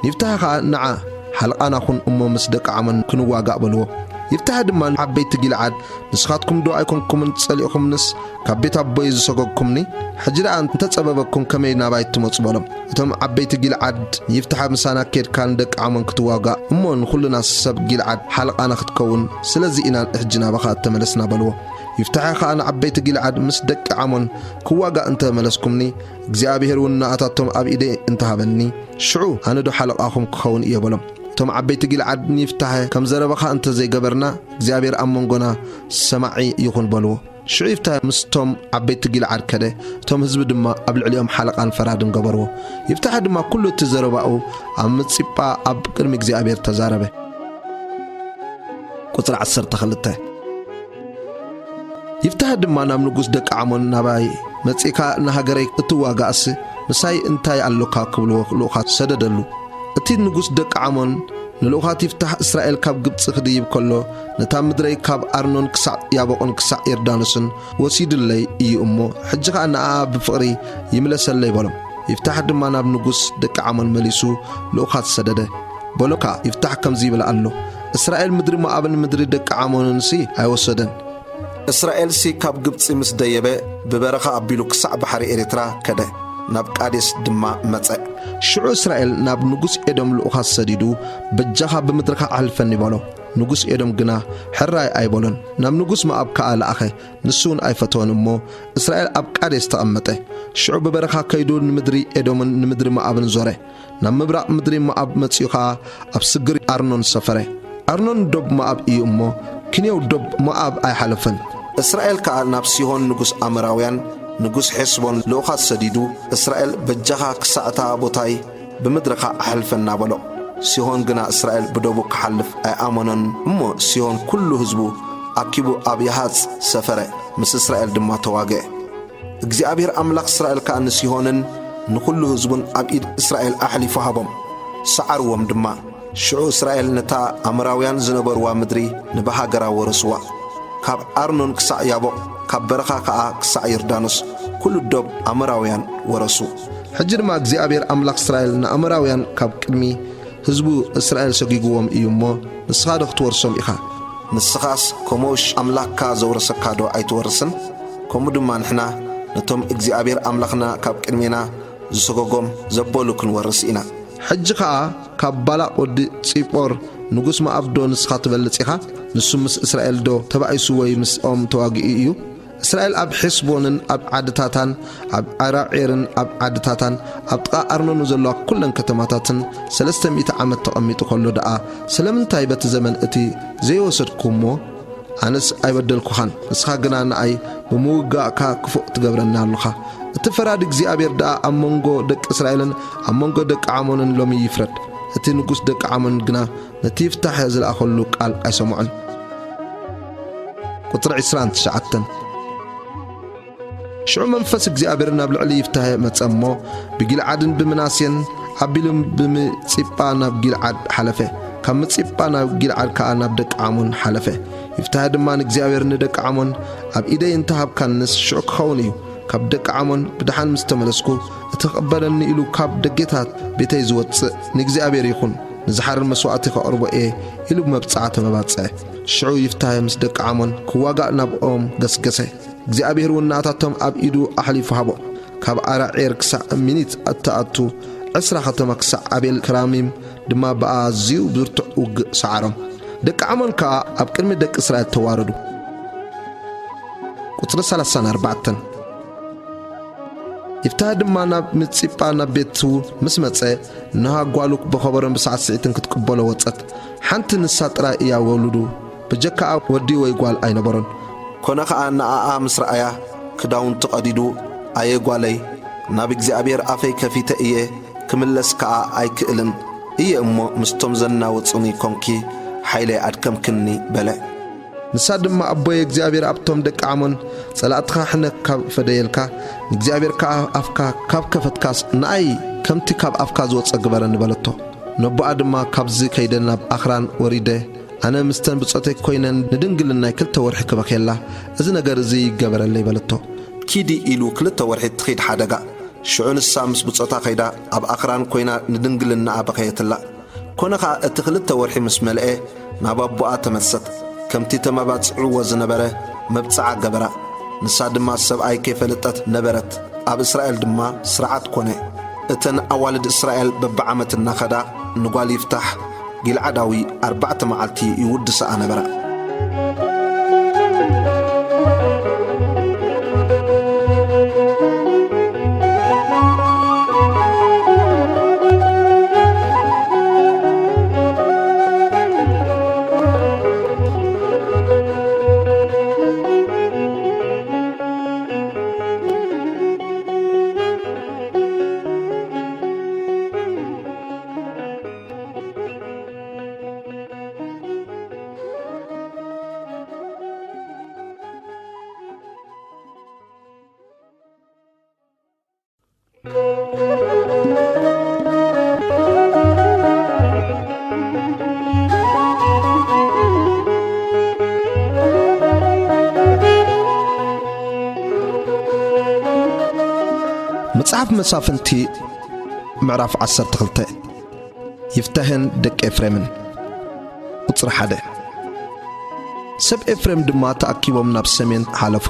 نيفتح خا نعا حلقانا خون امو مس دك عمون كنواغا بلو يفتح دمان عبيت جلعاد نسخاتكم دو ايكونكم تصليكم نس كبيت ابوي زسوغكمني حجرا انت تصببكم كمي نابايت تمصبلم اتم عبيت جلعاد يفتح مسانا كيد كان دك عمن كتواغا امون كلنا سب جلعاد حلقانا ختكون سلازي انا احجنا بخا تملسنا بلو يفتح خانا عبيت جلعاد مس دك عمن كواغا انت ملسكمني እግዚአብሔር ወናአታቶም ኣብ ኢደ እንተሃበኒ ሽዑ ኣነዶ ሓለቃኹም ክኸውን እየበሎም توم عبيت جلعاد نفتح كم زربخا أنت زي جبرنا زابير أمونغنا سماعي يكون بلو شعيفتها مستوم عبيت جلعاد كده توم هزب دما قبل اليوم حلقة عن فراد جبروه يفتح دما كله تزرباو عم تصيبا أب كرمك زابير تزاربه كتر 10 تخلته يفتح دما نام نجوز دك عمون نباي متسيكا نهجري تواجأس مساي انتاي على لوكا كبلو لوكا سددلو أتي نجوز دك عمون ንልኡኻት ይፍታሕ እስራኤል ካብ ግብፂ ክድይብ ከሎ ነታ ምድረይ ካብ ኣርኖን ክሳዕ ያቦቕን ክሳዕ ኤርዳኖስን ወሲድለይ እዩ እሞ ሕጂ ከዓ ንኣ ብፍቕሪ ይምለሰለይ በሎም። ይፍታሕ ድማ ናብ ንጉሥ ደቂ ዓሞን መሊሱ ልኡኻት ሰደደ። በሎካ ይፍታሕ ከምዚ ይብላ ኣሎ፣ እስራኤል ምድሪ ሞዓብን ምድሪ ደቂ ዓሞንንሲ ኣይወሰደን። እስራኤልሲ ካብ ግብፂ ምስ ደየበ ብበረኻ ኣቢሉ ክሳዕ ባሕሪ ኤርትራ ከደ፣ ናብ ቃዴስ ድማ መጸእ። ሽዑ እስራኤል ናብ ንጉሥ ኤዶም ልኡኻት ሰዲዱ በጃኻ ብምድርካ ኣሕልፈኒ በሎ። ንጉሥ ኤዶም ግና ሕራይ ኣይበሎን። ናብ ንጉሥ ሞዓብ ከዓ ለኣኸ፣ ንሱውን ኣይፈትወን እሞ እስራኤል ኣብ ቃዴስ ተቐመጠ። ሽዑ ብበረኻ ከይዱ ንምድሪ ኤዶምን ንምድሪ ሞዓብን ዞረ። ናብ ምብራቕ ምድሪ ሞዓብ መጺኡ ከዓ ኣብ ስግሪ ኣርኖን ሰፈረ። ኣርኖን ዶብ ሞዓብ እዩ እሞ ክንየው ዶብ ሞዓብ ኣይሓለፈን። እስራኤል ከዓ ናብ ሲሆን ንጉሥ ኣሞራውያን ንጉሥ ሔስቦን ልኡኻት ሰዲዱ እስራኤል በጃኻ ክሳዕታ ቦታይ ብምድርኻ ኣሕልፈና በሎ። ሲሆን ግና እስራኤል ብደቡ ክሓልፍ ኣይኣመኖን እሞ ሲሆን ኩሉ ህዝቡ ኣኪቡ ኣብ ያሃጽ ሰፈረ፣ ምስ እስራኤል ድማ ተዋግዐ። እግዚአብሔር ኣምላኽ እስራኤል ከዓ ንሲሆንን ንኩሉ ህዝቡን ኣብ ኢድ እስራኤል ኣሕሊፉ ሃቦም፣ ሰዓርዎም ድማ። ሽዑ እስራኤል ነታ ኣሞራውያን ዝነበርዋ ምድሪ ንባሃገራ ወረስዋ። ካብ ኣርኖን ክሳዕ ያቦቕ ካብ በረኻ ከዓ ክሳዕ ዮርዳኖስ ኩሉ ዶብ ኣሞራውያን ወረሱ። ሕጂ ድማ እግዚአብሔር ኣምላኽ እስራኤል ንኣሞራውያን ካብ ቅድሚ ህዝቡ እስራኤል ሰጊግዎም እዩ እሞ ንስኻ ዶ ክትወርሶም ኢኻ? ንስኻስ ከምኡሽ ኣምላኽካ ዘውረሰካ ዶ ኣይትወርስን? ከምኡ ድማ ንሕና ነቶም እግዚአብሔር ኣምላኽና ካብ ቅድሜና ዝሰገጎም ዘበሉ ክንወርስ ኢና። ሕጂ ከዓ ካብ ባላቕ ወዲ ፂጶር ንጉሥ ሞዓብ ዶ ንስኻ ትበልጽ ኢኻ? ንሱ ምስ እስራኤል ዶ ተባኢሱ ወይ ምስኦም ተዋጊኡ እዩ? እስራኤል ኣብ ሔስቦንን ኣብ ዓድታታን ኣብ ዓራዔርን ኣብ ዓድታታን ኣብ ጥቓ ኣርኖኑ ዘለዋ ኩለን ከተማታትን 300 ዓመት ተቐሚጡ ከሎ ደኣ ስለምንታይ በቲ ዘመን እቲ ዘይወሰድኩሞ? ኣነስ ኣይበደልኩኻን፣ ንስኻ ግና ንኣይ ብምውጋእካ ክፉእ ትገብረና ኣለኻ። እቲ ፈራዲ እግዚአብሔር ደኣ ኣብ መንጎ ደቂ እስራኤልን ኣብ መንጎ ደቂ ዓሞንን ሎሚ ይፍረድ። እቲ ንጉሥ ደቂ ዓሞን ግና ነቲ ይፍታሕ ዝለኣኸሉ ቃል ኣይሰምዑን። ቁጥሪ 29 ሽዑ መንፈስ እግዚአብሔር ናብ ልዕሊ ይፍታሕ መጸ እሞ ብጊልዓድን ብምናሴን ኣቢሉ ብምጽጳ ናብ ጊልዓድ ሓለፈ። ካብ ምጽጳ ናብ ጊልዓድ ከዓ ናብ ደቂ ዓሞን ሓለፈ። ይፍታሕ ድማ ንእግዚአብሔር ንደቂ ዓሞን ኣብ ኢደይ እንተሃብካንስ ሽዑ ክኸውን እዩ። ካብ ደቂ ዓሞን ብድሓን ምስ ተመለስኩ እትቕበለኒ ኢሉ ካብ ደጌታት ቤተይ ዝወፅእ ንእግዚአብሔር ይኹን፣ ንዝሓርር መስዋዕቲ ከቕርቦ እየ ኢሉ ብመብጽዓ ተመባጽዐ። ሽዑ ይፍታሕ ምስ ደቂ ዓሞን ክዋጋእ ናብኦም ገስገሰ። እግዚአብሔር እውን ናታቶም ኣብ ኢዱ ኣሕሊፉ ሃቦ። ካብ ዓራዔር ክሳዕ ሚኒት እተኣቱ 10 ከተማ ክሳዕ ኣቤል ክራሚም ድማ ብኣዝዩ ብርቱዕ ውግእ ሰዓሮም። ደቂ ዓሞን ከዓ ኣብ ቅድሚ ደቂ እስራኤል ተዋረዱ። ቁጥሪ 34 ይፍታሕ ድማ ናብ ምጽጳ ናብ ቤቱ ምስ መጸ ንሃጓሉ ብኸበሮን ብሳዕስዒትን ክትቅበሎ ወጸት። ሓንቲ ንሳ ጥራይ እያ ወሉዱ፣ ብጀካኣ ወዲ ወይ ጓል ኣይነበሮን። ኮነ ከዓ ንኣኣ ምስ ረኣያ ክዳውንቲ ቀዲዱ ኣየ ጓለይ ናብ እግዚአብሔር ኣፈይ ከፊተ እየ ክምለስ ከዓ ኣይክእልን እየ እሞ ምስቶም ዘናውፁኒ ኮንኪ ሓይለይ ኣድከምክኒ በለ። ንሳ ድማ ኣቦየ እግዚአብሔር ኣብቶም ደቂ ዓሞን ጸላእትኻ ሕነ ካብ ፈደየልካ ንእግዚአብሔር ከዓ ኣፍካ ካብ ከፈትካስ ንኣይ ከምቲ ካብ ኣፍካ ዝወፀ ግበረኒ በለቶ። ነቦኣ ድማ ካብዚ ከይደ ናብ ኣኽራን ወሪደ ኣነ ምስተን ብጾተይ ኮይነን ንድንግልናይ 2 ወርሒ ክበኸላ እዚ ነገር እዚ ይገበረለይ በለቶ። ኪዲ ኢሉ 2 ወርሒ ትኸይድ ሓደጋ። ሽዑ ንሳ ምስ ብጾታ ከይዳ ኣብ ኣኽራን ኮይና ንድንግልናኣ በኸየትላ። ኮነ ከዓ እቲ 2 ወርሒ ምስ መልአ ናብ ኣቦኣ ተመሰት። ከምቲ ተመባጽዕዎ ዝነበረ መብጽዓ ገበራ። ንሳ ድማ ሰብኣይ ከይፈልጠት ነበረት። ኣብ እስራኤል ድማ ስርዓት ኮነ። እተን ኣዋልድ እስራኤል በብዓመት እናኸዳ ንጓል ይፍታሕ ጊልዓዳዊ 4 መዓልቲ ይውድሰኣ ነበራ። መሳፍንቲ ምዕራፍ 12 ይፍታህን ደቂ ኤፍሬምን ቁጽር 1 ሰብ ኤፍሬም ድማ ተኣኪቦም ናብ ሰሜን ሓለፉ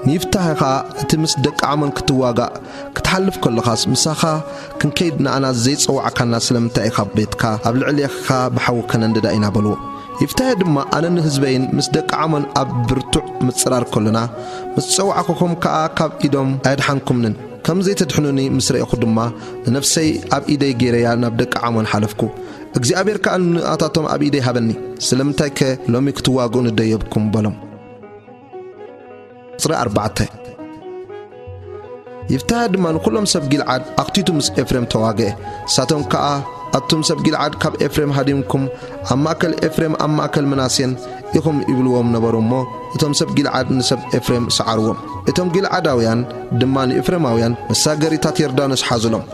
ንይፍታህኻ እቲ ምስ ደቂ ዓመን ክትዋጋእ ክትሓልፍ ከለኻስ ምሳኻ ክንከይድ ንኣና ዘይጸውዓካና ስለምንታይ ኢኻ ቤትካ ኣብ ልዕልኻ ብሓዊ ከነንድዳ ኢና በልዎ ይፍታህ ድማ ኣነ ንህዝበይን ምስ ደቂ ዓመን ኣብ ብርቱዕ ምጽራር ከለና ምስ ጸውዓከኹም ከኣ ካብ ኢዶም ኣይድሓንኩምንን ከም ዘይተድሕኑኒ ምስ ረእኹ ድማ ንነፍሰይ ኣብ ኢደይ ገይረያ ናብ ደቂ ዓመን ሓለፍኩ እግዚአብሔር ከኣ ንኣታቶም ኣብ ኢደይ ሃበኒ ስለምንታይ ከ ሎሚ ክትዋግኡ ንደየብኩም በሎም ቁጽሪ 4 ይፍታህ ድማ ንኩሎም ሰብ ጊልዓድ ኣኽቲቱ ምስ ኤፍሬም ተዋግአ ሳቶም ከኣ ኣቱም ሰብ ጊልዓድ ካብ ኤፍሬም ሃዲምኩም ኣብ ማእከል ኤፍሬም ኣብ ማእከል መናስየን ኢኹም ይብልዎም ነበሩ እሞ እቶም ሰብ ጊልዓድ ንሰብ ኤፍሬም ሰዓርዎም እቶም ጊልዓዳውያን ድማ ንኤፍሬማውያን መሳገሪታት ዮርዳኖስ ሓዝሎም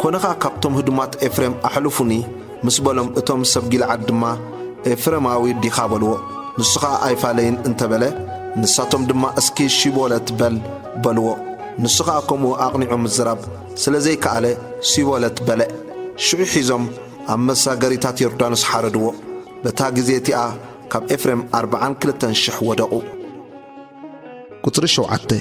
ኮነኻ ካብቶም ህዱማት ኤፍሬም ኣሕልፉኒ ምስ በሎም እቶም ሰብ ጊልዓድ ድማ ኤፍሬማዊ ዲኻ በልዎ ንስኻ ኣይፋለይን እንተበለ ንሳቶም ድማ እስኪ ሽቦለት በልዎ ንስኻ ከምኡ ኣቕኒዑ ምዝራብ ስለዘይከኣለ ሽቦለት በለ ሽዑ ሒዞም ኣብ መሳገሪታት ዮርዳኖስ ሓረድዎ በታ ጊዜ እቲኣ ካብ ኤፍሬም 42,000 ወደቑ ቁጽሪ 7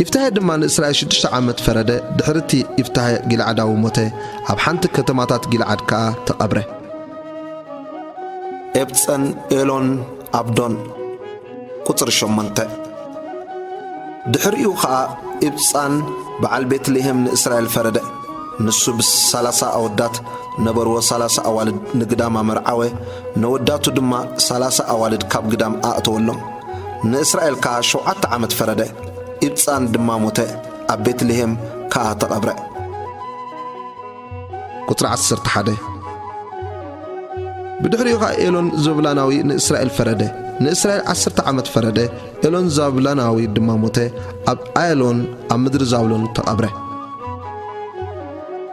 ይፍታህ ድማ ንእስራኤል 6 ዓመት ፈረደ ድሕርቲ ይፍታህ ጊልዓዳዊ ሞተ ኣብ ሓንቲ ከተማታት ጊልዓድ ከኣ ተቐብረ ኤብፀን ኤሎን ኣብዶን ቁጽሪ 8 ድሕሪኡ ከኣ ኤብፃን በዓል ቤትልሔም ንእስራኤል ፈረደ ንሱ ብ30 ኣወዳት ነበርዎ 30 ኣዋልድ ንግዳም ኣመርዓወ ነወዳቱ ድማ 30 ኣዋልድ ካብ ግዳም ኣእተወሎም ንእስራኤል ከኣ 7 ዓመት ፈረደ ኢብፃን ድማ ሞተ ኣብ ቤትልሔም ከኣ ተቐብረ ቁጽሪ 11 ብድሕሪኡ ከኣ ኤሎን ዛብላናዊ ንእስራኤል ፈረደ ንእስራኤል 10 ዓመት ፈረደ ኤሎን ዛብላናዊ ድማ ሞተ ኣብ ኣየሎን ኣብ ምድሪ ዛብሎን ተቐብረ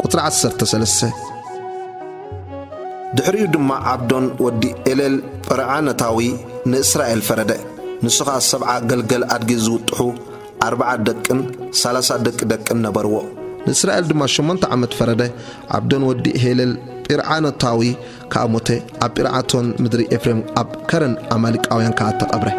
ቁጽሪ 13 ድሕሪኡ ድማ ዓብዶን ወዲ ኤሌል ጰርዓነታዊ ንእስራኤል ፈረደ ንሱኻ 70 ገልገል ኣድጊ ዝውጥሑ 40 ደቅን 30 ደቅን ነበርዎ ንእስራኤል ድማ 8 ዓመት ፈረደ ዓብዶን ወዲ ኤሌል ጲርዓነታዊ ከኣ ሞተ ኣብ ጲርዓቶን ምድሪ ኤፍሬም ኣብ ከረን ኣማሊቃውያን ከኣ ተቐብረ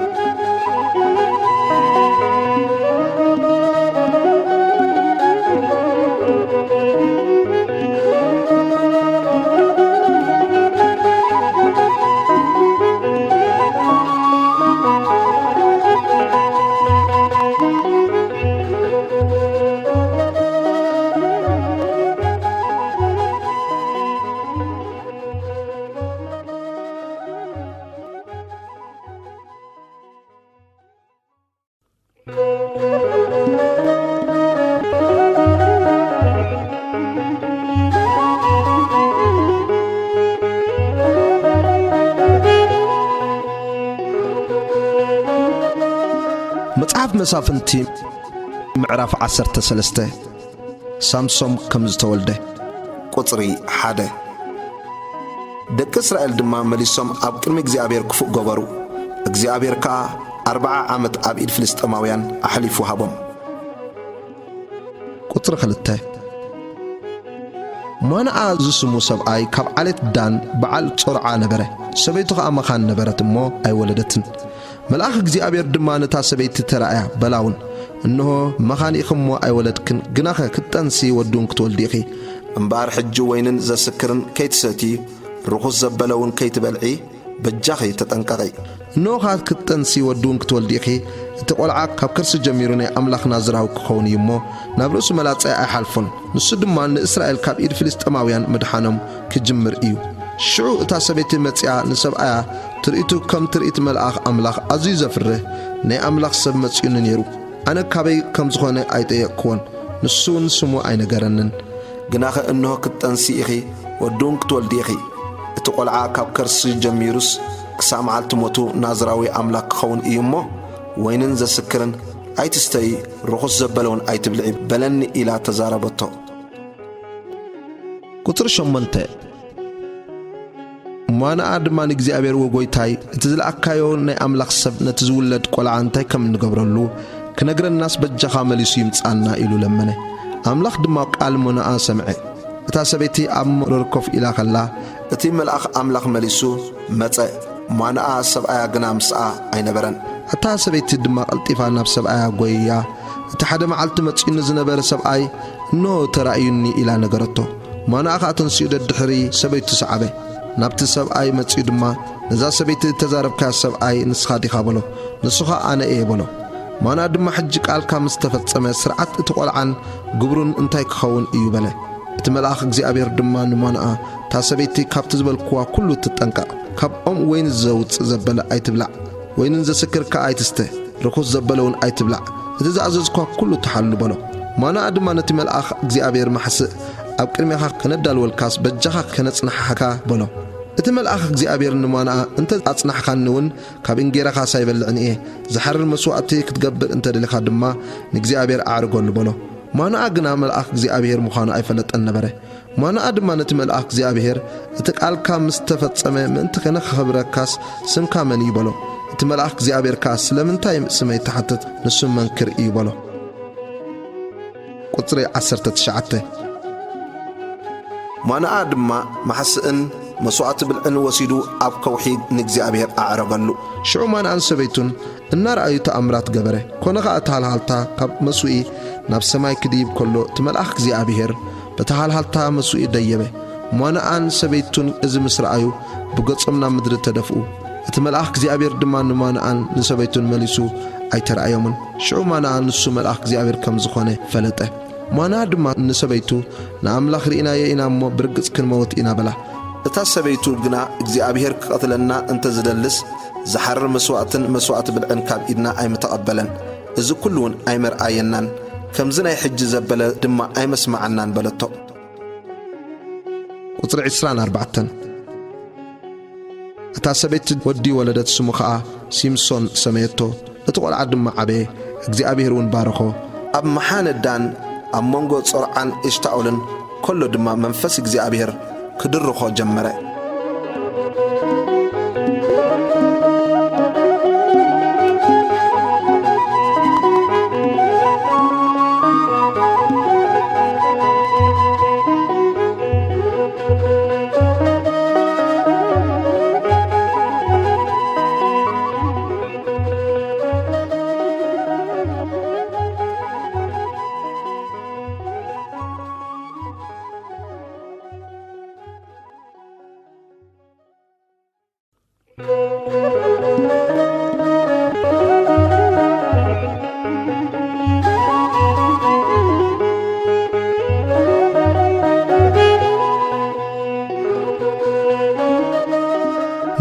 መጽሐፍ መሳፍንቲ ምዕራፍ 13 ሳምሶም ከም ዝተወልደ ቁጽሪ 1 ደቂ እስራኤል ድማ መሊሶም ኣብ ቅድሚ እግዚአብሔር ክፉእ ገበሩ እግዚአብሔር ከኣ 40 ዓመት ኣብ ኢድ ፍልስጥኤማውያን ኣሕሊፉ ሃቦም ቁጽሪ 2 ማንዓ ዝስሙ ሰብኣይ ካብ ዓለት ዳን በዓል ጾርዓ ነበረ ሰበይቱ ከኣ መኻን ነበረት እሞ ኣይወለደትን መልአኽ እግዚአብሔር ድማ ነታ ሰበይቲ ተራእያ በላውን እንሆ መኻን ኢኽሞ ኣይወለድክን ግናኸ ክትጠንሲ ወዱን ክትወልዲ ኢኺ እምበኣር ሕጂ ወይንን ዘስክርን ከይትሰቲ ርኹስ ዘበለውን ከይትበልዒ በጃኺ ተጠንቀቒ እንሆ ክትጠንሲ ወዱን ክትወልዲ ኢኺ እቲ ቆልዓ ካብ ከርሲ ጀሚሩ ናይ ኣምላኽ ናዝራዊ ክኸውን እዩ እሞ ናብ ርእሱ መላፀይ ኣይሓልፎን ንሱ ድማ ንእስራኤል ካብ ኢድ ፍልስጥኤማውያን ምድሓኖም ክጅምር እዩ ሽዑ እታ ሰበይቲ መጺኣ ንሰብኣያ ትርኢቱ ከም ትርኢት መልአኽ ኣምላኽ ኣዝዩ ዘፍርህ ናይ ኣምላኽ ሰብ መጺኡኒ ነይሩ ኣነ ካበይ ከም ዝኾነ ኣይጠየቅክዎን ንሱ ንስሙ ኣይነገረንን ግናኸ እንሆ ክትጠንሲ ኢኺ ወዱን ክትወልዲ ኢኺ እቲ ቆልዓ ካብ ከርሲ ጀሚሩስ ክሳብ መዓልቲ ሞቱ ናዝራዊ ኣምላኽ ክኸውን እዩ እሞ ወይንን ዘስክርን ኣይትስተይ ርኹስ ዘበለውን ኣይትብልዒ በለኒ ኢላ ተዛረበቶ ቁጽሪ 8 ማንዓ ድማ ንእግዚአብሔር ወጎይታይ እቲ ዝለኣካዮ ናይ ኣምላኽ ሰብ ነቲ ዝውለድ ቆልዓ እንታይ ከም እንገብረሉ ክነግረናስ በጃኻ መሊሱ ይምጻና ኢሉ ለመነ ኣምላኽ ድማ ቃል ሞናኣ ሰምዐ እታ ሰበይቲ ኣብ መሮር ኮፍ ኢላ ኸላ እቲ መልኣኽ ኣምላኽ መሊሱ መጸ ሟናኣ ሰብኣያ ግና ምስኣ ኣይነበረን እታ ሰበይቲ ድማ ቐልጢፋ ናብ ሰብኣያ ጐይያ እቲ ሓደ መዓልቲ መጺኡ ዝነበረ ሰብኣይ እኖ ተራእዩኒ ኢላ ነገረቶ ሟናኣ ኸኣ ተንስኡ ደድሕሪ ሰበይቱ ሰዓበ ናብቲ ሰብኣይ መጺኡ ድማ ነዛ ሰበይቲ ተዛረብካያ ሰብኣይ ንስኻ ዲኻ በሎ ንስኻ ኣነ እየ በሎ ሟናኣ ድማ ሕጂ ቃልካ ምስ ተፈጸመ ስርዓት እቲ ቈልዓን ግብሩን እንታይ ክኸውን እዩ በለ እቲ መልኣኽ እግዚኣብሔር ድማ ንሟናኣ እታ ሰበይቲ ካብቲ ዝበልክዋ ኩሉ ትጠንቀቕ ካብ ኦም ወይኒ ዘውፅእ ዘበለ ኣይትብላዕ ወይንን ዘስክር ከዓ ኣይትስተ ርኩስ ዘበለውን ኣይትብላዕ እቲ ዝኣዘዝኳ ኩሉ ተሓሉ በሎ ሟናኣ ድማ ነቲ መልኣኽ እግዚኣብሔር ማሕስእ ኣብ ቅድሜኻ ከነዳልወልካስ በጃኻ ከነጽናሕካ በሎ እቲ መልኣኽ እግዚኣብሔር ንሟናኣ እንተ ኣጽናሕካኒ እውን ካብ እንጌራኻ ሳይበልዕኒ እየ ዝሓርር መስዋዕቲ ክትገብር እንተ ደሊኻ ድማ ንእግዚኣብሔር ኣዕርገሉ በሎ ሟናኣ ግና መልኣኽ እግዚኣብሔር ምዃኑ ኣይፈለጠን ነበረ ሟናኣ ድማ ነቲ መልኣኽ እግዚኣብሔር እቲ ቃልካ ምስ ተፈጸመ ምእንቲ ከነኸብረካስ ስምካ መን እዩ በሎ እቲ መልኣኽ እግዚኣብሔር ከዓ ስለምንታይ ስመይ ተሓትት ንሱ መንክር እዩ በሎ ቁጽሪ 19 ሟናኣ ድማ ማሕስእን መስዋዕቲ ብልዕን ወሲዱ ኣብ ከውሒ ንእግዚኣብሔር ኣዕረገሉ ሽዑ ሟናኣን ሰበይቱን እናረኣዩ ተኣምራት ገበረ ኮነ ኸኣ ተሃልሃልታ ካብ መስውኢ ናብ ሰማይ ክድይብ ከሎ እቲ መልኣኽ እግዚኣብሔር በተሃልሃልታ መስውኢ ደየበ ሟናኣን ሰበይቱን እዚ ምስ ረኣዩ ብገጾም ናብ ምድሪ ተደፍኡ እቲ መልኣኽ እግዚኣብሔር ድማ ንሟናኣን ንሰበይቱን መሊሱ ኣይተረኣዮምን ሽዑ ሟናኣ ንሱ መልኣኽ እግዚኣብሔር ከም ዝኾነ ፈለጠ ሟናኣ ድማ ንሰበይቱ ንኣምላኽ ርኢናዮ ኢና እሞ ብርግጽ ክንመውት ኢና በላ እታ ሰበይቱ ግና እግዚኣብሔር ክቐትለና እንተ ዝደልስ ዝሓርር መስዋዕትን መስዋዕቲ ብልዕን ካብ ኢድና ኣይምተቐበለን እዚ ኩሉ እውን ኣይመርኣየናን ከምዚ ናይ ሕጂ ዘበለ ድማ ኣይመስማዓናን በለቶ ቁጽሪ 24 እታ ሰበይቲ ወዲ ወለደት ስሙ ኸኣ ሲምሶን ሰመየቶ እቲ ቈልዓ ድማ ዓበየ እግዚኣብሔር እውን ባረኾ ኣብ መሓነዳን ኣብ መንጎ ጾርዓን ኤሽታኦልን ከሎ ድማ መንፈስ እግዚኣብሔር ክድርኾ ጀመረ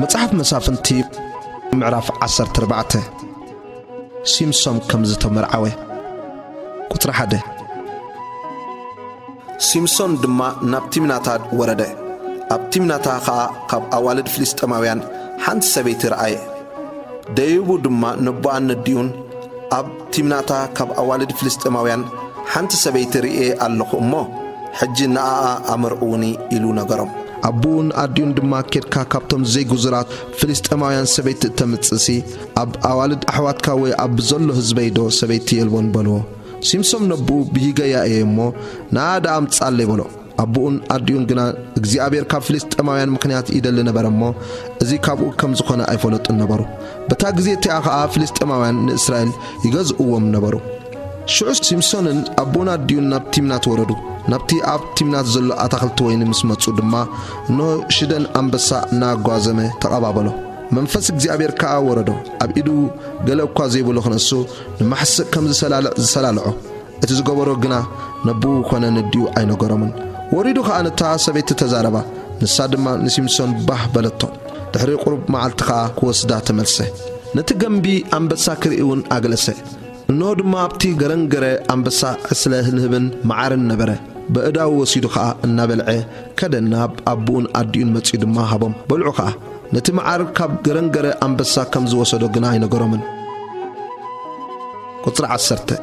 መጽሓፍ መሳፍንቲ ምዕራፍ 14 ሲምሶን ከም ዝተመርዓወ ቁጥሪ 1 ሲምሶን ድማ ናብ ቲምናታ ወረደ ኣብ ቲምናታ ኸኣ ካብ ኣዋልድ ፍልስጥኤማውያን ሓንቲ ሰበይቲ ረኣየ ደይቡ ድማ ንቦኣን ነዲዩን ኣብ ቲምናታ ካብ ኣዋልድ ፍልስጥኤማውያን ሓንቲ ሰበይቲ ርኤ ኣለኹ እሞ ሕጂ ንኣኣ ኣመርዑኒ ኢሉ ነገሮም ኣቡን ኣዲዩን ድማ ኬድካ ካብቶም ዘይጉዙራት ፍልስጥኤማውያን ሰበይቲ ተምጽሲ ኣብ ኣዋልድ ኣሕዋትካ ወይ ኣብ ዘሎ ህዝበይዶ ሰበይቲ የልቦን በልዎ ሲምሶን ነብኡ ብሂገያ እየ እሞ ንኣዳ ኣምጻለ ይበሎ ኣቡን ኣዲዩን ግና እግዚኣብሔር ካብ ፍልስጥኤማውያን ምክንያት ይደሊ ነበረ እሞ እዚ ካብኡ ከም ዝኾነ ኣይፈለጡን ነበሩ በታ ግዜ እቲኣ ኸኣ ፍልስጥኤማውያን ንእስራኤል ይገዝእዎም ነበሩ ሽዑ ሲምሶንን ኣቡን ኣዲዩን ናብ ቲምናት ወረዱ ናብቲ ኣብ ቲምናት ዘሎ ኣታኽልቲ ወይኒ ምስ መጹ ድማ እኖ ሽደን ኣንበሳ እናጓዘመ ተቐባበሎ መንፈስ እግዚኣብሔር ከዓ ወረዶ ኣብ ኢዱ ገለ እኳ ዘይብሎ ክነሱ ንማሕስእ ከም ዝሰላልዖ እቲ ዝገበሮ ግና ነብኡ ኮነ ነዲዩ ኣይነገሮምን ወሪዱ ከዓ ነታ ሰበይቲ ተዛረባ ንሳ ድማ ንሲምሶን ባህ በለቶ ድሕሪ ቁሩብ መዓልቲ ከዓ ክወስዳ ተመልሰ ነቲ ገንቢ ኣንበሳ ክርኢ እውን ኣገለሰ እኖ ድማ ኣብቲ ገረንገረ ኣንበሳ ዕስለ ንህብን መዓርን ነበረ በእዳው ወሲዱ ከዓ እናበልዐ ከደ ናብ ኣቡን ኣዲዩን መጺኡ ድማ ሃቦም በልዑ ከዓ ነቲ መዓር ካብ ገረንገረ ኣንበሳ ከም ዝወሰዶ ግና ኣይነገሮምን ቁጥሪ 10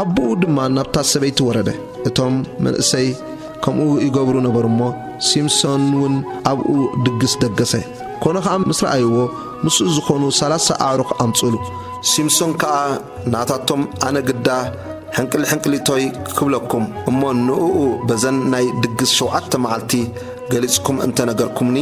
ኣቡኡ ድማ ናብታ ሰበይቲ ወረደ እቶም መንእሰይ ከምኡ ይገብሩ ነበሩ እሞ ሲምሶን እውን ኣብኡ ድግስ ደገሰ ኮነ ከዓ ምስ ረኣይዎ ምስኡ ዝኾኑ 30 ኣዕሩኽ ኣምጽሉ ሲምሶን ከዓ ናታቶም ኣነ ግዳ ሕንቅልቶይ ክብለኩም እሞ ንኡ በዘን ናይ ድግስ 7 መዓልቲ ገሊጽኩም እንተ ነገርኩምኒ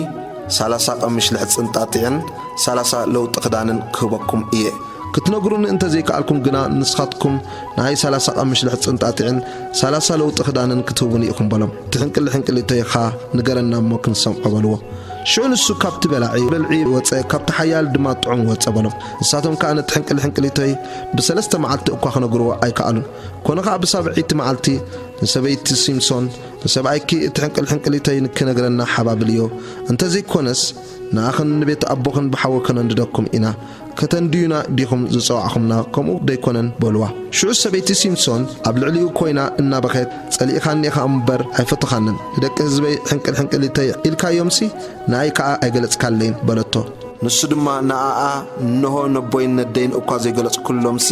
30 ቀምሽ ልሕጽን ጣጢዕን 30 ለውጥ ክዳንን ክህበኩም እየ ክትነግሩን እንተ ዘይከኣልኩም ግና ንስኻትኩም ናይ 30 ቀምሽ ልሕጽን ጣጢዕን 30 ለውጥ ክዳንን ክትህቡን ኢኹም በሎም ሕንቅልቶይኻ ንገረና እሞ ክንሰምዖ በልዎ ሽዑንሱ ካብቲ በልዒ ወፀ ካብቲ ሓያል ድማ ጥዑም ወፀ በሎም ንሳቶም ከዓ ነቲ ሕንቅልቶይ ብሰለስተ መዓልቲ እኳ ክነግርዎ ኣይከኣሉን ኮነ ከዓ ብሳብዒቲ መዓልቲ ንሰበይቲ ሲምሶን ንሰብኣይኪ እቲ ሕንቅልቶይ ንክነግረና ሓባብልዮ እንተዘይኮነስ ንኣኽን ንቤት ኣቦኽን ብሓወከነ እንድደኩም ኢና ከተንድዩና ዲኹም ዝፀዋዕኹምና ከምኡ ደይኮነን በልዋ ሽዑ ሰበይቲ ሲምሶን ኣብ ልዕሊኡ ኮይና እናበኸት ጸሊእኻኒ ኢኻ እምበር ኣይፈትኻንን ንደቂ ህዝበይ ሕንቅልቶይ ኢልካዮምሲ ንኣይ ከዓ ኣይገለጽካለይን በለቶ ንሱ ድማ ንኣኣ እንሆ ነቦይነት ደይን እኳ ዘይገለጽኩሎምሲ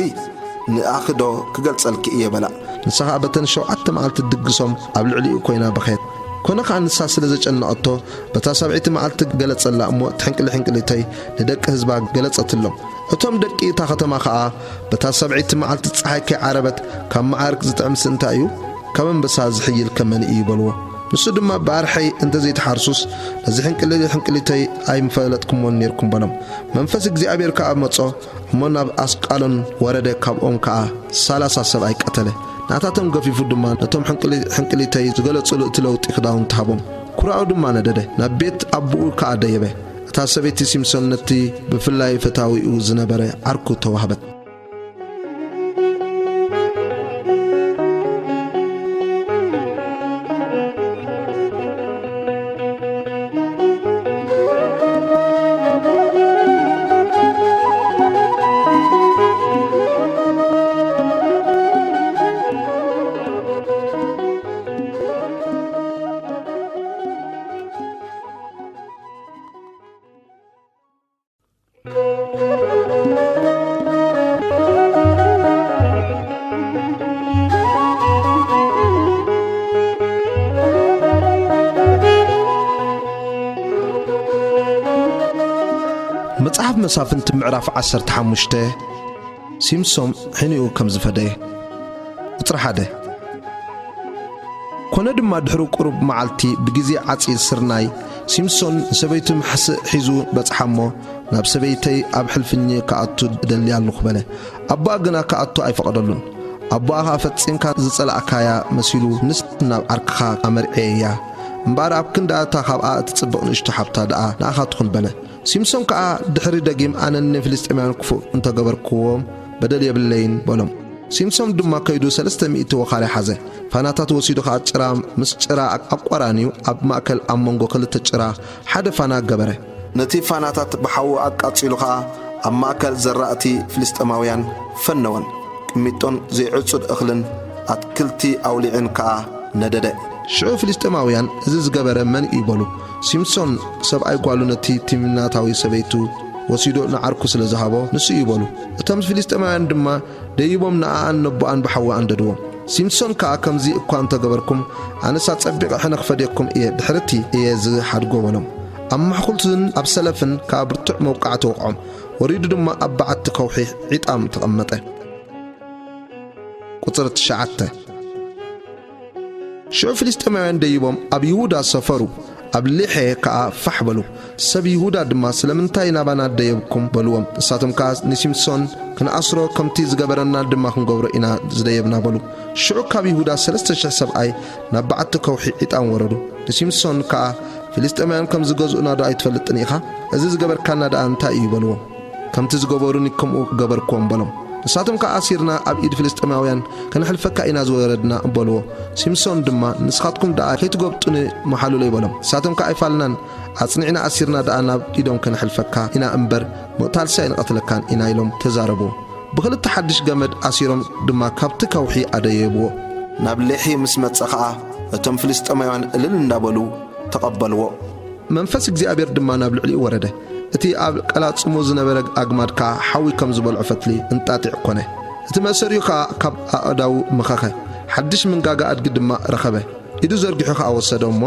ንኣኽዶ ክገልጸልኪ እየ በላ ንስኻ በተን 7 መዓልቲ ድግሶም ኣብ ልዕሊኡ ኮይና በኸት ኮነ ከዓ ንሳ ስለ ዘጨነቐቶ በታ 7 መዓልቲ ገለጸላ እሞ ሕንቅልቶይ ንደቂ ህዝባ ገለጸትሎም እቶም ደቂ እታ ከተማ ከዓ በታ 7 መዓልቲ ፀሓይ ከይዓረበት ካብ መዓርክ ዝጥዕምስ እንታይ እዩ ካብ አንበሳ ዝሕይል ከመን እዩ በልዎ ንሱ ድማ ባርሐይ እንተ ዘይተሓርሱስ ነዚ ሕንቅልቶይ ኣይምፈለጥኩምዎን ነርኩም በሎም መንፈስ እግዚአብሔር ከዓ መጾ እሞ ናብ ኣስቃሎን ወረደ ካብኦም ከዓ 30 ሰብኣይ ቀተለ ናታቶም ገፊፉ ድማ ነቶም ሕንቅልቶይ ዝገለጹሉ እቲ ለውጢ ክዳውን ተሃቦም ኩራኡ ድማ ነደደ ናብ ቤት ኣቦኡ ከዓ ደየበ እታ ሰበይቲ ሲምሶን ነቲ ብፍላይ ፈታዊኡ ዝነበረ ዓርኩ ተዋህበት መጽሐፍ መሳፍንት ምዕራፍ 15 ሲምሶን ሕኒኡ ከም ዝፈደየ ቁጥሪ 1 ኮነ ድማ ድሕሪ ቁሩብ መዓልቲ ብጊዜ ዓጺድ ስርናይ ሲምሶን ሰበይቱ ምሕስእ ሒዙ በጽሓሞ ናብ ሰበይተይ ኣብ ሕልፍኝ ከኣቱ ደልያ ኣለኹ በለ ኣቦኣ ግና ከኣቱ ኣይፈቐደሉን ኣቦኣ ፈጺምካ ዝጸላእካያ መሲሉ ንስ ናብ ዓርክኻ ኣመርዐያ እምበር ኣብ ክንዳእታ ካብኣ እትጽብቕ ንእሽቶ ሓብታ ደኣ ንኣኻትኹን በለ ሲምሶን ከዓ ድሕሪ ደጊም ኣነ ንፍልስጥኤማውያን ክፉእ እንተገበርክዎም በደል የብለይን በሎም ሲምሶን ድማ ከይዱ 300 ወኻሪ ሓዘ ፋናታት ወሲዱ ከዓ ጭራ ምስ ጭራ ኣቋራኒዩ ኣብ ማእከል ኣብ መንጎ ክልተ ጭራ ሓደ ፋና ገበረ ነቲ ፋናታት ብሓዊ ኣቃጺሉ ከዓ ኣብ ማእከል ዘራእቲ ፍልስጥኤማውያን ፈነወን ቅሚጦን ዘይዕጹድ እኽልን ኣትክልቲ ኣውሊዕን ከዓ ነደደ ሽዑ ፍልስጥኤማውያን እዚ ዝገበረ መን ይበሉ ሲምሶን ሰብኣይ ጓሉ ነቲ ቲምናታዊ ሰበይቱ ወሲዶ ንዓርኩ ስለ ዝሃቦ ንሱ ይበሉ እቶም ፍልስጥኤማውያን ድማ ደይቦም ንኣኣን ነቦኣን ብሓዊ አንደድዎም ሲምሶን ከዓ ከምዚ እኳ እንተገበርኩም ኣነሳ ጸቢቕ ሕነኽፈደኩም እየ ድሕርቲ እየ ዝሓድጎ በሎም ኣብ ማሕኩልትን ኣብ ሰለፍን ከዓ ብርቱዕ መውቃዕቲ ወቕዖም ወሪዱ ድማ ኣብ በዓቲ ከውሒ ዒጣም ተቐመጠ ቁጥሪ 9 ሽዑ ፍልስጥኤማውያን ደይቦም ኣብ ይሁዳ ሰፈሩ ኣብ ሊሔ ከዓ ፋሕ በሉ ሰብ ይሁዳ ድማ ስለምንታይ ናባና ደየብኩም በልዎም ንሳቶም ከዓ ንሲምሶን ክንኣስሮ ከምቲ ዝገበረና ድማ ክንገብሮ ኢና ዝደየብና በሉ ሽዑ ካብ ይሁዳ 3,000 ሰብኣይ ናብ በዓቲ ከውሒ ዒጣን ወረዱ ንሲምሶን ከዓ ፍልስጥኤማውያን ከም ዝገዝኡና ዶ ኣይትፈልጥን ኢኻ እዚ ዝገበርካና ደኣ እንታይ እዩ በልዎም ከምቲ ዝገበሩኒ ከምኡ ገበርክዎም በሎም ንሳቶም ከዓ ኣሲርና ኣብ ኢድ ፍልስጥኤማውያን ከንሕልፈካ ኢና ዝወረድና በልዎ ሲምሶን ድማ ንስኻትኩም ደኣ ከይትገብጡኒ መሓሉሎ ይበሎም ንሳቶም ከዓ ኣይፋልናን ኣጽኒዕና ኣሲርና ደኣ ናብ ኢዶም ከንሕልፈካ ኢና እምበር ምቕታልሲ ኣይንቐትለካን ኢና ኢሎም ተዛረብዎ ብኽልተ ሓድሽ ገመድ ኣሲሮም ድማ ካብቲ ከውሒ ኣደየብዎ ናብ ሌሒ ምስ መጸ ከዓ እቶም ፍልስጥኤማውያን እልል እንዳበሉ ተቐበልዎ መንፈስ እግዚአብሔር ድማ ናብ ልዕሊኡ ወረደ እቲ ኣብ ቀላጽሙ ዝነበረ ኣግማድካ ሓዊ ከም ዝበልዖ ፈትሊ እንጣጢዕ ኮነ እቲ መሰሪኡ ከዓ ካብ ኣእዳው መኸኸ ሓድሽ መንጋጋ ኣድጊ ድማ ረኸበ ኢዱ ዘርጊሑ ከዓ ወሰዶ እሞ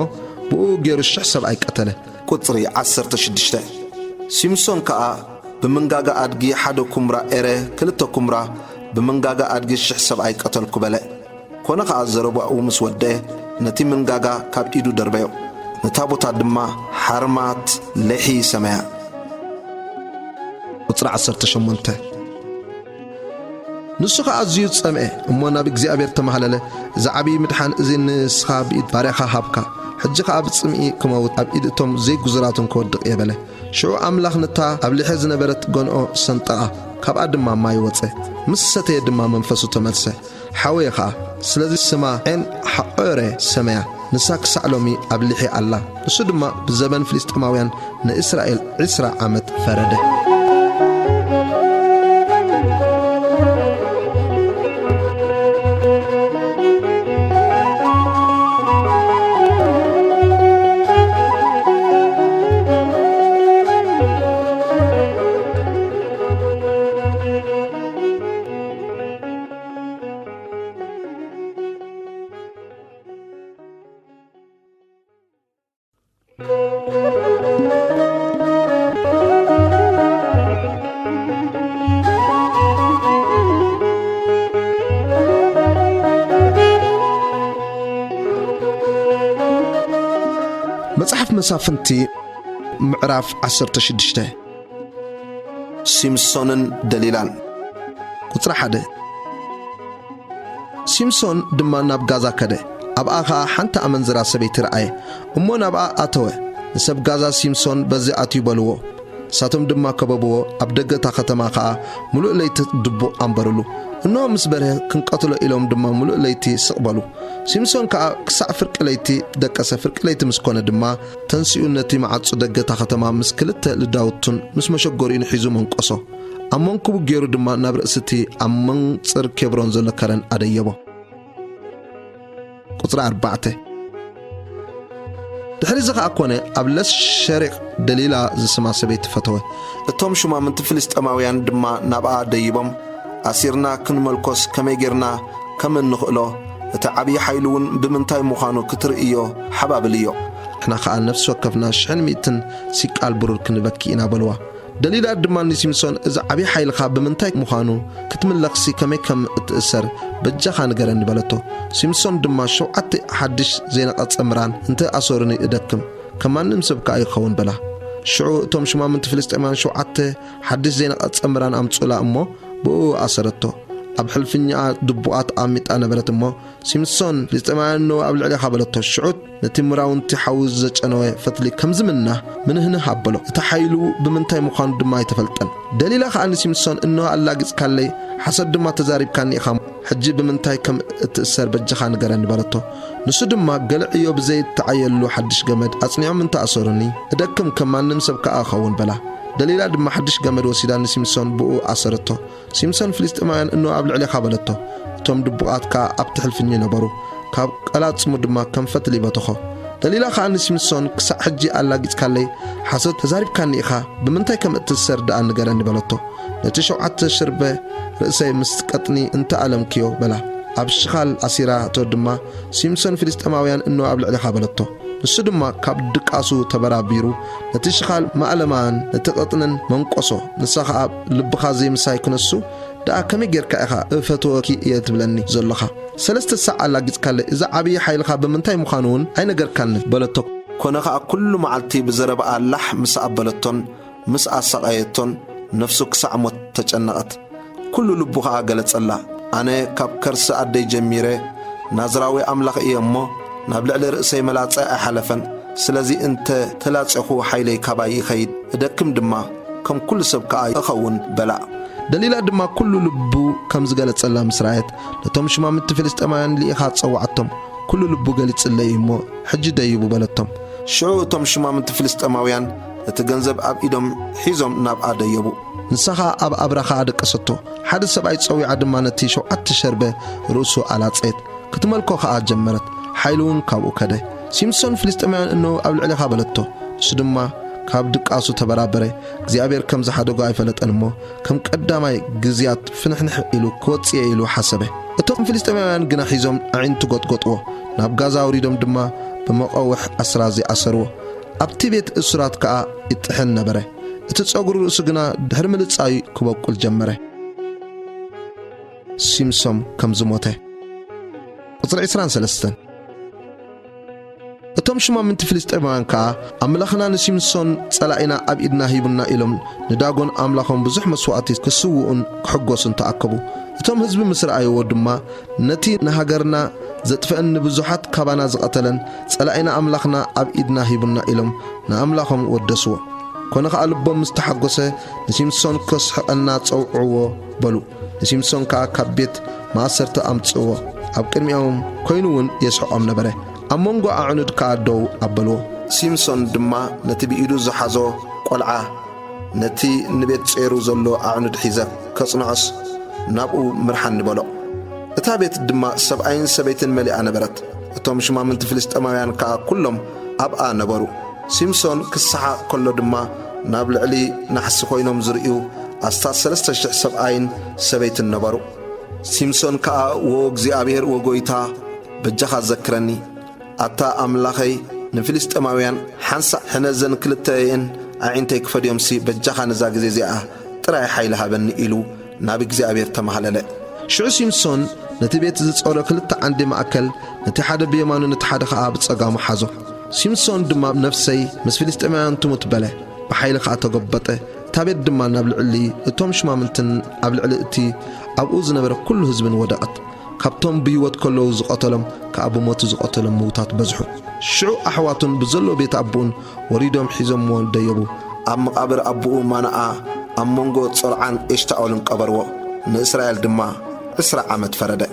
ብኡ ገይሩ 1,000 ሰብኣይ ቀተለ ቁጽሪ 16 ሲምሶን ከዓ ብምንጋጋ ኣድጊ ሓደ ኩምራ ኤረ ክልተ ኩምራ بمنغاغا أدقش حساب أي قتل كبلاء كونك أزربوا ومس وده نتي منغاغا كاب إيدو دربيو نتابوتا دما حرمات لحي سماع وطلع 18 نسخة أزيوت سمعه أمونا بإግዚአብሔር ተማሃለለ زعبي مدحان إذن سخاب إيد باريخا هابكا حجيخ أبت سمعي كموت أب إيدتهم زي قزراتهم كودق يباله شو أملاخ نتا أبلي حزن برت قنقو سنطقة كاب أدما ما يوطه مسته يدما منفسو تملسه حويخا سلذي السما إن حقوري سمع نساك سعلومي أبليحي الله نسو دما بزبان فلسطماويان نإسرائيل 10 عامت فرده مصحف مسافنتي معراف 16 سيمسونن دليلان قطر حده سيمسون دما ناب غازا كده أبقى حنت أمنزرا سبيت رأي أمون أبقى أتوه نسب غازا سيمسون بزي أتيو بلوه ساتم دما كبابوه أبدغ تاختماقا ملوء ليت دبو أمبرلو إنه مسبره كنقتلو إلهم دما ملوء ليتي سقبلو سيمسون كسع فرق ليتي دكاسة فرق ليتي مسكونة دما تنسيو نتي معاتسو دغ تاختما مسكلته لداوتون مسمشقورين حيزو منقصو أمون كبو جيرو دما نابرأستي أمون صر كبرون زلكرن أديبو قطر 4 دحري زغا أكونه أبلس شارق دليلا زسما سبيت فتوه التوم شما من فلسطماويان دما نابا ديبم أسيرنا كن ملكوس كميجرنا كمن نخلو تعبي حيلون بمنتاي مخانو كتر إيو حباب ليو احنا خال نفس وكفنا شحن ميتن سيك البرور كنبكينا بلوا دليل أدمان سيمسون إذا عبي حيل خاب بمنتاي مخانو كتملقسي كمي كم اتأثر بجاخان قرن بلتو سيمسون دما شو عطي حدش زينق أتصمران انت أصورني إدكم كمان نمسبك أي خون بلا شو توم شما من فلسطين شو عطي حدش زينق أتصمران أمتصولا أمو بو أصرتو أبحل فيني دبوات أميت أنا بلتمو سيمسون فلسطين نو قبل عليه خابلتو الشعوت نتمراون تحوز زج أنا فتلي كم زمننا من هنا حبلو تحيلو بمنتاي مخان دما يتفلتن دليل خان سيمسون إنه الله جز كلي حسد دما تزارب كان يخام حجي بمنتاي كم تأثر بجخان قرن بلتو نسد ما قلع يوب زيد تعيلو حدش جمد أصنعهم من تأثرني أدكم كمان نمسب كأخون بلا دليل دما حدش جمد وسيدان سيمسون بقو أثرته سيمسون فلسطين إنه قبل عليه خابلته توم دبوات كا أبتحل فيني نبرو كاب قلات سمود ما كم فتلي بتخو دليل خان سيمسون كسا حجي الله جت كلي حسد تزارب كان إخا بمنتاي كم تسر دان نجارن بلتو نتشو عت شربه رأسي مستقطني أنت ألم كيو بلا أبشخال أسيرة تودما سيمسون فلسطينيان إنه قبل عليه خابلته نسدما كاب دقاسو تبرابيرو نتشخال ما ألمان نتقطنن منقصو نسخا لبخازي مساي كنسو دا كمي غيركا اخا فتوكي يتبلني زلخا 3 ساعه لاجت كاله اذا عبي حيلخا بمنتاي مخانون اي نغير كان بلتو كونخا كل معلتي بزرب الله مسابلتون مساسقايتون نفسك سعمت تጨነقت كل لبخا غلصلا انا كاب كرس ادي جميره نازراوي املاخ يمو نابلع راسي ملاصا حلفن سلازي انت تلاصخو حيلي كباي خيد دكم دما كم كل سبكا اخون بلا دليل أدما كل لبو كم زغلت صلا مسرايت لتم شما مت فلسطينيان ليخات صوعتهم كل لبو غلت صليمو حج ديبو بلتهم شو تم شما مت فلسطينيان تتغنزب اب ايدم حيزم ناب اديبو نسخا اب ابرخا ادقسطو حد سبعي صوي عدما نتي شو اتشربه رؤسو على كتملكو خا جمرت حيلون كابو كده سيمسون فلسطينيان انه قبل عليها بلتو سدما كاب دقاسو تبرابره እግዚአብሔር كم زحدو غاي فلطنمو كم قداماي غزيات فنحنح إلو كوصي إلو حسبه اتوم فلسطينيان غنا حيزوم عينتو غطغطو ناب غازا وريدوم دما بمقوح اسرازي اسرو ابتي بيت اسرات كا يطحن نبره اتتصغرو رسو غنا دحر ملصاي كبقل جمره ሲምሶን ከም ዝሞተ ቁጽሪ 23 እቶም ሽማምንቲ ፍልስጤማውያን ከዓ ኣምላኽና ንሲምሶን ጸላኢና ኣብ ኢድና ሂቡና ኢሎም ንዳጎን ኣምላኾም ብዙሕ መስዋዕቲ ክስውኡን ክሕጐሱን ተኣከቡ እቶም ህዝቢ ምስ ረኣይዎ ድማ ነቲ ንሃገርና ዘጥፍአን ንብዙሓት ካባና ዝቐተለን ጸላኢና ኣምላኽና ኣብ ኢድና ሂቡና ኢሎም ንኣምላኾም ወደስዎ ኮነ ከዓ ልቦም ምስ ተሓጐሰ ንሲምሶን ከስሕቐና ጸውዕዎ በሉ ንሲምሶን ከዓ ካብ ቤት ማእሰርቲ ኣምጽእዎ ኣብ ቅድሚኦም ኮይኑ እውን የስሕቖም ነበረ ኣብ መንጎ ኣዕኑድ ከዓ ደው ኣበልዎ ሲምሶን ድማ ነቲ ብኢዱ ዝሓዞ ቆልዓ ነቲ ንቤት ጼሩ ዘሎ ኣዕኑድ ሒዘ ከጽንዖስ ናብኡ ምርሓን ንበሎ እታ ቤት ድማ ሰብኣይን ሰበይትን መሊኣ ነበረት እቶም ሽማምንቲ ፍልስጤማውያን ከዓ ኩሎም ኣብኣ ነበሩ ሲምሶን ክስሓቕ ከሎ ድማ ናብ ልዕሊ ናሕሲ ኮይኖም ዝርእዩ ኣስታት 3,000 ሰብኣይን ሰበይትን ነበሩ ሲምሶን ከዓ ወእግዚአብሔር ወጎይታ በጃኻ ዘክረኒ ኣታ ኣምላኸይ ንፍልስጤማውያን ሓንሳዕ ሕነዘን ክልተየን ኣዒንተይ ክፈድዮምሲ በጃኻ ነዛ ጊዜ እዚኣ ጥራይ ሓይሊ ሃበኒ ኢሉ ናብ እግዚኣብሔር ተማሃለለ ሽዑ ሲምሶን ነቲ ቤት ዝጸውረ ክልተ ዓንዲ ማእከል ነቲ ሓደ ብየማኑ ነቲ ሓደ ከዓ ብጸጋሙ ሓዞ ሲምሶን ድማ ነፍሰይ ምስ ፍልስጤማውያን ትሙት በለ ብሓይሊ ከዓ ተገበጠ እታ ቤት ድማ ናብ ልዕሊ እቶም ሽማምንትን ኣብ ልዕሊ እቲ ኣብኡ ዝነበረ ኩሉ ህዝብን ወደቐት ካብቶም ብህይወት ከለዉ ዝቐተሎም ከዓ ብሞቱ ዝቐተሎም ምውታት በዝሑ ሽዑ ኣሕዋቱን ብዘሎ ቤት ኣቦኡን ወሪዶም ሒዞምዎ ደየቡ ኣብ መቓብር ኣቦኡ ማናኣ ኣብ መንጎ ጾርዓን ኤሽታኦልን ቀበርዎ ንእስራኤል ድማ 20 ዓመት ፈረደ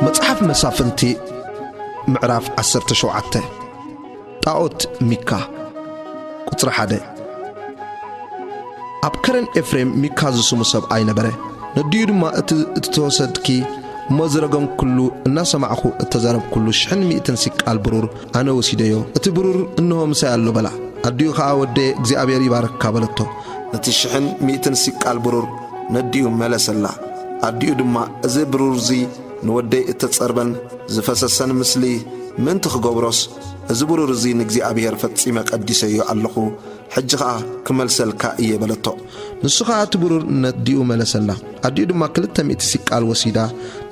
መጽሓፍ መሳፍንቲ ምዕራፍ 17 ጣዖት ሚካ ቁጽሪ 1 ኣብ ከረን ኤፍሬም ሚካ ዝስሙ ሰብኣይ ነበረ ነድዩ ድማ እቲ ተወሰድኪ መዝረጎም ኩሉ እናሰማዕኹ እተዛረብ ኩሉ 100 ሲቃል ብሩር ኣነ ወሲደዮ እቲ ብሩር እንሆ ምሳይ ኣሎ በላ ኣድዩ ከዓ ወደ እግዚኣብሔር ይባረክካ በለቶ ነቲ 100 ሲቃል ብሩር ነድዩ መለሰላ ኣድዩ ድማ እዚ ብሩር ዚ ንወደይ እተጸርበን ዝፈሰሰን ምስሊ ምንቲ ክገብሮስ እዚ ብሩር እዚ ንእግዚኣብሔር ፈጺመ ቀዲሰዮ ኣለኹ ሕጂ ከዓ ክመልሰልካ እየ በለቶ ንሱ ከዓ እቲ ብሩር ነድዩ መለሰላ ኣድዩ ድማ 200 ሲቃል ወሲዳ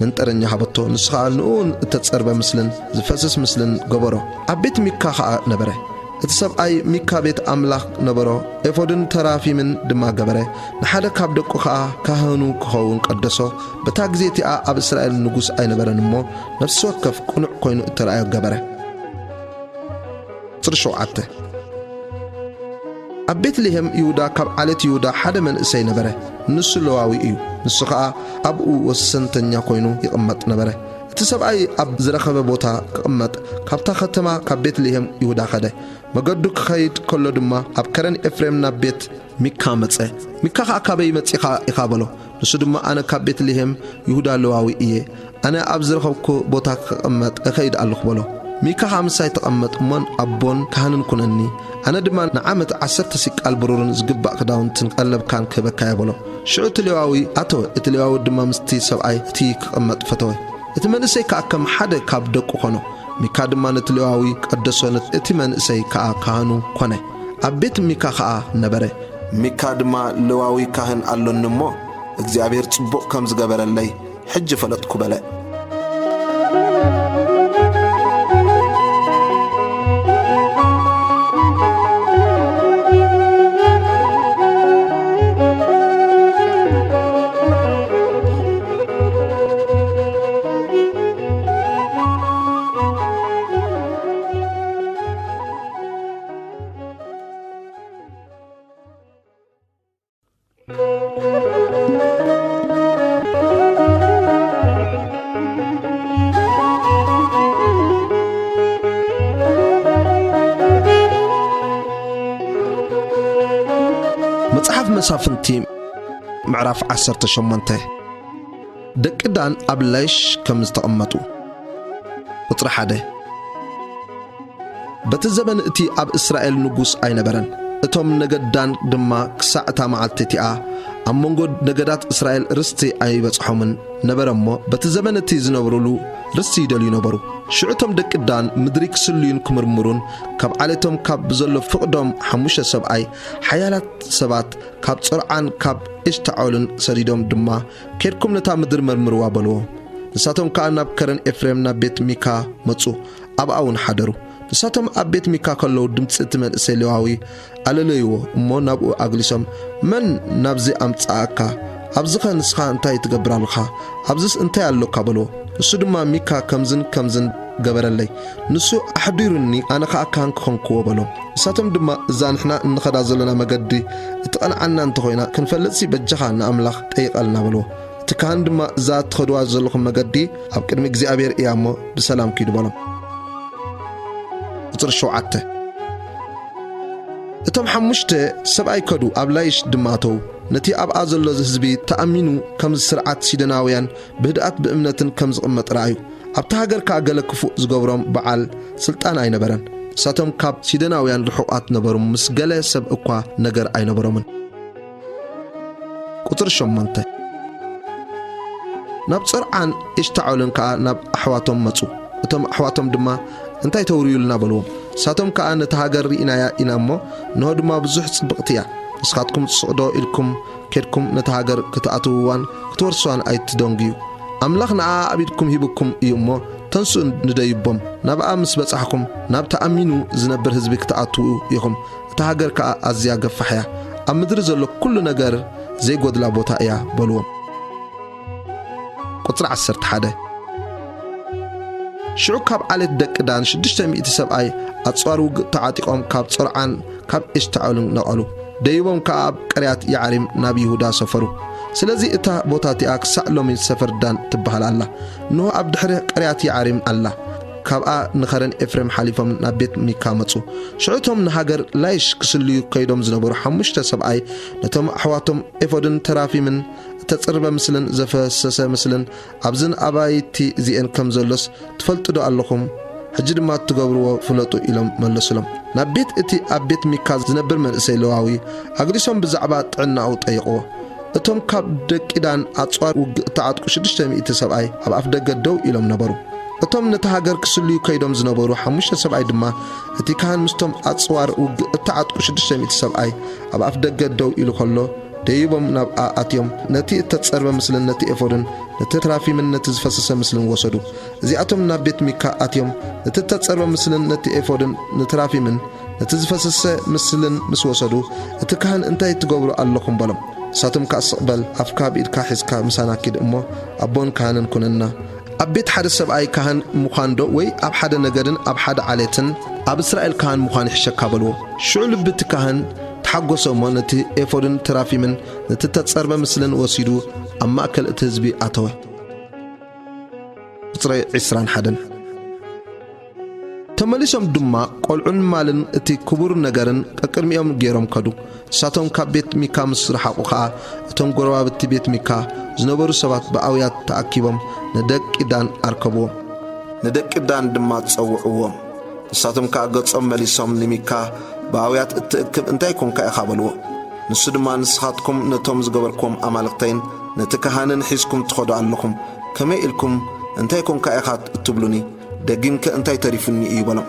ነንጠረኛ ሃበቶ ንሱ ከዓ ንኡን እተጸርበ ምስልን ዝፈሰስ ምስልን ገበሮ ኣብ ቤት ሚካ ከዓ ነበረ እቲ ሰብኣይ ሚካ ቤት ኣምላኽ ነበሮ ኤፎድን ተራፊምን ድማ ገበረ ንሓደ ካብ ደቁ ከዓ ካህኑ ክኸውን ቀደሶ በታ ጊዜ እቲኣ ኣብ እስራኤል ንጉስ ኣይነበረን እሞ ነፍሲ ወከፍ ቁኑዕ ኮይኑ እተረኣዮ ገበረ ቁጽሪ 7 ኣብ ቤትልሔም ይሁዳ ካብ ዓለት ይሁዳ ሓደ መንእሰይ ነበረ ንሱ ለዋዊ እዩ ንሱ ከዓ ኣብኡ ወሰንተኛ ኮይኑ ይቕመጥ ነበረ እቲ ሰብኣይ ኣብ ዝረኸበ ቦታ ክቕመጥ ካብታ ከተማ ካብ ቤትልሔም ይሁዳ ኸደ መገዱ ክኸይድ ከሎ ድማ ኣብ ከረን ኤፍሬም ናብ ቤት ሚካ መጸ ሚካ ከዓ ካበይ መጺኻ ኢኻ በሎ ንሱ ድማ ኣነ ካብ ቤትልሔም ይሁዳ ለዋዊ እየ ኣነ ኣብ ዝረኸብኩ ቦታ ክቕመጥ እኸይድ ኣለኹ በሎ ሚካ ከዓ ምሳይ ተቐመጥ እሞን ኣቦን ካህንን ኩነኒ ኣነ ድማ ንዓመት 10 ሲቃል ብሩርን ዝግባእ ክዳውንትን ቀለብካን ክህበካ የበሎ ሽዑ እቲ ሌዋዊ ኣተወ እቲ ሌዋዊ ድማ ምስቲ ሰብኣይ እቲ ክቕመጥ ፈተወ እቲ መንእሰይ ከዓ ከም ሓደ ካብ ደቁ ኾኖ ሚካ ድማ ነቲ ሌዋዊ ቀደሶ እቲ መንእሰይ ከዓ ካህኑ ኮነ ኣብ ቤት ሚካ ከዓ ነበረ ሚካ ድማ ሌዋዊ ካህን ኣሎኒ እሞ እግዚኣብሔር ጽቡቕ ከም ዝገበረለይ ሕጂ ፈለጥኩ በለ مصحف مسافنتي معرف 18 دق دان أبلايش كم استقمتو قطر حده بتزبن اتي أب إسرائيل نجوس أين برن اتهم نجد دان دما كساعتا معلتتيا أمونجود نجدات إسرائيل رستي أي بصحمن نبرمو بتزبن اتي زنبرولو رستي دليو نبرو شعتهم دق دان مدريك سلين كمرمرون كاب عليتهم كاب بزلو فقدهم حموشة سبعي حيالات سبات كاب سرعان كاب اشتعولن سريدهم دما كيركم نتا مدر مرمروا بلو نساتهم كأناب كرن إفريم نبيت ميكا متصو أبعون حدرو نساتهم أبيت ميكا كلو دمت من سيلواوي ألليو مو نابو أغلسهم من نبزي أمتساكا أبزخ نسخا انتاي تقبر لخا أبزس انتاي اللو كابلو نسو دما ميكا كمزن قبر اللي نسو أحضرني أنا كأكان كونكو بلو نساتهم دما زانحنا نخدا زلنا مقدي اتقن عنا انتخوينا كنفلتسي بجخا نأملاخ تيقلنا بلو تكان دما زاد خدوا زلكم مقدي أبكر مكزي أبير إيامو بسلام كيدو بلو قطر شوعته اتم حمشته سبعي كدو أبلايش دماتو نتي أب أزل زهزبي تأمينو كم سرعات سيدناويان بهدأت بإمنة كم زقمت رأيو أبتهاجر كأجل كفو زجورم بعال سلطان أي نبرن ساتم كاب سيدناويان رحوقات نبرم مسجلة سب أقوى نجر أي نبرمن قطر شمنته نبصر عن اشتعلن كا نب أحواتهم متو اتم أحواتهم دما انتي توريولنا بلوم ساتم كأن تهاجر إنايا إنامو نهد ما بزح بقتيا نسخاتكم تصعدوا إلكم كيركم نتهاجر كتأتوان كتورسوان أي تدونجيو أملاخنا أبيدكم هيبكم يومو تنسوا ندايبهم نبقى مسبتحكم نب تأمينو زنبر هزبك تأتو يهم تهاجر كأزيا قفحيا أمدرز له كل نجار زي قد لابوتا إياه بلوم قطر عسرت حدا شعو كاب على الدك دان شدشتا مئة سبعي أتصارو تعاتيقهم كاب صرعان كاب اشتعولن نقلو دايبهم كاب قريات يعرم نبي يهودا سفرو سلازي اتا بوتاتي اك سألو من سفر دان تبهال الله نو أبدحره قريات يعرم الله كابا نخرن إفريم حليفهم نبيت ميكامتو شعوتهم نهاجر لايش كسليو كيدهم زنبرو حمشتا سبعي نتم أحواتهم إفودن ترافي من تتصرب مثلا زفسسة مثلا أبزن أبايتي زين كم زلس تفلتدو اللهم حجر ما تقبروا فلتو إلهم ملسلم نبيت اتي أبيت ميكاز زنبر من إسيلواوي أقريسهم بزعبات عنا أو طيقوه اتهم كاب دك إدان أتصوار وقتعاتكو شدشتا مئة سبعي أب أفدق دو إلهم نبرو اتهم نتهاجر كسليو كيدهم زنبرو حمشتا سبعي دما اتي كان مستم أتصوار وقتعاتكو شدشتا مئة سبعي أب أفدق دو إلو خلو دايبهم نبقى أتيهم نتي تتصرب مثلا نتي إفودن نتي ترافي من نتي زفسسة مثلا وصدو زي أتهم نبيت ميكا أتيهم نتي تتصرب مثلا نتي إفودن نترافي من نتي زفسسة مثلا مس وصدو اتكهن انتي تقبروا اللهم بلم ساتم كأسقبل أفكاب إلكا حزكا مسانا كيد أمو أبون كهنن كننا أبيت حد السبعي كهن مخاندو وي أب حد نجرن أب حد عليتن أب إسرائيل كهن مخان حشكا بلو شعول بتكهن تحققوا مونتي إفودن ترافي من نتتصرب مثلا وسيدو أما أكل تزبي أتوه طري عسران حدن تمليسهم دما قلعن مالن اتي كبور نجارن كقرميهم غيرهم كدو ساتهم كبيت ميكا مسرحقو خا اتم غربابت بيت ميكا زنبرو سبات باويات تاكيبهم ندق دان اركبو ندق دان دما تصوعوهم ساتهم كاغصم مليسهم نميكا باويات اتكب انتي كون كاخابلو نسو دما نسخاتكم نتوم زغبركم امالقتين نتكهانن حيسكم تخدو علكم كما إلكم انتي كون كاخات تبلوني دقيمك انتي تريفني ايبالم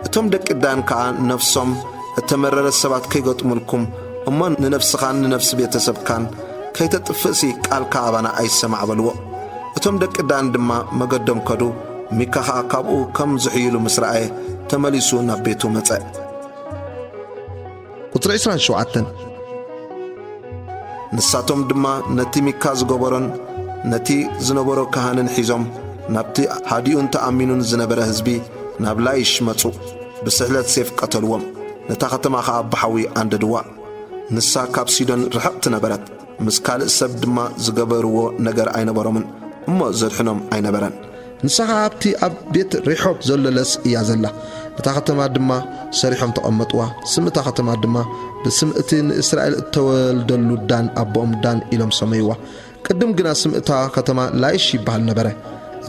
اتوم دك دان كا نفسهم التمرر السبات كي قطملكم اما ننفسخان ننفس بيتسبكان كي تتفسي قال كابانا اي سمع بلو اتوم دك دان دما مقدم كدو ميكاها كابو كم زحيلو مسرعي تمليسو نبيتو متع قطر عسران شوعتن نساتهم دما نتي ميكا زغبرن نتي زنبرو كهانن حيزم نبتي هاديون تأمينون زنبره هزبي نابلايش متو بسهلة سيف قتلوهم نتاختما خاب بحوي عند دواء نسا كابسيدون رحقت نبرت مسكال السب دما زغبرو نجر اين برمن اما زرحنهم اين برن نسخة أبتي أب بيت ريحوب زللس إيازلا تاختم دما سريحهم تقمطوا سم تاختم دما بسمئتين إسرائيل التولدلو دان أبوم دان إلهم سميوا قدم جنا سمئتا ختما لا يشي بحال نبره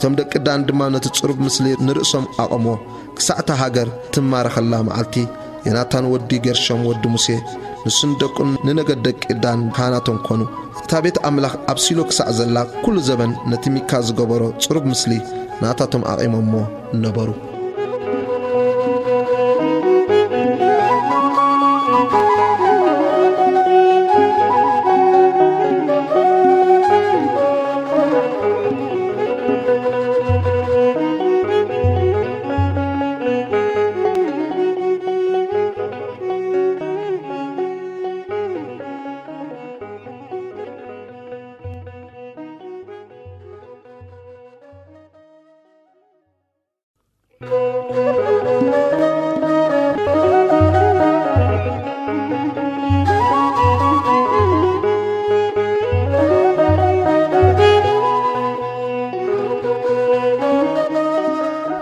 تم دك دان دما نتتصرب مسلي نرسم أقمو كساعتا هاجر تمارخ الله معلتي يناتان ودي جرشم ود موسى نسندقن ننقدك دان كاناتهم كونو تابيت أملاخ أبسيلو كساع زلا كل زبن نتميكاز قبرو تصرب مسلي ناتاتهم أقيممو نبرو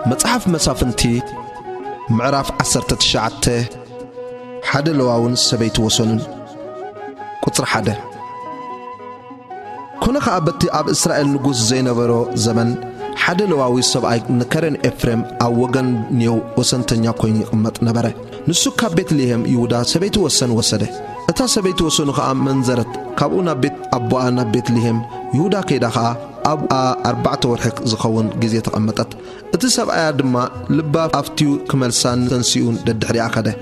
مصحف مسافنتي معراف 19 حد لواون سبيت وسنن قطر حد كنا خابتي اب اسرائيل نغوس زينبرو زمن حد لواوي سباي نكرن افريم او وغن نيو وسنتنيا كويني قمط نبره نسو كبيت ليهم يودا سبيت وسن وسده اتا سبيت وسن خا منزرت كابونا بيت ابوانا بيت ليهم يودا كيدا خا اب 4 ورحق زخون غزي تقمطت اتي سبايا دما لبا افتيو كملسان تنسيون ددحري اخده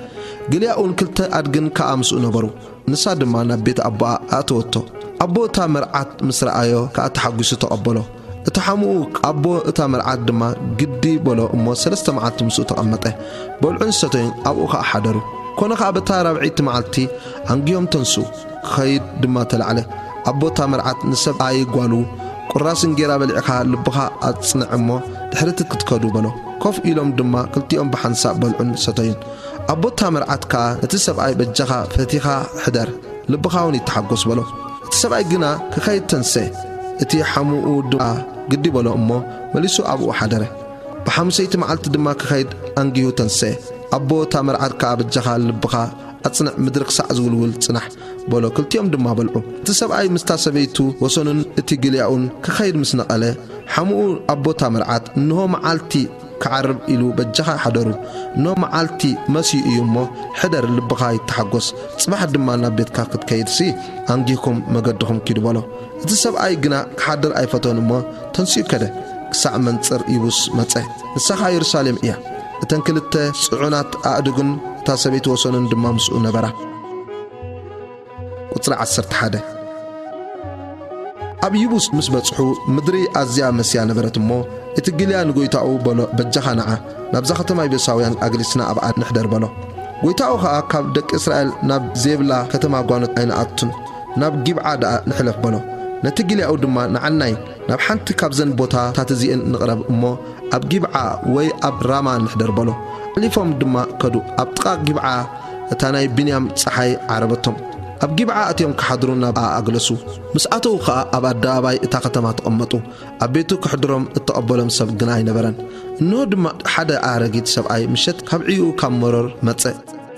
غلياون كلت ادغن كامسو نبرو نسا دما نبيت ابا اتوتو ابو تامرعات مسرعايو كاتحغسو تقبلو اتحمو ابو تامرعات دما غدي بلو امو 3 معات مسو تقمطه بولعن ستين ابو خا حدرو كونخ ابتا ربعيت معلتي انغيوم تنسو خيد دما تلعله ابو تامرعات نسب اي غالو قراس انجيرا بلعخا لبخا اصنعمو دحرت كتكدو بلو كوف إلهم دما كلتيهم بحنسا بلعن ستين أبو تامرعتكا نتسب أي بجخا فتيخا حدر لبخاوني تحقص بلو نتسب أي قنا كخيط تنسي اتي حمو دما قدي بلو أمو مليسو أبو حدره بحمسيت معلت دما كخيط أنجيو تنسي أبو تامرعتكا بجخا لبخا أتصنع مدرك سعزولول تصنح بولو كلتيهم دما بلعو تسب أي مستاسبيتو وصنن اتي قليعون كخيط مسنقاله حمو أبو تامرعات إنه معلتي كعرب إلو بجخا حدرو إنه معلتي مسي إيومو حدر اللبخاي تحقص تصبح دمانا بيت كاكت كيدسي أنجيكم مقدهم كيدو بولو تسب أي قنا كحدر أي فتون مو تنسيو كده كسع منصر إيبوس متسه نساخا يرساليم إيا تنكلت سعونات أعدقن تاسبيت وصنن دما مسؤول نبرا وطلع 11 أب يبوس مسبصحو مدري أزيا مسيا نبرت مو اتقليا نغويتاو بلو بجخا نعا نابزا ختما يبساويان أغلسنا أبعاد نحضر بلو غويتاو خا كاب دك إسرائيل ناب زيبلا كتما قوانت أين أتن ناب جيب عادا نحلف بلو نتقليا أو دما نعناي ناب حانت كابزن بوتا تاتزيئن نقرب مو أب جيبعا وي أب راما نحضر بلو لفهم دما كدو أب تقا جيبعا تاناي بنيام صحاي عربتهم أب جيبعا أتيهم كحضرونا أغلسو مسأتو خا أب الداباي اتاقتما تقمطو أبيتو كحضرهم اتقبلهم سب قناي نبران إنو دما حدا آرقيت سب أي مشت كابعيو كام مرر متسي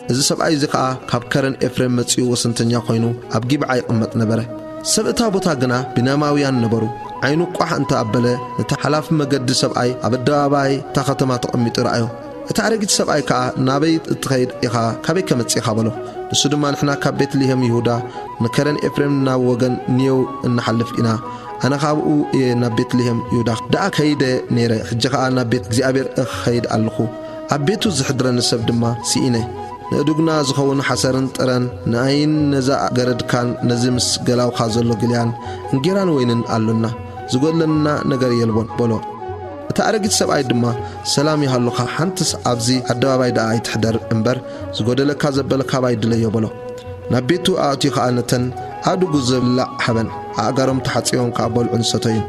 إذا سب أي زكاة كاب كارن إفريم متسيو وسنتنيا قوينو أب جيبعا يقمط نبره سب اتابوتا قنا بناماويان نبرو عينو قوح انت أبلا نتحلاف مقد سب أي أب الداباي تاقتما تقمط رأيو اتعرقيت سب أي كا نابيت اتخيد إخا كابي كمتسي خابلو نسو دما نحنا كابيت ليهم يهودا نكرن إفريم نا وغن نيو نحلف إنا أنا خابقو نابيت ليهم يهودا دا كيد نيري حجاقا نابيت زيابير خيد اللخو أبيتو زحدرن نسب دما سيئني نأدوغنا زخون حسرن ترن ناين نزا غرد كان نزمس غلاو خازلو غليان انجيران وينن ألونا زغولنا نغر يلبون بولو تأرقيت سبعي دما سلامي هاللوخا حانتس أبزي الدواباي دا آي تحدر امبر زغودلكا زبلكا باي دليو بلو نبيتو آتي خانتن أدوغو زبلا حبن أقارم تحاتيون كابول عنستين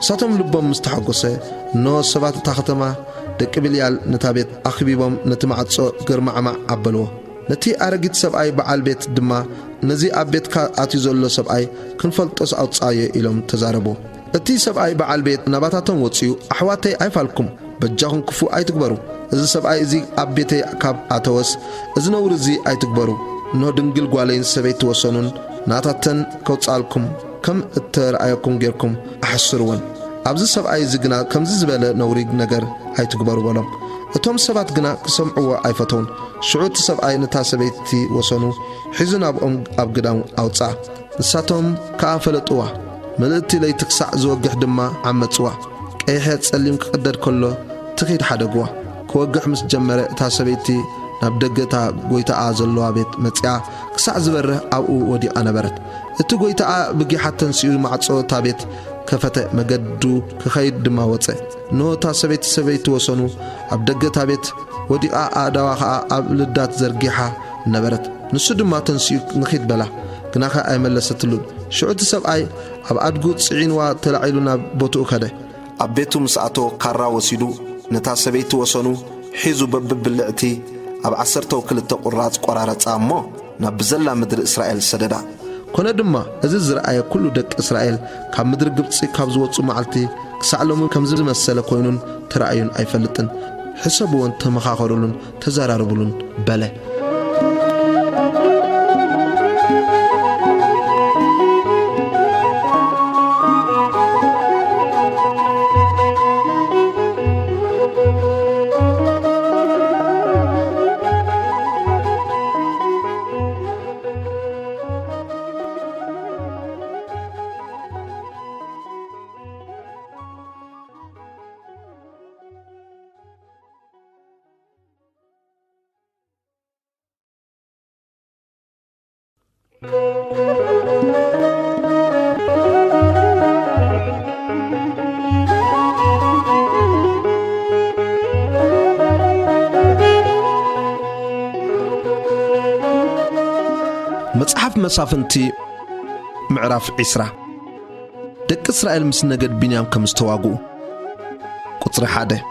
ساتم لبهم مستحقوسي نو سبات تاختما دكبليال نتابيت أخبيبهم نتمعاتسو قرمعمع عبلو نتي أرقيت سبعي بعال بيت دما نزي أبيت كا آتي زولو سبعي كنفلتوس أوتصايا إلهم تزاربو أتي سبعي بعل بيت نباتاتهم وصيو أحواتي أيفالكم بجاهم كفو أي تكبروا إذا سبعي إزي أبيتي كاب أتوس إذا نور إزي أي تكبروا نو دنجل قوالين سبيت وصنون ناتاتن كوتسالكم كم الترأيكم غيركم أحسرون أبز سبعي زقنا كم زبالة نوري نجر أي تكبروا ولم أتوم سبعت جنا كسمعوا أي فتون شعوت سبعي نتاسبيتي وصنو حزن أبقدام أوتصع نساتهم كافلتوا ملتي لي تكسع زوجح دما عمتوا أي حد سليم كقدر كله تخيد حدقوا كوجح مس جمرة تاسبيتي نبدأ قويتا أزلوا بيت متيا كسع زبره أو ودي أنا برد أنتو قويتا بقي حتى نسيو مع صوت بيت كفتة مجدو كخيد دما وصي نو تاسبيت سبيت وصنو أبدأ بيت ودي أدواها أبلدات زرقيها نبرد نسود ما تنسيو نخيد بلا كناخا أي ملستلون شعوت سبعي أب أدقود سعين وتلعيلنا بوتو كده أبيتو مساعتو قارا وسيدو نتاسبيت وصنو حيزو باللعتي أب عصرتو كل التقرات قرارات أمو نبزلا مدر إسرائيل سددا كنا دما أزيز رأي كل دك إسرائيل كم مدر قبطسي كابزواتو معلتي كسعلمو كمزر مسألة كوينون ترأيون أي فلتن حسابوان تمخاخرولون تزاراربولون بله مصحف مسافنتي معرف عسرة دك إسرائيل مس نجد بنيام كمستواقو قطر حاده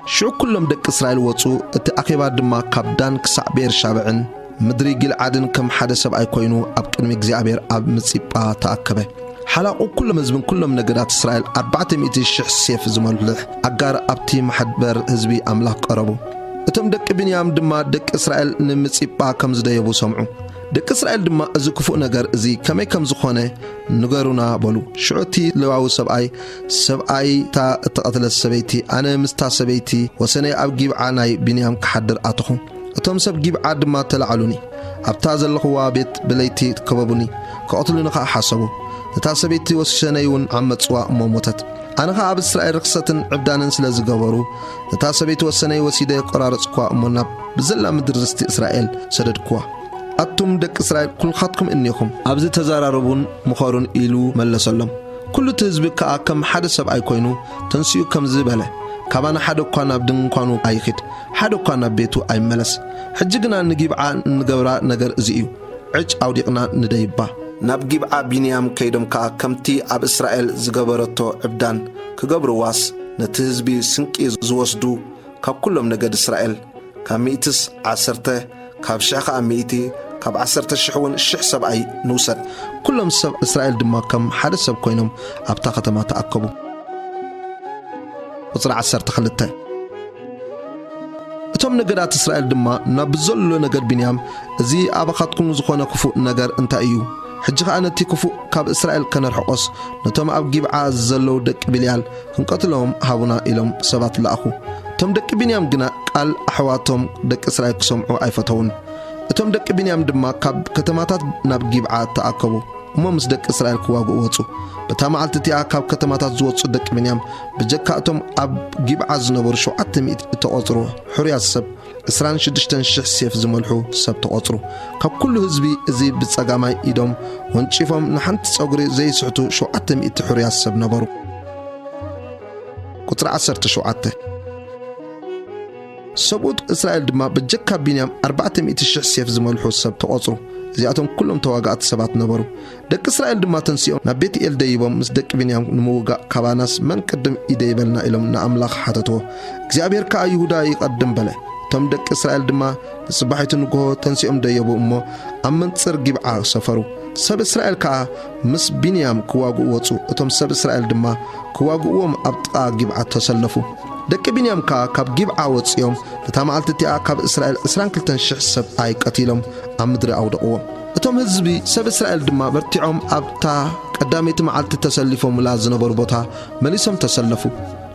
شو كلهم دك إسرائيل وصو اتأخيبا دما كابدان كسعبير شابعن مدري جيل عادن كم حدا سبعي كوينو أبكن مجزعبير أب مصيبا تأكبه حلاقو كل مزبن كلهم نجدات إسرائيل 400 شح سيف زمالح أجار أبتي محدبر هزبي أملاك قربو اتم دك بنيام دما دك إسرائيل نمصيبا كم زديبو سمعو دك إسرائيل دما ازو كفو نجر ازي كمي كم زخونه نجرونا بلو شعوتي لواو سبعي تا تقتل السبيتي أنا مستا سبيتي وسنة أبجيب عناي بنيام كحدر أتخون اتم سب جيب عاد ما تلعلوني أبتاز اللخوا بيت بليتي كبابوني كأطلنا خا حسبو تاسبيتي وسنيون عمت سوا موموتت أنا خا إسرائيل رقصة عبدان سلاز جبرو تاسبيتي وسني وسيدة قرار سقوا مناب بزلا مدرسة إسرائيل سدد كوا أتم دك إسرائيل كل خطكم إنيكم أبز تزاراربون مخارون إلو ملا سلم كل تزبك كم حد سبعي كوينو تنسيو كم زبالة كمان حدو كان بدن كانوا أيخد حدو كان بيتو أي ملس حجنا نجيب عن نجبرا نجر زيو عج أوديقنا نديبا نبجيب عبينيام كيدم كمتي أب إسرائيل زجبرتو عبدان كجبرواس نتهزبي سنكي زوسدو ككلهم نجد إسرائيل كميتس عسرته كبشاخ ميتي كب عسرته شحون الشح سبعي نوسد كلهم سب إسرائيل دما كم حد سب كوينهم أبتاقة ما تأكبوا وصرع عسرته خلته اتم نجدات إسرائيل دما نبزلو نجد بنيام زي أبخاتكم زخونا كفو نجر انت أيو حجخ أنا تكفو كاب إسرائيل كان رحقص نتم أبجيب عزلو دك بليال هنقتلهم هابنا إلهم سبات لأخو تم دك بنيام جنا قال أحواتهم دك إسرائيل كسمعوا أيفتون تم دك بنيام دما كاب كتماتات نبجيب عاد تأكبو وما مسدك إسرائيل كواجو وصو بتامعلت تياكاب كتماتات زوجو دك بنيام بجكاتهم أبجيب عزنا برشو عتمي تقطرو حرية السب إسرائيل شدشتن شح سيف زملحو سب تقطرو كاب كل هزبي زي بتساقامي إيدهم ونشيفهم نحنت تساقري زي سعتو شو عتمي حرية السب نبرو كتر عسرت شو عته سبوت إسرائيل دما بجكا بينيام 400 شح سيف زملحو سب تقطرو زياتهم كلهم تواقعت سبات نبرو دك إسرائيل دما تنسيهم نبيت إل ديبهم مصدق بنيام نموقع كباناس من قدم إيديبلنا إلهم نأملاق حتتو زيابير كا يهودا يقدم بله تم دك إسرائيل دما صباحيت نقوه تنسيهم ديبو أمو أمن تصر جيبعا سفرو سب إسرائيل كا مس بنيام كواغو وصو اتم سب إسرائيل دما كواغوهم أبطا جبعة تسلفو دك بنيام كاب جبعة وصيهم لتامعلت تيا كاب إسرائيل إسران كلتن شح سب آي قتيلهم أمدري أو دقوهم اتم هزبي سب إسرائيل دما برتعهم أبطا قدامي تمعلت تسلفهم لازنا بربطها مليسهم تسلفو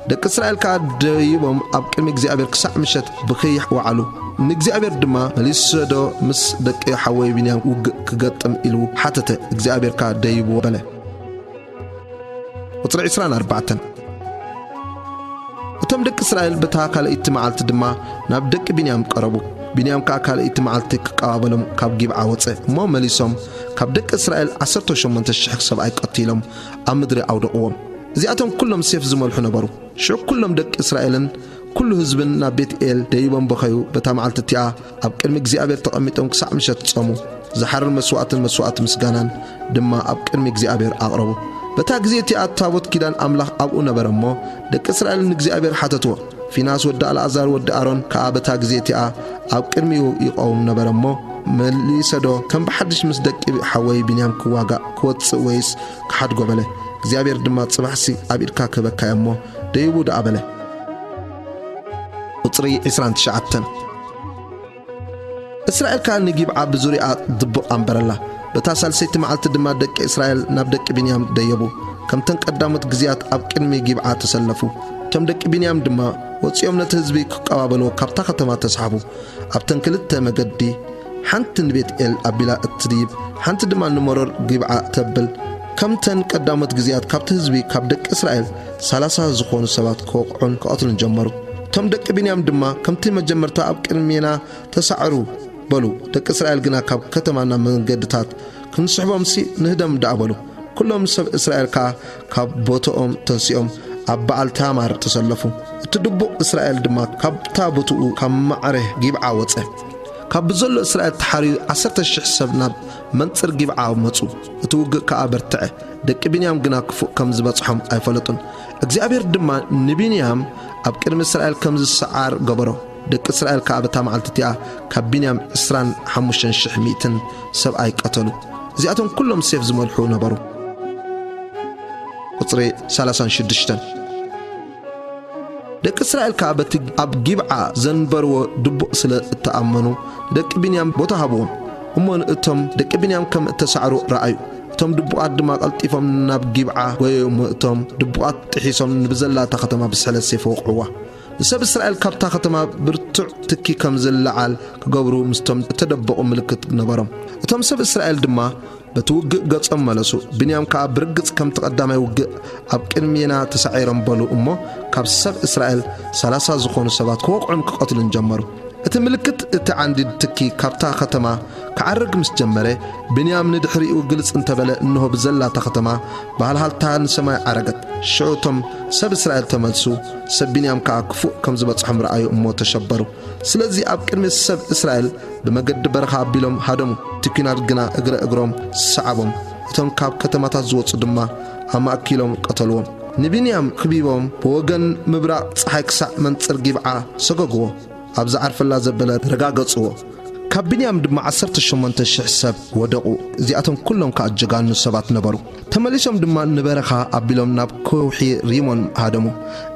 دك إسرائيل كاد يبهم أبكر مجزئابير كسع مشت بخيح وعلو نجزئابير دما مليسدو مس دك حوي بنيام كقطم إلو حتى إجزئابير كاد يبو بله وطلع إسرائيل 4 وتم دك إسرائيل بتها كلا إتمعلت دما ناب دك بنيام قربو بنيام كلا إتمعلت كقابلهم كاب جيب عوضة ما مليسهم كاب دك إسرائيل 18 شخص سبعي قتيلهم أمدري أو دقوهم زياتهم كلهم سيف زمل حنبرو شو كلهم دك إسرائيلن كل حزبنا بيت إل دايبهم بخيو بتامعلت تيا أب كلمة زيابير تقميتهم كسع مشت تصمو زحر المسوات مسجانا دما أب كلمة زيابير أقربو بتاع زيتي أتابوت كيدان أملاح أبو نبرمو دك إسرائيل نجزيابير حتتو في ناس ود على أزار ود أرون كأبتاع زيتي أب كلمة يقوم نبرمو مليسدو كم بحدش مسدك حوي بنيام كواجا كوت ويس كحد قبله زيابير دما تصبحسي أبير كاكبك يمو دايبو دقبله وطري إسران تشعبتن إسرائيل كان نجيب عب زوري ضبو أمبرلا بتاسال سيت معلت دما دك إسرائيل نبدك بنيام دايبو كم تنك قدامت جزيات أب كلمة يجيب تسلفو كم دك بنيام دما وتصيوم نتهزبي كقابلو كابتا ختما تسحبو أب تنكلت مجدي حنت نبيت إل أبلا التريب حنت دما نمرر جيب تبل كم تن قدامت جزيات كابت هزبي كابدك إسرائيل 3 زخون سبات كوقعون كأطل جمرو تم دك بنيام دما كم تم جمرتا أب كلمينا تسعرو بلو دك إسرائيل جنا كاب كتمانا من قدتات كن صحبهم سي نهدم دعبلو كلهم سب إسرائيل كاب بوتوهم تنسيهم أب بعل تامر تسلفوا تدبو إسرائيل دما كاب تابوتو كم معره جيب عوضه كاب بزل إسرائيل تحري 10 شخص ناب منصر جيب عوضه توقع كأبرتعه دك بنيام جنا كم زبطهم أي فلتون እግዚአብሔር ድማ ንቢንያም ኣብ ቅድሚ እስራኤል ከም ዝሰዓር ገበሮ ደቂ እስራኤል ከኣበታ መዓልትቲኣ ካብ ቢንያም 25000 ሰብኣይ ቀተሉ እዚኣቶም ኩሎም ሴፍ ዝመልሑ ነበሩ ቁጽሪ 36 ደቂ እስራኤል ከኣበቲ ኣብ ጊብዓ ዘንበርዎ ድቡቕ ስለ እተኣመኑ ደቂ ቢንያም ቦታ ሃብዎም እሞን እቶም ደቂ ቢንያም ከም እተሰዓሩ ረኣዩ تم دبوات دما قلطيفهم ناب جيبعة ويوم دبوات تحيسهم نبزلا تختما بسحلة سيفوق عوا سب إسرائيل كابتا ختما برتع تكي كم زلعال كقبرو مستم تدبقوا ملكة نبرم تم سب إسرائيل دما بتوقع قص أمالسو بنيام كاب برقص كم تقدم يوقع أبكن مينا تسعيرم بلو أمه كاب سب إسرائيل 3 زخون سبات كوقعن كقتل جمرو اتملكت اتعندي تكي كابتا ختما كعرق مسجمره بنيام ندحري وقلص انتبله انه بزلا تختما بهالحالتان سماي عرقت شعوتم سب اسرائيل تملسو سب بنيام كاكفو كم زبصحم رايو امو تشبروا سلازي اب قدم سب اسرائيل بمقد برخا بيلوم هادمو تكينات غنا اغرم صعبهم تم كاب كتماتات زوص دما اما اكيلوم قتلوهم نبنيام خبيبهم بوغن مبراق صحاي كسع منصر جيبعه سغغو أبز عرف الله زبلة رجاجته كابنيام دم 18 حساب ودقوا زياتهم كلهم كأججان السبات نبرو تمليشهم دم نبرخها أبيلهم ناب كوحي ريمون هادمو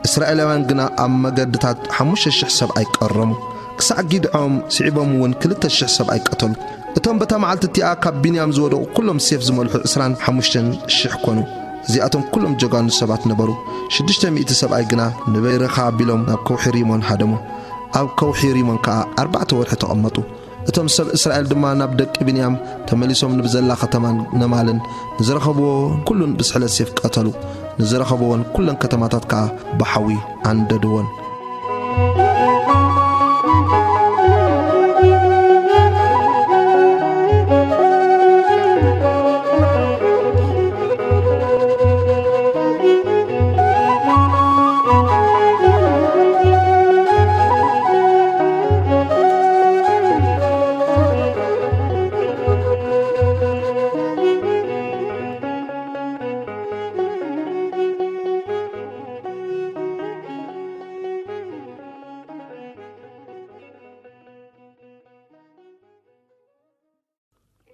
إسرائيليان جنا أما قدتات 5 حساب أي كرمو كسعجيد سعيبهم ون كلتا حساب أي قتلوا تم بتمعلت تيا كابنيام زودوا كلهم سيف زمل إسران 5 كونوا زياتهم كلهم ججان السبات نبرو 600 سبعة جنا نبرخها أبيلهم ناب كوحي ريمون هادمو أو كوحيري من كا 4 ورحة تقمطوا اتم سب إسرائيل دما نبدك بنيام تمليسهم نبزلا ختمان نمالن نزرخبو كلن بسحل السيف قتلوا نزرخبون كلن كتماتات كا بحوي عند دوان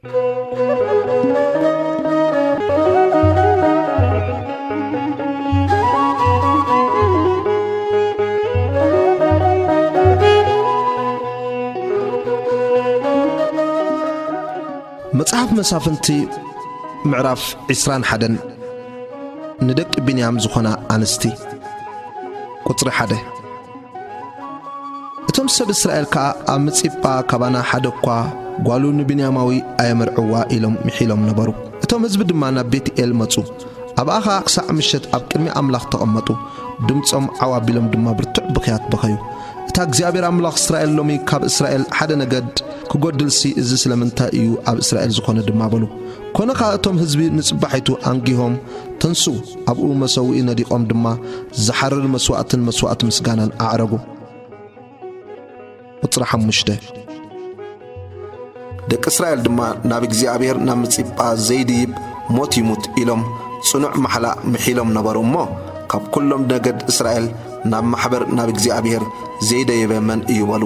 Thank you. مصحف مسافنتي معرف عسران حدن ندق بنيام زخنا أنستي قطر حده اتم سب إسرائيل كا أمتصيبا كبانا حدقوا قالوا نبنياماوي أيمرعوا إلهم محيلهم نبرو اتم هزب دمانا بيت إل مصو أباخا أقسع مشت أبكرمي أملاخ تقمتو دمتصم عوابيلهم دما برتع بخيات بخيو اتا እግዚአብሔር አምላኽ እስራኤል ሎሚ ካብ እስራኤል ሓደ ነገድ ክጎድልሲ እዚ ስለምንታይ እዩ ኣብ እስራኤል ዝኾነ ድማ በሉ ኮነ ካእቶም ህዝቢ ንጽባሒቱ አንጊሆም ተንሱ ኣብኡ መሰውኢ ነዲቆም ድማ ዝሓርር መስዋዕት ምስጋናን አዕረጉ ቁጥር 5 ደቂ እስራኤል ድማ ናብ እግዚአብሔር ናብ ምጽጳ ዘይድይብ ሞት ይሙት ኢሎም ጽኑዕ መሐላ ምሒሎም ነበሩ እሞ ካብ ኩሎም ነገድ እስራኤል ናብ ማሕበር ናብ እግዚአብሔር ዘይደይበ መን እዩ በሉ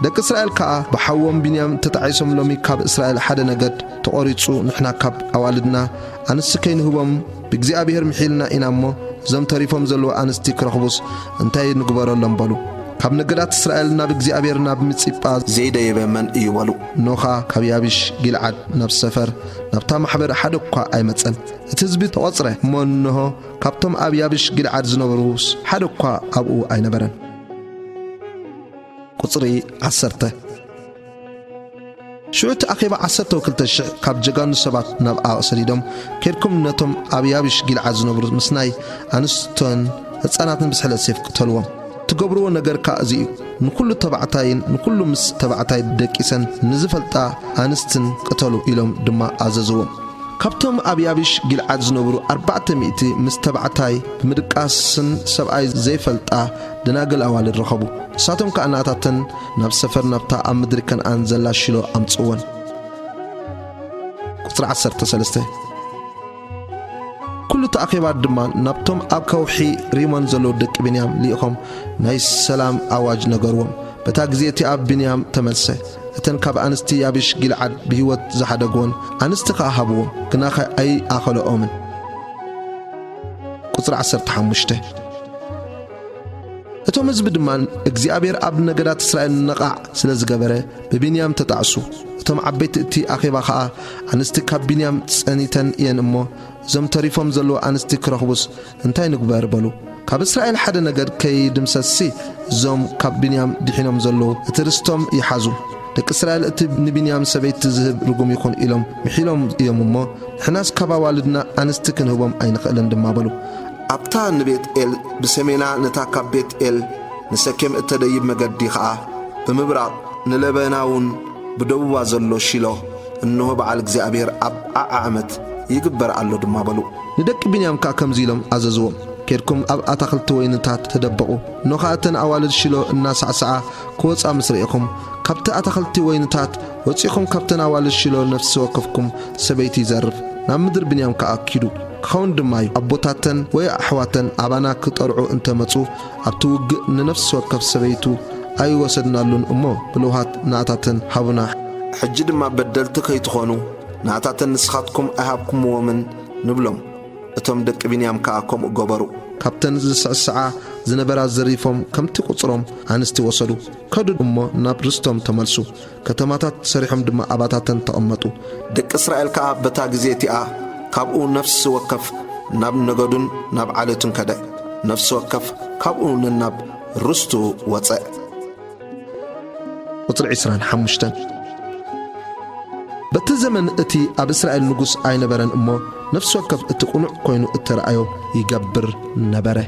ደቂ እስራኤል ከዓ በሐወም ቢንያም ተጣዒሶም ሎሚ ካብ እስራኤል ሓደ ነገድ ተቆሪጹ ንሕና ካብ ኣዋልድና ኣንስቲ ከይንህቦም ብእግዚአብሔር ምሒልና ኢና እሞ ዞም ተሪፎም ዘለዉ ኣንስቲ ክረኽቡስ እንታይ ንግበረሎም በሉ ካብ ነገዳት እስራኤል ናብ እግዚአብሔር ናብ ምጽጳ ዘይደይበ መን እዩ በሉ ኖኻ ካብ ያቢሽ ጊልዓድ ናብ ሰፈር ናብታ ማሕበር ሓደ እኳ ኣይመጸን እቲ ህዝቢ ተቆጽረ እሞ እንሆ ካብቶም ኣብ ያቢሽ ጊልዓድ ዝነበሩስ ሓደ እኳ ኣብኡ ኣይነበረን ቁጽሪ 10 شوت أخيبا 12,000 كاب جغانو سبات ناب أسريدهم كيركم نتم أب يابش جيل عزنبر مسناي أنستون هتصاناتن بسحلة سيف قتلوهم تقبروا نجر كأزي نكل تبعتاين نكل مس تبعتاي دكيسن نزفلتا أنستن قتلوا إلهم دما عززوهم كابتم أبيابش جيل عزنبرو 400 مستبعتاي بمدقاسن سبعي زيفلتا دناقل أوال الرخبو ساتم كأناتاتن ناب سفر نابتا أمدركن أنزلا شلو أمتصوان قطر 10 كل تأخيبات دمان نابتم أبكوحي ريمان زلو دك بنيام ليقهم نايس سلام أواج نقروم بتاقزيتي أب بنيام تملسه اتن كاب أنستي يابش جلعد بهوت زحدقون أنستقى هابوهم كناخي أي آخلو أومن قطر 15 اتوم هزب دمان እግዚአብሔር ኣብ ነገዳት እስራኤል ነቃዕ ስለ ዝገበረ በቢንያም ተጣዕሱ እቶም ዓበይቲ እቲ ኣኺባ ከዓ ኣንስቲ ካብ ቢንያም ጸኒተን እየን እሞ ዞም ተሪፎም ዘለዉ ኣንስቲ ክረኽቡስ እንታይ ንግበር በሉ ካብ እስራኤል ሓደ ነገድ ከይድምሰሲ ዞም ካብ ቢንያም ድሒኖም ዘለዉ እቲ ርስቶም ይሓዙ ደቂ እስራኤል እቲ ንቢንያም ሰበይቲ ዝህብ ርጉም ይኹን ኢሎም ምሒሎም እዮም እሞ ንሕናስ ካብ ኣዋልድና ኣንስቲ ክንህቦም ኣይንኽእልን ድማ በሉ أبتا نبيت إل بسمينا نتاكا بيت إل نسكيم التديب مقدي خاء بمبراق نلبناون بدوبا زلو شيلو إنه بعالك زيابير أب أعمت يقبر على دمابلو ندك بنيام كاكم زيلم عززوهم كيركم أب أتخلتو وينتات تدبقو نوخاتن أوالد شيلو الناس عسعا كوز أمسريكم كابت أتخلتي وينتات وتسيكم كابتن أوالد شيلو نفس وقفكم سبيتي زرف نامدر بنيام كاكيدو خون دماي أبوتاتن ويا أحواتن أبانا كترعو انت متو أبتوق ننفس وكف سبيتو أي وسدنا لون أمو بلوهات نعتاتن حونا حجد ما بدلتك يتخونو نعتاتن نسخاتكم أهابكم ومن نبلوم اتم دك بنيام كاكم قبرو كابتن الساعة زنبرا زريفهم كم تقصرهم عنستي وصلوا كدو أمو نابرستهم تملسو كتماتات سريحهم دم أباتاتن تأمتو دك إسرائيل كعب بتاقزيتي كابو نفس وقف ناب نقدون ناب عالتون كده نفس وقف كابو نناب رستو وطأ وطلع إسرائيل حمشتن بتزمن اتي اب اسرائيل نقص اي نبرن امو نفس وقف اتقنع كوينو اترأيو يقبر نبره